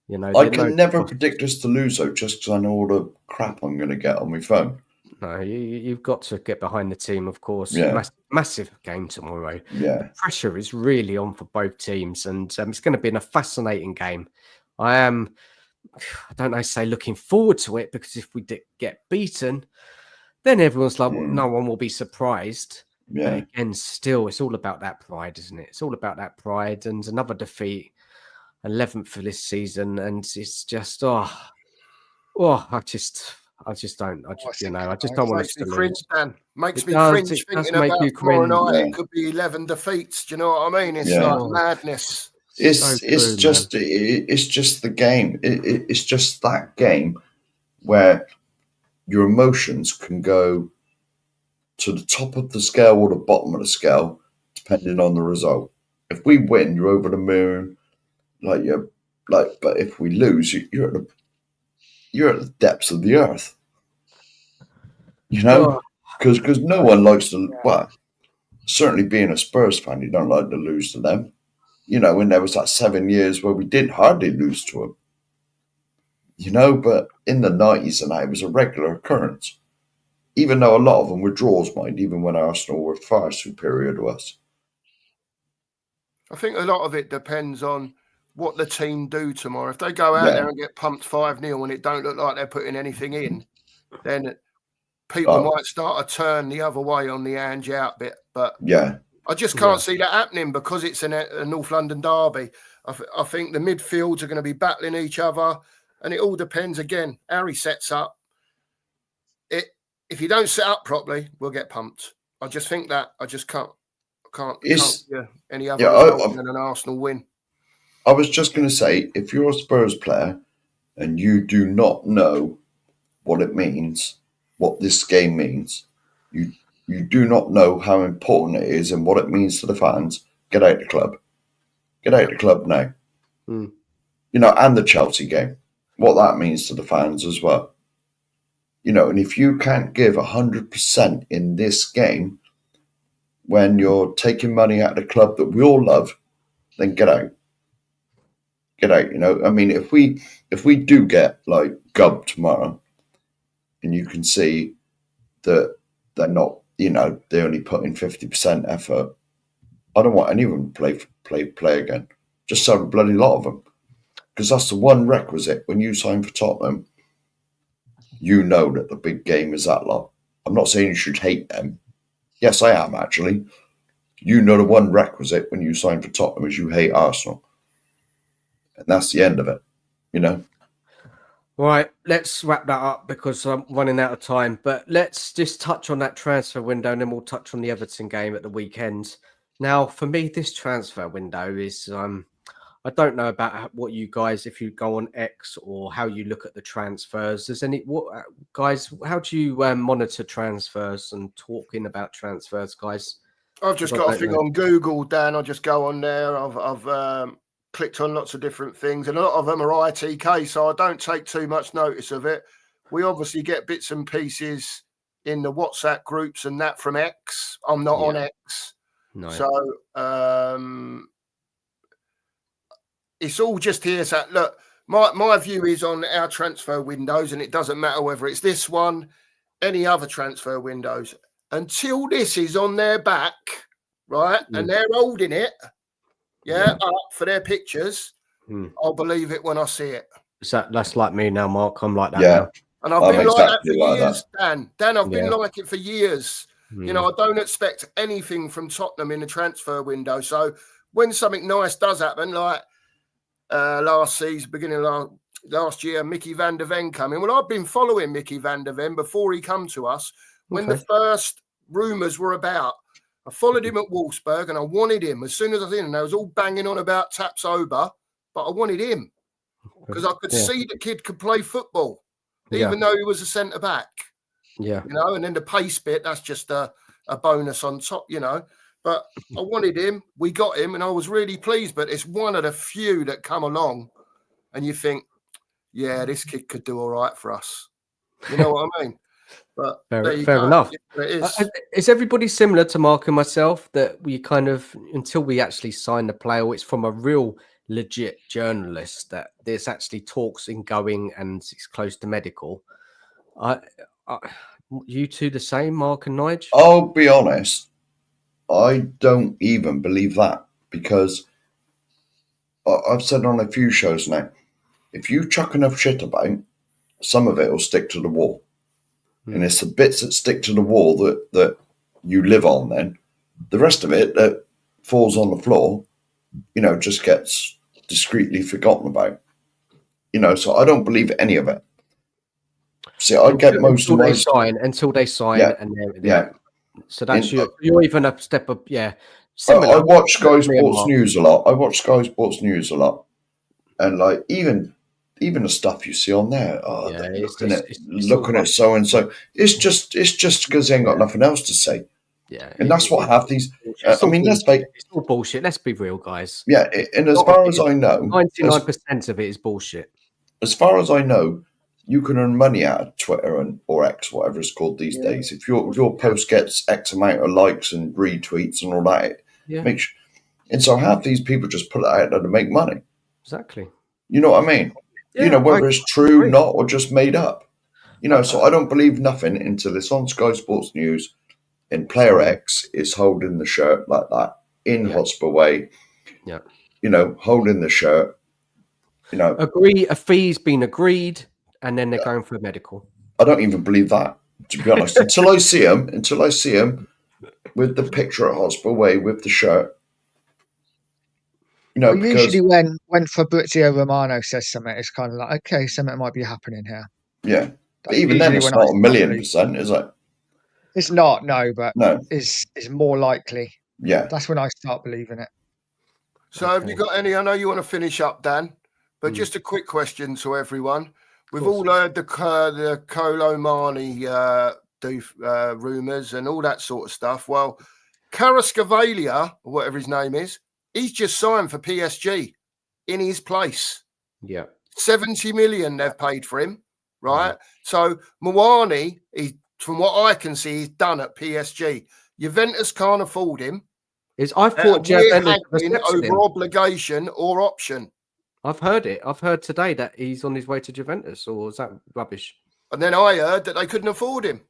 Speaker 3: I can never predict us to lose, though, just because I know all the crap I'm going to get on my phone.
Speaker 2: No, you've got to get behind the team, of course.
Speaker 3: Yeah.
Speaker 2: Massive game tomorrow.
Speaker 3: Yeah.
Speaker 2: The pressure is really on for both teams, and it's going to be a fascinating game. I don't know, say looking forward to it, because if we get beaten, then everyone's like, well, no one will be surprised.
Speaker 3: Yeah.
Speaker 2: But again, still, it's all about that pride, isn't it? It's all about that pride, and another defeat, 11th for this season, and it's just, I just don't want us to lose.
Speaker 4: Makes me cringe thinking about tomorrow night. It could be 11 defeats. Do you know what I mean? It's like madness.
Speaker 3: It's just the game. It's just that game where your emotions can go to the top of the scale or the bottom of the scale, depending on the result. If we win, you're over the moon. But if we lose, you're at the depths of the earth. Because no one likes to. Well, certainly being a Spurs fan, you don't like to lose to them. you know, and there was like 7 years where we didn't hardly lose to them. You know, but in the 90s and that, it was a regular occurrence. Even though a lot of them were draws, mind, even when Arsenal were far superior to us.
Speaker 4: I think a lot of it depends on what the team do tomorrow. If they go out there and get pumped 5-0 and it don't look like they're putting anything in, then people might start a turn the other way on the Ange out bit. But
Speaker 3: yeah,
Speaker 4: I just can't see that happening because it's a North London derby. I think the midfields are going to be battling each other, and it all depends again how he sets up. If you don't set up properly, we'll get pumped. I just think that I just can't any other result than an Arsenal win.
Speaker 3: I was just going to say, if you're a Spurs player and you do not know what it means, what this game means, you do not know how important it is and what it means to the fans, get out of the club. Get out of the club now.
Speaker 2: Mm.
Speaker 3: You know, and the Chelsea game, what that means to the fans as well. You know, and if you can't give 100% in this game when you're taking money out of the club that we all love, then get out. Get out, you know. I mean, if we do get like gubbed tomorrow, and you can see that they're not, you know, they only put in 50% effort, I don't want any of them to play again. Just sell a bloody lot of them, because that's the one requisite when you sign for Tottenham. You know that the big game is that lot. I'm not saying you should hate them. Yes, I am actually. You know the one requisite when you sign for Tottenham is you hate Arsenal. And that's the end of it, you know?
Speaker 2: Right, let's wrap that up because I'm running out of time. But let's just touch on that transfer window and then we'll touch on the Everton game at the weekend. Now, for me, this transfer window is... I don't know about what you guys, if you go on X or how you look at the transfers. Guys, how do you monitor transfers and talking about transfers, guys?
Speaker 4: I've just got a thing on Google, Dan. I just go on there. I've clicked on lots of different things, and a lot of them are ITK, so I don't take too much notice of it. We obviously get bits and pieces in the WhatsApp groups and that from X. I'm not on X. No. So it's all just here. So look, my view is on our transfer windows, and it doesn't matter whether it's this one, any other transfer windows, until this is on their back, right? And they're holding it, up for their pictures. I'll believe it when I see it.
Speaker 2: That's like me now, Mark. I'm like that now.
Speaker 4: And I've been like that for years, Dan. I've been like it for years. You know, I don't expect anything from Tottenham in the transfer window. So when something nice does happen, like last season, beginning of last year, Mickey van der Ven coming. Well, I've been following Mickey van der Ven before he come to us. When the first rumours were about, I followed him at Wolfsburg and I wanted him. As soon as I was in, and I was all banging on about Tapsoba, but I wanted him because I could see the kid could play football, even though he was a centre-back. Yeah. You know, and then the pace bit, that's just a bonus on top, you know. But I wanted him. We got him, and I was really pleased. But it's one of the few that come along, and you think, yeah, this kid could do all right for us. You know what I mean? But
Speaker 2: fair enough. Is everybody similar to Mark and myself that we kind of, until we actually sign the player, it's from a real legit journalist that there's actually talks in going and it's close to medical? You two the same, Mark and Nigel?
Speaker 3: I'll be honest. I don't even believe that, because I've said on a few shows now, if you chuck enough shit about, some of it will stick to the wall. And it's the bits that stick to the wall that you live on then. The rest of it that falls on the floor, you know, just gets discreetly forgotten about. You know, so I don't believe any of it. See, I get most of my...
Speaker 2: Until they sign. And so that's you're even a step up, similar.
Speaker 3: I watch Sky Sports News a lot. And like even the stuff you see on there, looking at so and so, it's just because they ain't got nothing else to say. Yeah, and that's what half these.
Speaker 2: It's all bullshit. Let's be real, guys.
Speaker 3: Yeah, and as far as I know,
Speaker 2: 99% of it is bullshit.
Speaker 3: As far as I know, you can earn money out of Twitter or X, whatever it's called these days. If your post gets X amount of likes and retweets and all that, And so half these people just put it out there to make money.
Speaker 2: Exactly.
Speaker 3: You know what I mean?
Speaker 2: Yeah,
Speaker 3: whether it's true,
Speaker 2: agree.
Speaker 3: not, or just made up. So I don't believe nothing until it's on Sky Sports News and Player X is holding the shirt like that in Hotspur Way.
Speaker 2: Yeah.
Speaker 3: Holding the shirt.
Speaker 2: Agree. A fee's been agreed, and then they're going for a medical.
Speaker 3: I don't even believe that, to be honest. Until I see him with the picture at Hotspur Way with the shirt.
Speaker 5: Well,
Speaker 3: because
Speaker 5: usually when Fabrizio Romano says something, it's kind of like, okay, something might be happening here.
Speaker 3: yeah, but
Speaker 5: That's
Speaker 3: even then,
Speaker 5: usually
Speaker 3: it's
Speaker 5: when
Speaker 3: not
Speaker 5: I
Speaker 3: a
Speaker 5: start
Speaker 3: million
Speaker 5: believing.
Speaker 3: percent, is it?
Speaker 5: It's not, no, but
Speaker 3: No.
Speaker 5: is more likely.
Speaker 3: Yeah.
Speaker 5: That's when I start believing it.
Speaker 4: So have you got any? I know you want to finish up, Dan, but just a quick question to everyone. We've all heard the Kolo Mani rumours and all that sort of stuff. Well, Kvaratskhelia, or whatever his name is, he's just signed for PSG in his place.
Speaker 2: Yeah.
Speaker 3: 70 million they've paid for him, right? So Mawani, from what I can see, he's done at PSG. Juventus can't afford him.
Speaker 2: I thought
Speaker 3: we're
Speaker 2: Juventus
Speaker 3: haggling
Speaker 2: accepted him.
Speaker 3: over obligation or option.
Speaker 2: I've heard it. I've heard today that he's on his way to Juventus, or is that rubbish?
Speaker 3: And then I heard that they couldn't afford him.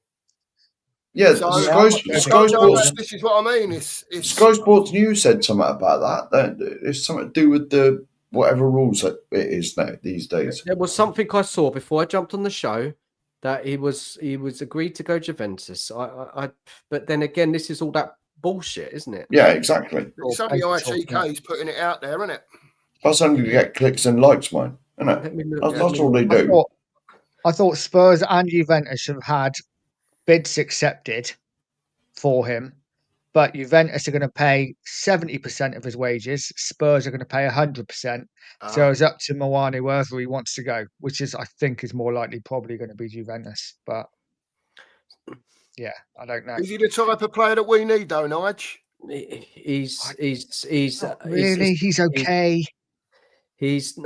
Speaker 6: Yeah,
Speaker 3: So,
Speaker 6: Sky Sports.
Speaker 3: This is what I mean. It's
Speaker 6: Sky Sports News said something about that. It's something to do with the whatever rules that it is now these days.
Speaker 2: There was something I saw before I jumped on the show that he was agreed to go Juventus. But then again, this is all that bullshit, isn't it?
Speaker 6: Yeah, exactly.
Speaker 3: It's only ITK's putting it out there, isn't it?
Speaker 6: That's only to get clicks and likes, mine. Isn't it? That's all they do.
Speaker 5: I thought Spurs and Juventus have had bids accepted for him, but Juventus are going to pay 70% of his wages. Spurs are going to pay 100%. So it's up to Mawani wherever he wants to go, which is, I think, is more likely probably going to be Juventus. But yeah, I don't know.
Speaker 3: Is he the type of player that we need, though, Nige?
Speaker 2: He's
Speaker 5: okay.
Speaker 2: He's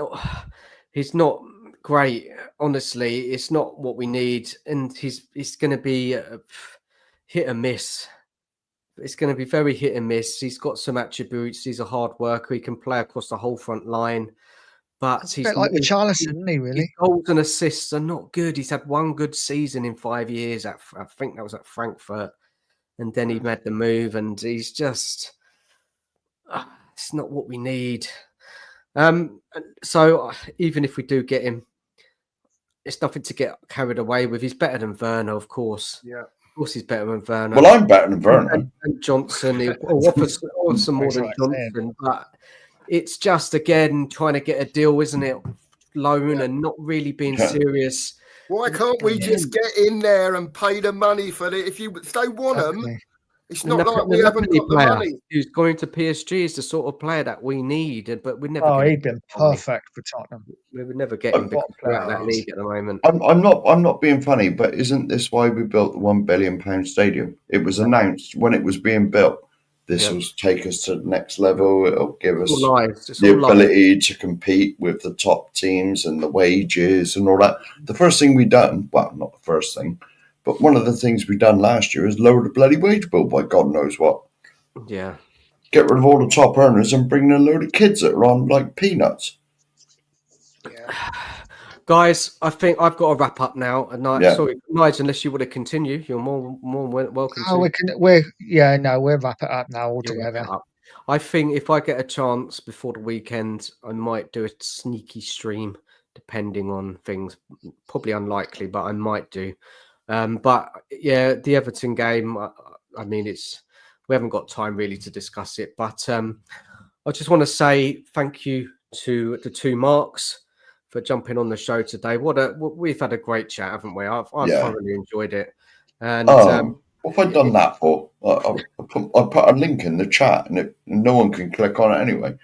Speaker 2: not great. Honestly, it's not what we need, and he's going to be hit and miss. It's going to be very hit and miss. He's got some attributes. He's a hard worker. He can play across the whole front line, but
Speaker 5: he's a bit like Richarlison, isn't he? Really,
Speaker 2: his goals and assists are not good. He's had one good season in 5 years. I think that was at Frankfurt, and then he made the move, and he's just it's not what we need. So even if we do get him, it's nothing to get carried away with. He's better than Werner, of course.
Speaker 3: Yeah.
Speaker 2: Of course, he's better than Werner.
Speaker 6: Well, I'm better than Werner.
Speaker 2: And Johnson, he'll offer some more than Johnson. But it's just, again, trying to get a deal, isn't it? Loan and not really being serious.
Speaker 3: Why can't we just get in there and pay the money for it? If they want them, it's not like we haven't got the money.
Speaker 2: Who's going to PSG is the sort of player that we need, but we never.
Speaker 5: Oh, he'd been perfect for Tottenham.
Speaker 2: We would never get him because we're out of that league at the moment.
Speaker 6: I'm not being funny, but isn't this why we built the £1 billion stadium? It was announced when it was being built. This will take us to the next level. It'll give us the ability to compete with the top teams and the wages and all that. The first thing we done, well, not the first thing, but one of the things we done last year is lower the bloody wage bill by God knows what.
Speaker 2: Yeah.
Speaker 6: Get rid of all the top earners and bring in a load of kids that are on like peanuts.
Speaker 5: Yeah.
Speaker 2: Guys, I think I've got to wrap up now. And sorry, Nigel, unless you want to continue, you're more welcome.
Speaker 5: We'll wrap it up now altogether.
Speaker 2: I think if I get a chance before the weekend, I might do a sneaky stream, depending on things. Probably unlikely, but I might do. But yeah, the Everton game, I mean, we haven't got time really to discuss it, but I just want to say thank you to the two Marks for jumping on the show today. We've had a great chat, haven't we? I've thoroughly enjoyed it. And
Speaker 6: what have I done that for? I put a link in the chat, and no one can click on it anyway.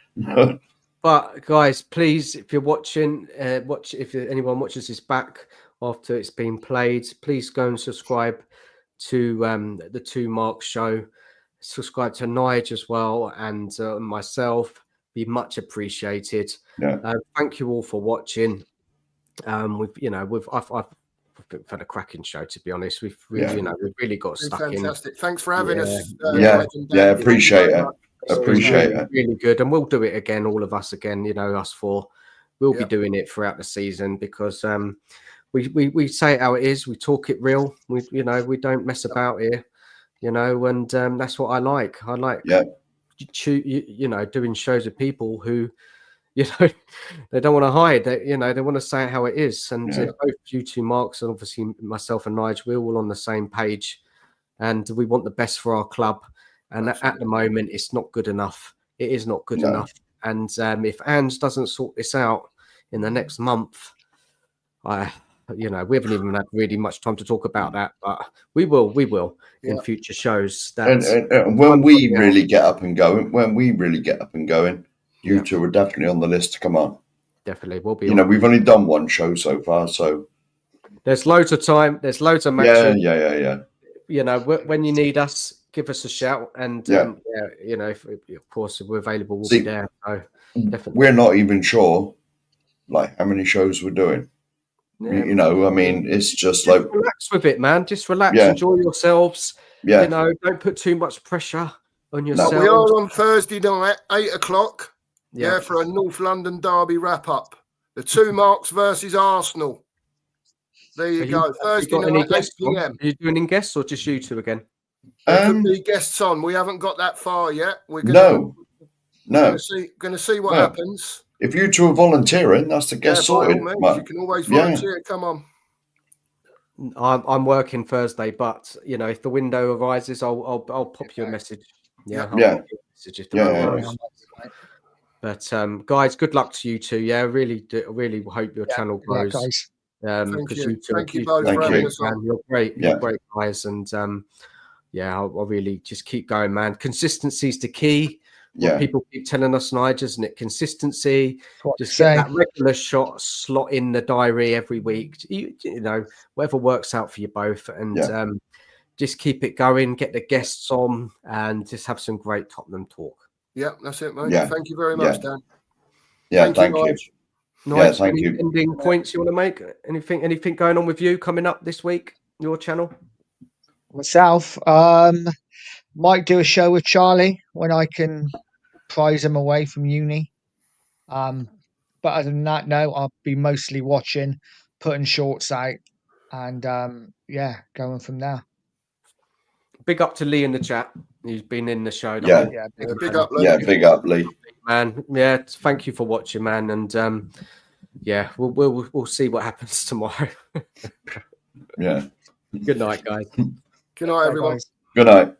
Speaker 2: But guys, please, if you're watching, if anyone watches this back after it's been played, please go and subscribe to the Two Marks show. Subscribe to Nige as well, and myself. Be much appreciated. Thank you all for watching. I've had a cracking show, to be honest. We've really got stuck in.
Speaker 3: Fantastic. Thanks for having us.
Speaker 6: Appreciate it.
Speaker 3: Appreciate it.
Speaker 2: Really good, and we'll do it again. All of us again. You know, us four. We'll be doing it throughout the season because we say it how it is. We talk it real. We don't mess about here. You know, and that's what I like. I like doing shows with people who, you know, they don't want to hide. They want to say it how it is. And both you two, Marks, and obviously myself and Nigel, we're all on the same page, and we want the best for our club. And at the moment, it's not good enough. It is not good enough. And if Ange doesn't sort this out in the next month, we haven't even had really much time to talk about that, but we will in future shows.
Speaker 3: And when we really get up and going, you two are definitely on the list to come on.
Speaker 2: Definitely, we'll be.
Speaker 3: We've only done one show so far, so
Speaker 2: there's loads of time. There's loads of matches.
Speaker 3: Yeah.
Speaker 2: You know, when you need us, give us a shout, and if of course if we're available, we'll be there. So definitely,
Speaker 3: we're not even sure, like how many shows we're doing. Yeah, I mean, it's just like
Speaker 2: relax with it, man. Just relax, enjoy yourselves.
Speaker 3: Yeah,
Speaker 2: don't put too much pressure on yourself.
Speaker 4: No, we are on Thursday night, 8:00. Yeah, for a North London derby wrap up. The two Marks versus Arsenal. There you go. Thursday night, 8 p.m.
Speaker 2: Are you doing any guests or just you two again?
Speaker 4: There could be guests on. We haven't got that far yet. We're
Speaker 3: going
Speaker 4: to see what happens.
Speaker 3: If you two are volunteering, that's the guest sorted.
Speaker 4: You can always volunteer. Come on.
Speaker 2: I'm working Thursday, but if the window arises, I'll pop you a message. But guys, good luck to you two. Yeah, really hope your channel grows.
Speaker 5: Guys.
Speaker 4: Thank you both for having us on.
Speaker 2: You're great. You're great guys, and I'll really just keep going, man. Consistency is the key. What people keep telling us, Nigel, isn't it? Consistency. Just get that regular slot in the diary every week. You know, whatever works out for you both, and just keep it going. Get the guests on, and just have some great Tottenham talk.
Speaker 4: Yeah, that's it, mate. Thank you very much, Dan.
Speaker 3: Yeah, thank you.
Speaker 2: Nice. Thank you. Ending points you want to make? Anything going on with you coming up this week? Your channel?
Speaker 5: Myself, might do a show with Charlie when I can prize him away from uni. But other than that, no, I'll be mostly watching, putting shorts out, and going from there.
Speaker 2: Big up to Lee in the chat. He's been in the show.
Speaker 4: Big up, Lee.
Speaker 3: Yeah, big up, Lee.
Speaker 2: Man, thank you for watching, man, and we'll see what happens tomorrow.
Speaker 3: Yeah.
Speaker 2: Good night, guys.
Speaker 4: Good night, everyone.
Speaker 3: Good night.